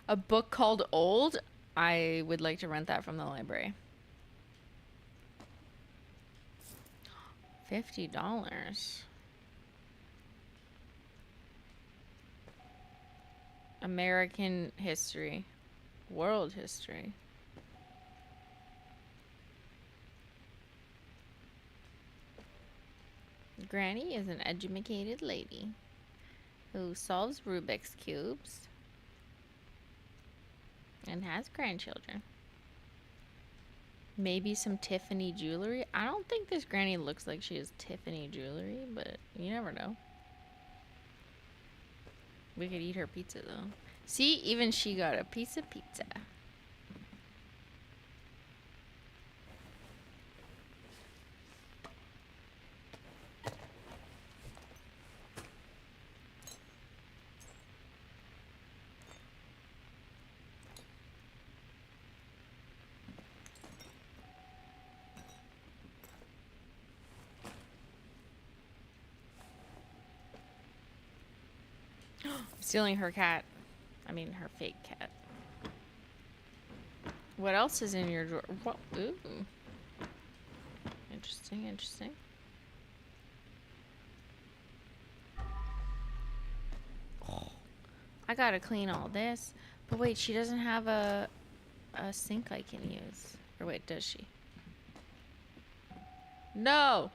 A book called Old? I would like to rent that from the library. $50. American history. World history. Granny is an educated lady who solves Rubik's Cubes and has grandchildren. Maybe some Tiffany jewelry. I don't think this granny looks like she has Tiffany jewelry, but you never know. We could eat her pizza though. See, even she got a piece of pizza. Stealing her cat. I mean, her fake cat. What else is in your drawer? What? Ooh. Interesting, interesting. Oh. I gotta clean all this. But wait, she doesn't have a sink I can use. Or wait, does she? No!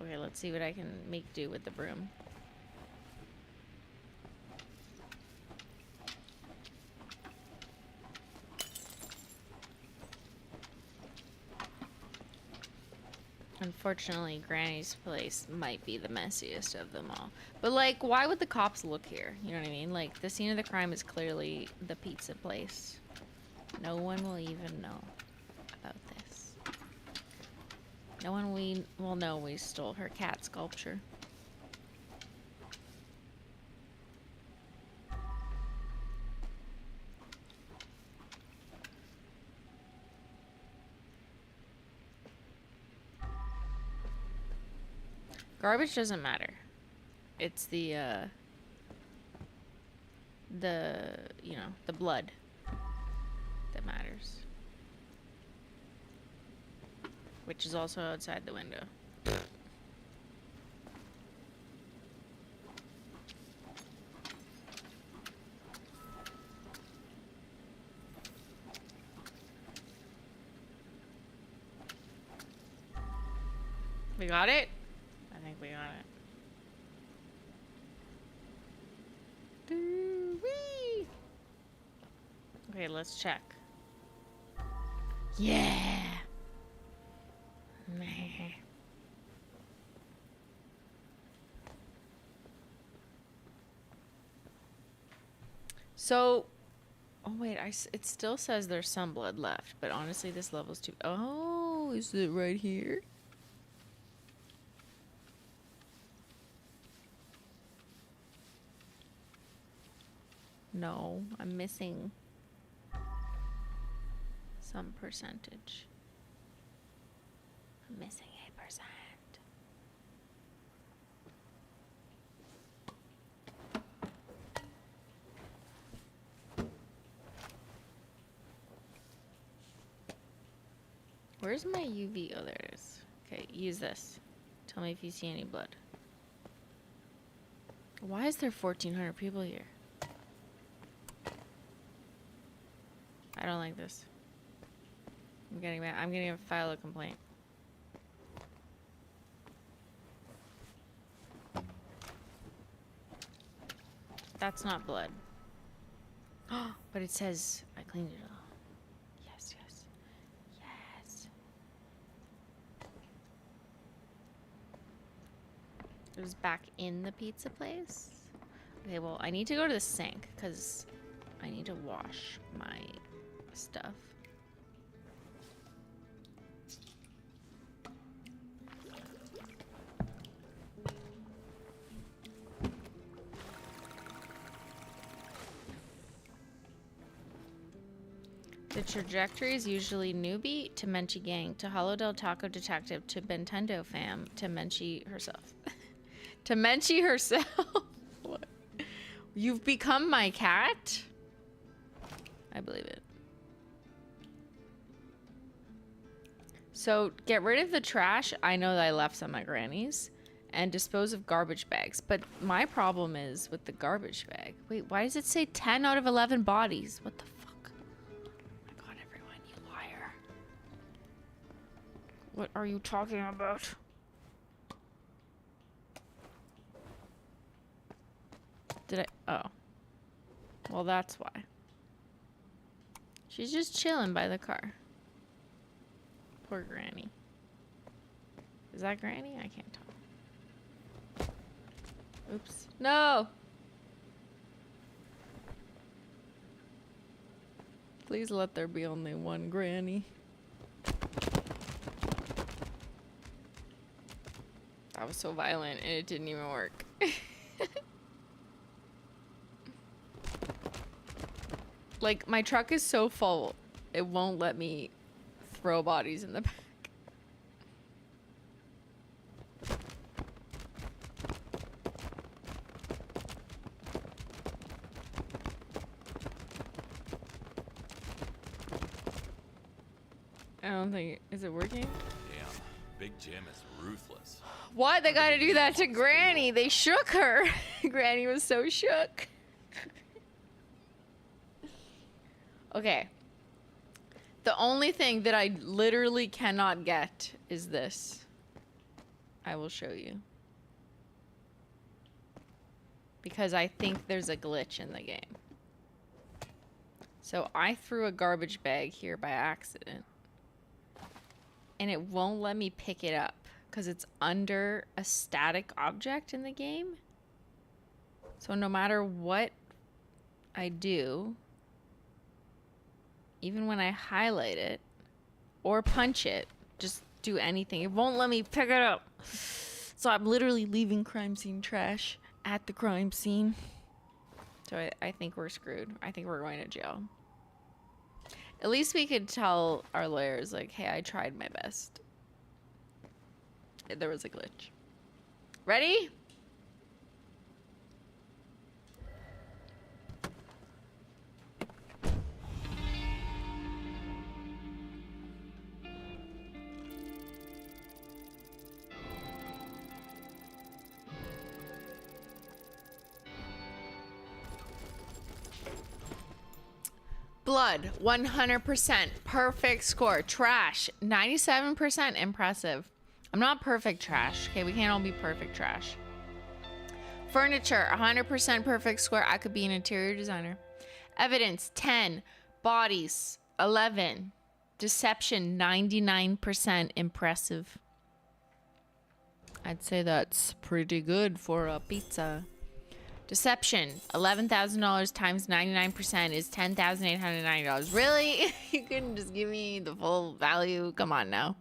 Okay, let's see what I can make do with the broom. Unfortunately, Granny's place might be the messiest of them all. But, like, why would the cops look here? You know what I mean? Like, the scene of the crime is clearly the pizza place. No one will even know about this. No one will know we stole her cat sculpture. Garbage doesn't matter. It's the, you know, the blood that matters. Which is also outside the window. We got it? I think we got it. Doo-wee. Okay, let's check. Yeah. Meh. So, oh wait, it still says there's some blood left, but honestly this level's too. Oh, is it right here? No, I'm missing some percentage. I'm missing 8%. Where's my UV? Oh, there it is. Okay, use this. Tell me if you see any blood. Why is there 1,400 people here? I don't like this. I'm getting mad. I'm gonna file a complaint. That's not blood. But it says I cleaned it all. Yes, yes. Yes. It was back in the pizza place? Okay, well, I need to go to the sink because I need to wash my stuff. The trajectory is usually newbie to Menchie gang to Holo Taco detective to Bentendo fam to Menchie herself. To Menchie herself. What? You've become my cat? I believe it. So get rid of the trash. I know that I left some at Granny's. And dispose of garbage bags. But my problem is with the garbage bag. Wait, why does it say 10 out of 11 bodies? What the fuck? Oh my god, everyone, you liar. What are you talking about? Did I? Oh. Well, that's why. She's just chilling by the car. Poor Granny. Is that Granny? I can't tell. Oops. No! Please let there be only one Granny. That was so violent and it didn't even work. Like, my truck is so full, it won't let me throw bodies in the back. I don't think... Is it working? Damn, Big Jim is ruthless. Why they gotta do that to Granny? They shook her. Granny was so shook. Okay. The only thing that I literally cannot get is this. I will show you. Because I think there's a glitch in the game. So I threw a garbage bag here by accident. And it won't let me pick it up. Because it's under a static object in the game. So no matter what I do, even when I highlight it or punch it, just do anything, it won't let me pick it up. So I'm literally leaving crime scene trash at the crime scene. So I think we're screwed. I think we're going to jail. At least we could tell our lawyers, like, hey, I tried my best. There was a glitch. Ready? Blood, 100%. Perfect score. Trash, 97%. Impressive. I'm not perfect trash. Okay, we can't all be perfect trash. Furniture, 100% perfect score. I could be an interior designer. Evidence, 10. Bodies, 11. Deception, 99%. Impressive. I'd say that's pretty good for a pizza. Deception, $11,000 times 99% is $10,890. Really? You couldn't just give me the full value? Come on now.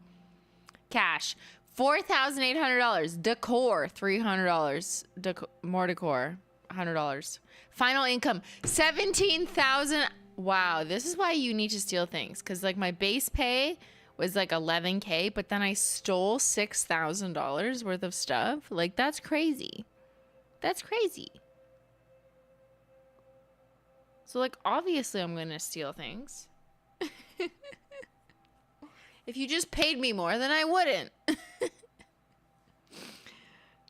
Cash, $4,800. Decor, $300. More decor, $100. Final income, $17,000. Wow, this is why you need to steal things. Because, like, my base pay was like $11K, but then I stole $6,000 worth of stuff. Like, that's crazy. That's crazy. So, like, obviously I'm gonna steal things. If you just paid me more, then I wouldn't.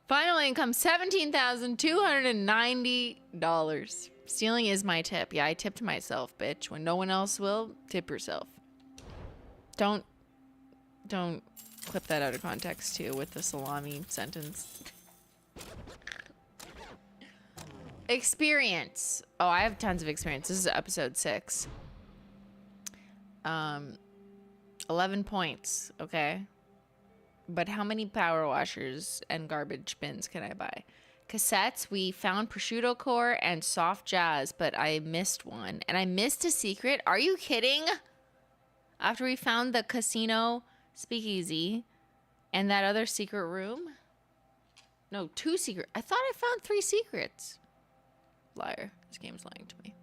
Final income, $17,290. Stealing is my tip. Yeah, I tipped myself, bitch. When no one else will, tip yourself. Don't clip that out of context, too, with the salami sentence. Experience. Oh, I have tons of experience. This is episode 6. 11 points, okay? But how many power washers and garbage bins can I buy? Cassettes, we found prosciutto core and soft jazz, but I missed one. And I missed a secret. Are you kidding? After we found the casino speakeasy and that other secret room? No, 2 secret. I thought I found 3 secrets. Liar. This game's lying to me.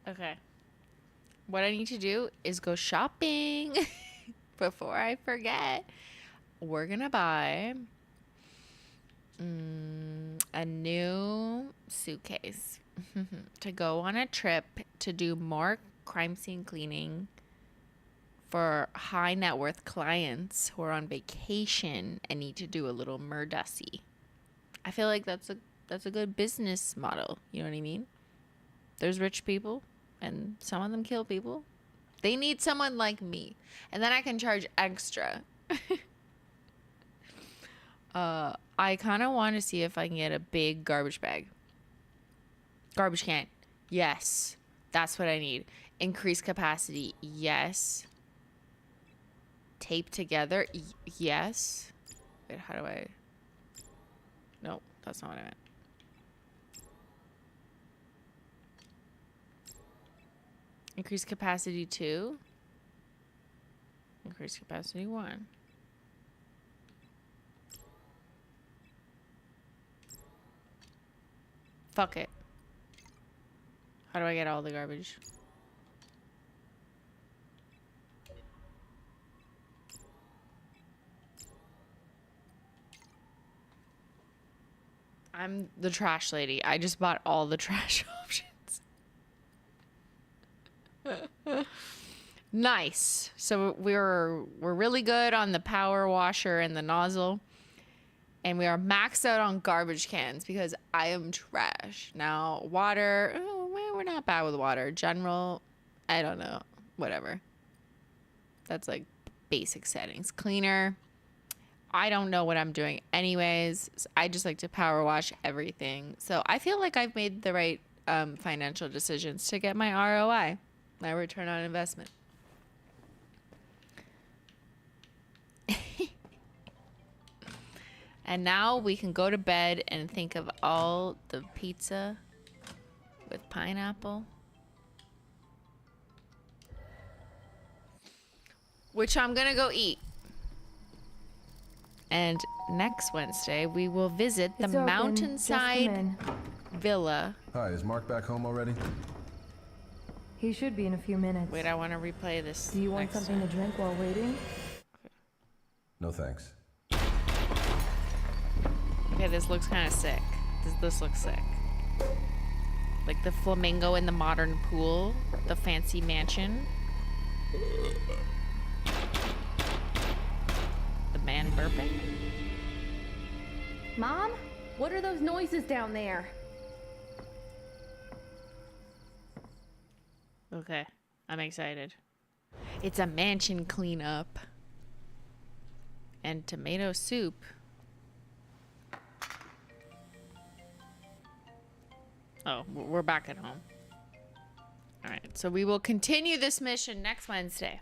Okay. What I need to do is go shopping before I forget. We're gonna buy a new suitcase to go on a trip to do more crime scene cleaning for high net worth clients who are on vacation and need to do a little murder-y. I feel like that's a good business model. You know what I mean? There's rich people, and some of them kill people. They need someone like me. And then I can charge extra. I kind of want to see if I can get a big garbage bag. Garbage can. Yes. That's what I need. Increase capacity. Yes. Tape together. Yes. Wait, how do I... Nope, that's not what I meant. Increase capacity 2. Increase capacity 1. Fuck it. How do I get all the garbage? I'm the trash lady. I just bought all the trash options. Nice. So we're really good on the power washer and the nozzle. And we are maxed out on garbage cans because I am trash. Now, water, we're not bad with water. General, I don't know. Whatever. That's like basic settings. Cleaner, I don't know what I'm doing anyways. I just like to power wash everything. So I feel like I've made the right financial decisions to get my ROI, my return on investment. And now we can go to bed and think of all the pizza with pineapple. Which I'm gonna go eat. And next Wednesday, we will visit the It's open. mountainside Just come villa. Hi, is Mark back home already? in. He should be in a few minutes. Wait, I want to replay this. Do you want next something time. to drink while waiting? No thanks. Okay, this looks kind of sick. This looks sick. Like the flamingo in the modern pool, the fancy mansion. The man burping. Mom? What are those noises down there? Okay, I'm excited. It's a mansion cleanup. And tomato soup. Oh, we're back at home. All right, so we will continue this mission next Wednesday.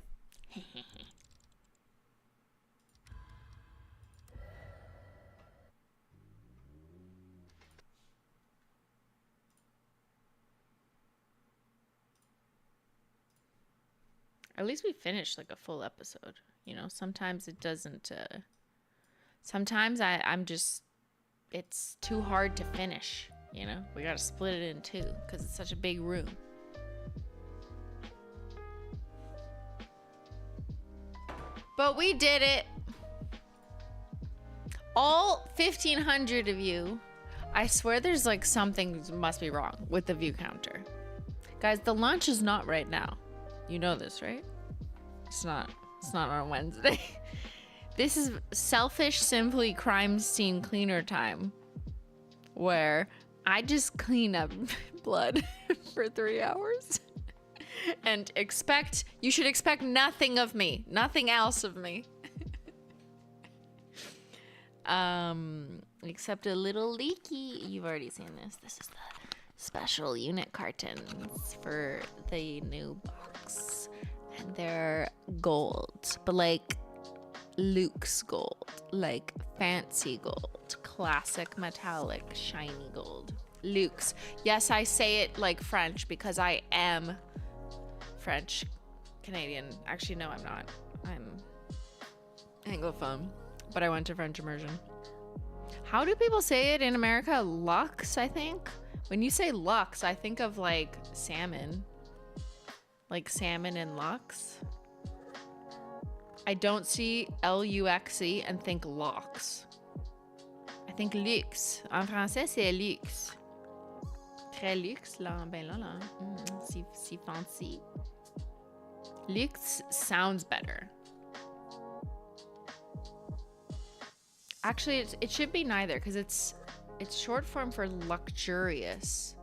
At least we finished like a full episode. You know, sometimes it doesn't. Sometimes I'm just. It's too hard to finish. You know, we gotta split it in two because it's such a big room. But we did it. All 1,500 of you. I swear there's like something must be wrong with the view counter. Guys, the lunch is not right now. You know this, right? It's not on Wednesday. This is selfish, simply crime scene cleaner time. Where I just clean up blood for 3 hours. And you should expect nothing of me. Nothing else of me. Except a little leaky. You've already seen this. This is the special unit cartons for the new box. And they're gold. But like Luke's gold. Like fancy gold. Classic metallic shiny gold. Luke's. Yes, I say it like French because I am French Canadian. Actually, no, I'm not. I'm Anglophone. But I went to French immersion. How do people say it in America? Lux, I think. When you say Lux, I think of like salmon. Like salmon and Lux. I don't see L-U-X-E and think Lux. I think luxe. En français, c'est luxe. Très luxe, là. Ben là, là. Si fancy. Luxe sounds better. Actually, it should be neither, because it's short form for luxurious.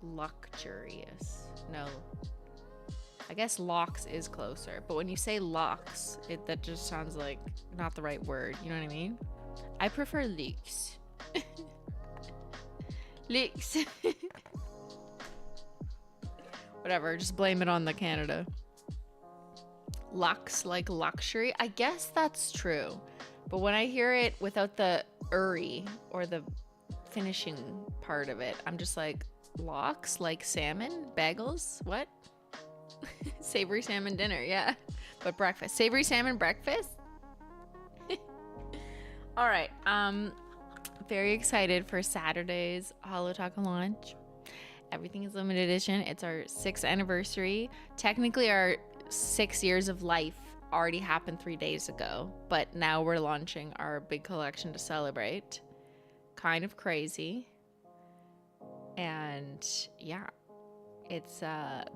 Luxurious. No. I guess locks is closer, but when you say locks, that just sounds like not the right word. You know what I mean? I prefer leaks. Leaks. Whatever, just blame it on the Canada. Lux, like luxury. I guess that's true. But when I hear it without the uri or the finishing part of it, I'm just like, lox, like salmon, bagels, what? Savory salmon dinner, yeah. But breakfast. Savory salmon breakfast? All right. Very excited for Saturday's Holo Taco launch. Everything is limited edition. It's our 6th anniversary. Technically, our 6 years of life already happened 3 days ago, but now we're launching our big collection to celebrate. Kind of crazy. And yeah, it's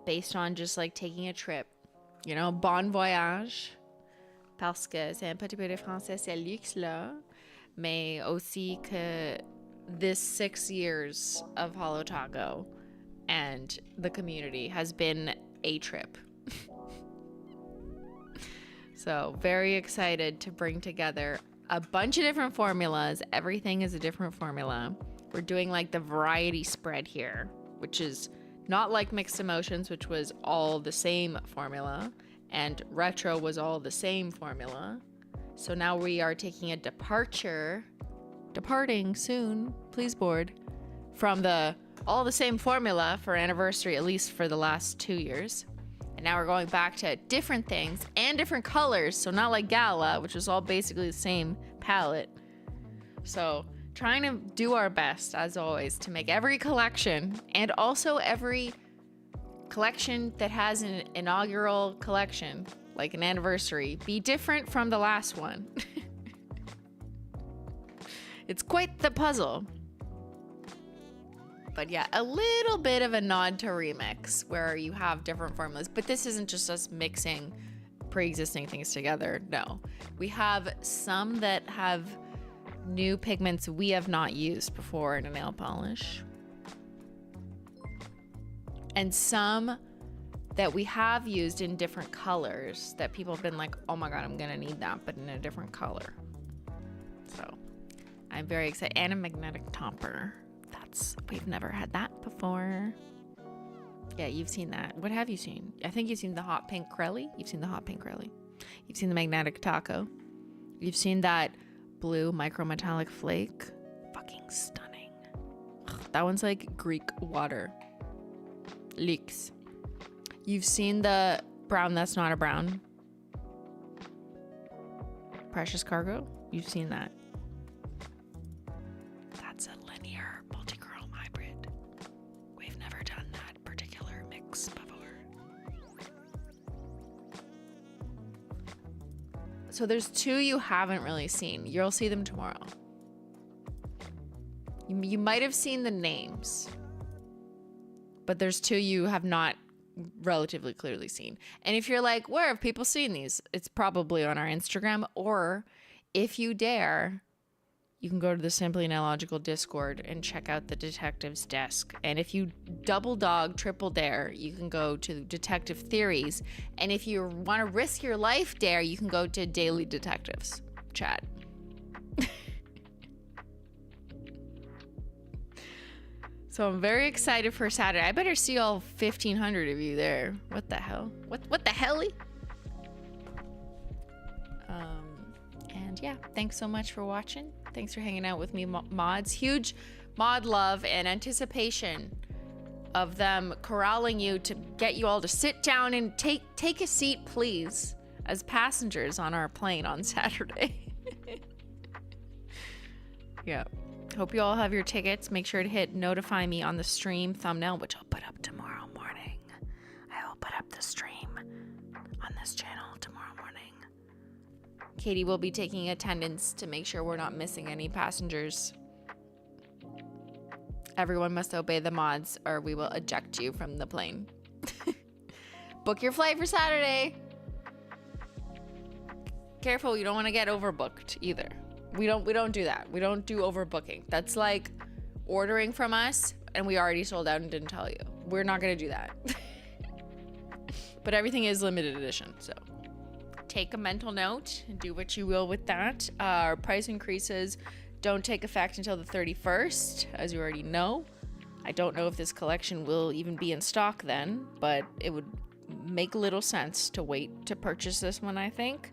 based on just like taking a trip, you know, bon voyage, parce que c'est un petit peu de français, c'est luxe là, mais aussi que this 6 years of Holo Taco and the community has been a trip. So very excited to bring together a bunch of different formulas. Everything is a different formula. We're doing like the variety spread here, which is not like Mixed Emotions, which was all the same formula, and Retro was all the same formula. So now we are taking a departing soon, please board, from all the same formula for anniversary, at least for the last 2 years. And now we're going back to different things and different colors. So not like Gala, which was all basically the same palette. So trying to do our best, as always, to make every collection and also every collection that has an inaugural collection, like an anniversary, be different from the last one. It's quite the puzzle. But yeah, a little bit of a nod to remix where you have different formulas. But this isn't just us mixing pre-existing things together. No. We have some that have new pigments we have not used before in a nail polish. And some that we have used in different colors that people have been like, oh my God, I'm gonna need that, but in a different color. So I'm very excited. And a magnetic topper. We've never had that before. Yeah, you've seen that. What have you seen? I think you've seen the hot pink Crelly. You've seen the hot pink Crelly. You've seen the magnetic taco. You've seen that blue micrometallic flake. Fucking stunning. Ugh, that one's like Greek water. Leaks. You've seen the brown that's not a brown. Precious Cargo. You've seen that. That's a linear multi-chrome hybrid. We've never done that particular mix before. So there's 2 you haven't really seen. You'll see them tomorrow. You might have seen the names, but there's 2 you have not relatively clearly seen. And if you're like, where have people seen these? It's probably on our Instagram, or if you dare, you can go to the Simplygamelogical Discord and check out the Detective's Desk. And if you double dog, triple dare, you can go to Detective Theories. And if you want to risk your life dare, you can go to Daily Detectives chat. So I'm very excited for Saturday. I better see all 1,500 of you there. What the hell? What the helly? And yeah, thanks so much for watching. Thanks for hanging out with me, mods. Huge mod love and anticipation of them corralling you to get you all to sit down and take a seat, please, as passengers on our plane on Saturday. Yeah. Hope you all have your tickets. Make sure to hit notify me on the stream thumbnail, which I'll put up tomorrow morning. I will put up the stream on this channel tomorrow morning. Katie will be taking attendance to make sure we're not missing any passengers. Everyone must obey the mods or we will eject you from the plane. Book your flight for Saturday. Careful, you don't want to get overbooked either. We don't do that. We don't do overbooking. That's like ordering from us and we already sold out and didn't tell you. We're not going to do that. but everything is limited edition, so take a mental note and do what you will with that. Our price increases don't take effect until the 31st, as you already know. I don't know if this collection will even be in stock then, but it would make little sense to wait to purchase this one, I think,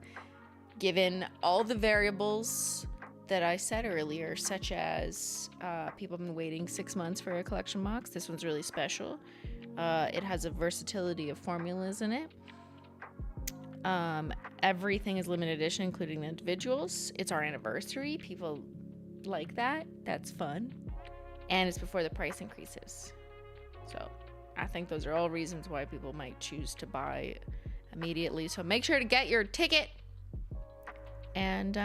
given all the variables that I said earlier, such as people have been waiting 6 months for a collection box. This one's really special. It has a versatility of formulas in it. Everything is limited edition, including the individuals. It's our anniversary. People like that. That's fun. And it's before the price increases. So I think those are all reasons why people might choose to buy immediately. So make sure to get your ticket. And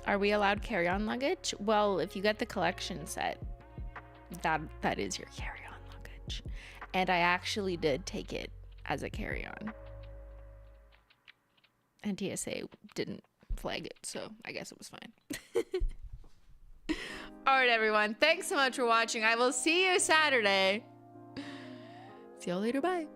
are we allowed carry-on luggage? Well, if you get the collection set, that is your carry-on luggage. And I actually did take it as a carry-on. And TSA didn't flag it, so I guess it was fine. All right, everyone. Thanks so much for watching. I will see you Saturday. See y'all later. Bye.